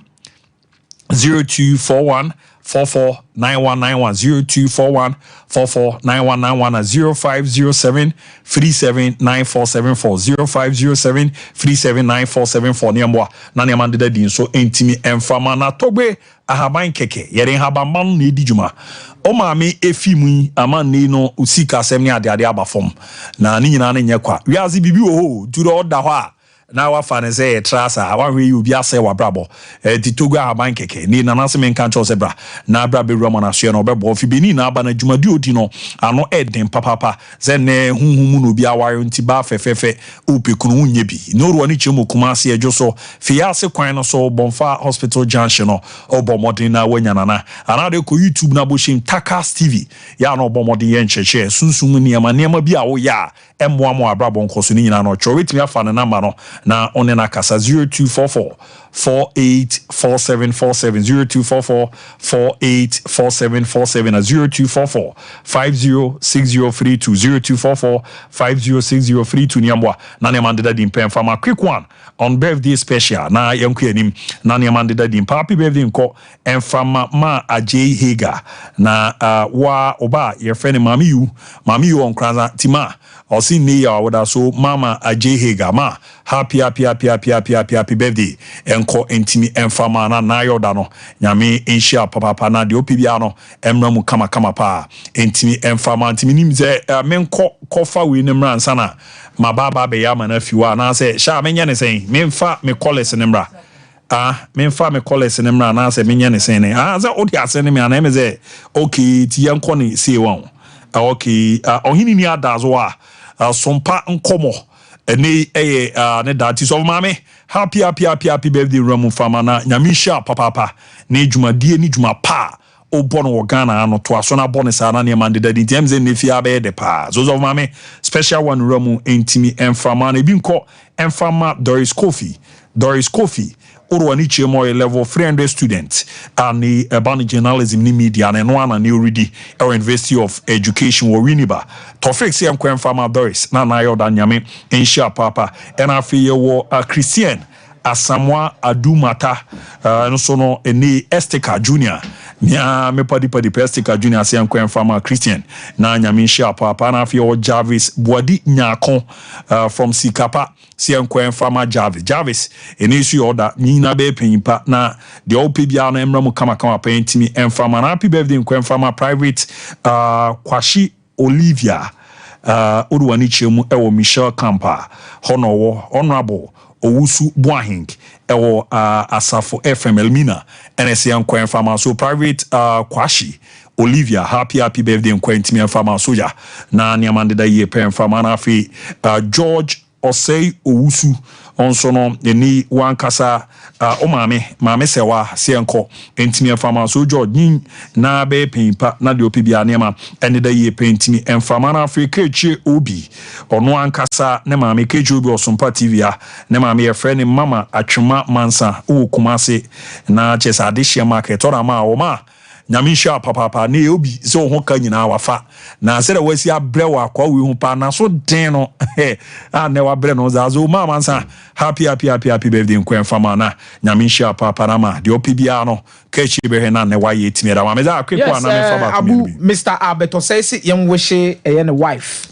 0241 449191 0241 449191 0507 379474 0507 niamwa na niamma de din so entimi emfama na togbe ahaban keke yere habaman na edijuma o maame efimu amanne no usika asem ne ade abafom na ni nyina na nyekwa wiazi bibi wo ho duro oda ho a na wa fa ne say trasa wa hwe yi obi ase wa brabo titogo aban keke ni na nase men kan chose bra na bra be roma na so no bebo fi beni na aba na dwumadi odi no ano eden papa ze ne hunhum no obi aware nti ba fefefe opekunu unye bi no ro ni chemu kuma ase ejo so fi ase kwan no so bonfa hospital junction no obomodin na wanyana na anade ko YouTube na bo shim Takas TV ya no obomodin ye ncheche sunsun niema bi a wo ya emmoa mo abrabo nkoso ni nyina no chowetimi afa na number no na onena kasa 0244 484747 0244-484747 and 0244-506032 0244-506032 niambwa na niamandeda dimpe from a quick one on birthday special na yanku anim na niamandeda dimpe happy birthday nko and from ma Ajay Hager na wa oba your friend mami you on kranza tima or see ne ya woda so mama Ajay Hager ma happy birthday enko entimi enfama na nayoda no nyame enhia papa na de opibia no emra mu kama pa entimi enfama entimi nim ze menko kofa we ne mra nsana ma baba be ya ma na fiwa na se sha menya ne sen memfa me college ne mra memfa me college ne mra na se menya ne sen ne za odi ase ne me na me ze okay ti yanko ne se won okay ohini ni adazo sompa nkomo ene ne dati so mame happy birthday ramu fama na nyamisha papa ne dwumadie ni dwuma pa obono wo Ghana ano to aso na bone sa na ne mande dadi ntiamze ne fia be de pa so so mame special one ramu entimi enfama na bi nko enfama Doris Kofi Urwani Chemo level 300 students and the urban journalism ni media and one and new ready our University of Education or Winiba. Tofik si am Farmer Doris na yo danyame insha papa and afi wo Christian Asamoah Adumata no so no eni Estika Junior nya me padi Estika Junior si am Farmer Christian na nyame insha papa na afi wo Jarvis Boadi Nyako from Sikapa si enkwen fama Jarvis eni su order nyina be penyipa na de opibia na emra mu kama pa entimi enfama na happy birthday enkwen fama private Kwashi Olivia Urwani Chemu ewo Michelle Kampa honorable Owusu Boahing ewo Asafo FM Elmina NSC enkwen fama so private Kwashi Olivia happy birthday enkwen entimi enfama soja na niamande da ye pen fama na afi George Osei Owusu onso no eni wankasa mame sewa sienko entimi enfama so George nin na be pimpa na de opibia nema ene da ye pentimi enfama na Africa echi obi ono ankasa ne mame keji obi osompa TV a ne mame ye friend mama atwema mansa o kumase na chesa adehia market ora ma o ma nyamisha papa ne obi so ho ka nyina wafa na se da wasi abrewa akwa we hu pa na so den no ne wa bre no za zo mama nsa happy birthday nkwen fama na nyamisha papa na ma de opibia no kechi be na ne wa ye timira ma me za kwekwa na me fa ba abu Mr. Alberto says yem wishe eye wife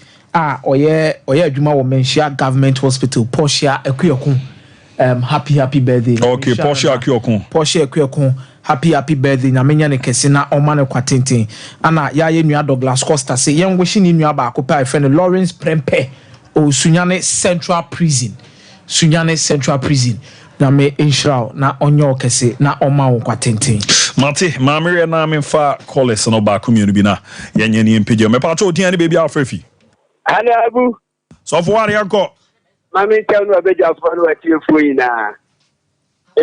oye adwuma wo menshia government hospital Portia Akuokun happy birthday okay Portia Akuokun happy birthday na menya ne kese na oma ne kwatenten ana ya ye nua Douglas Costa say yen wishi ni nua ba akopa e friend Lawrence Prempe o Sunyane Central Prison na me inshallah na onyo kese na oma wo kwatenten mate mamire na me fa college no ba community bi na yenye ni mpege me pa to odian ne baby afrefi ana abu so for one yanko mami tell no abeja for no atiefu ina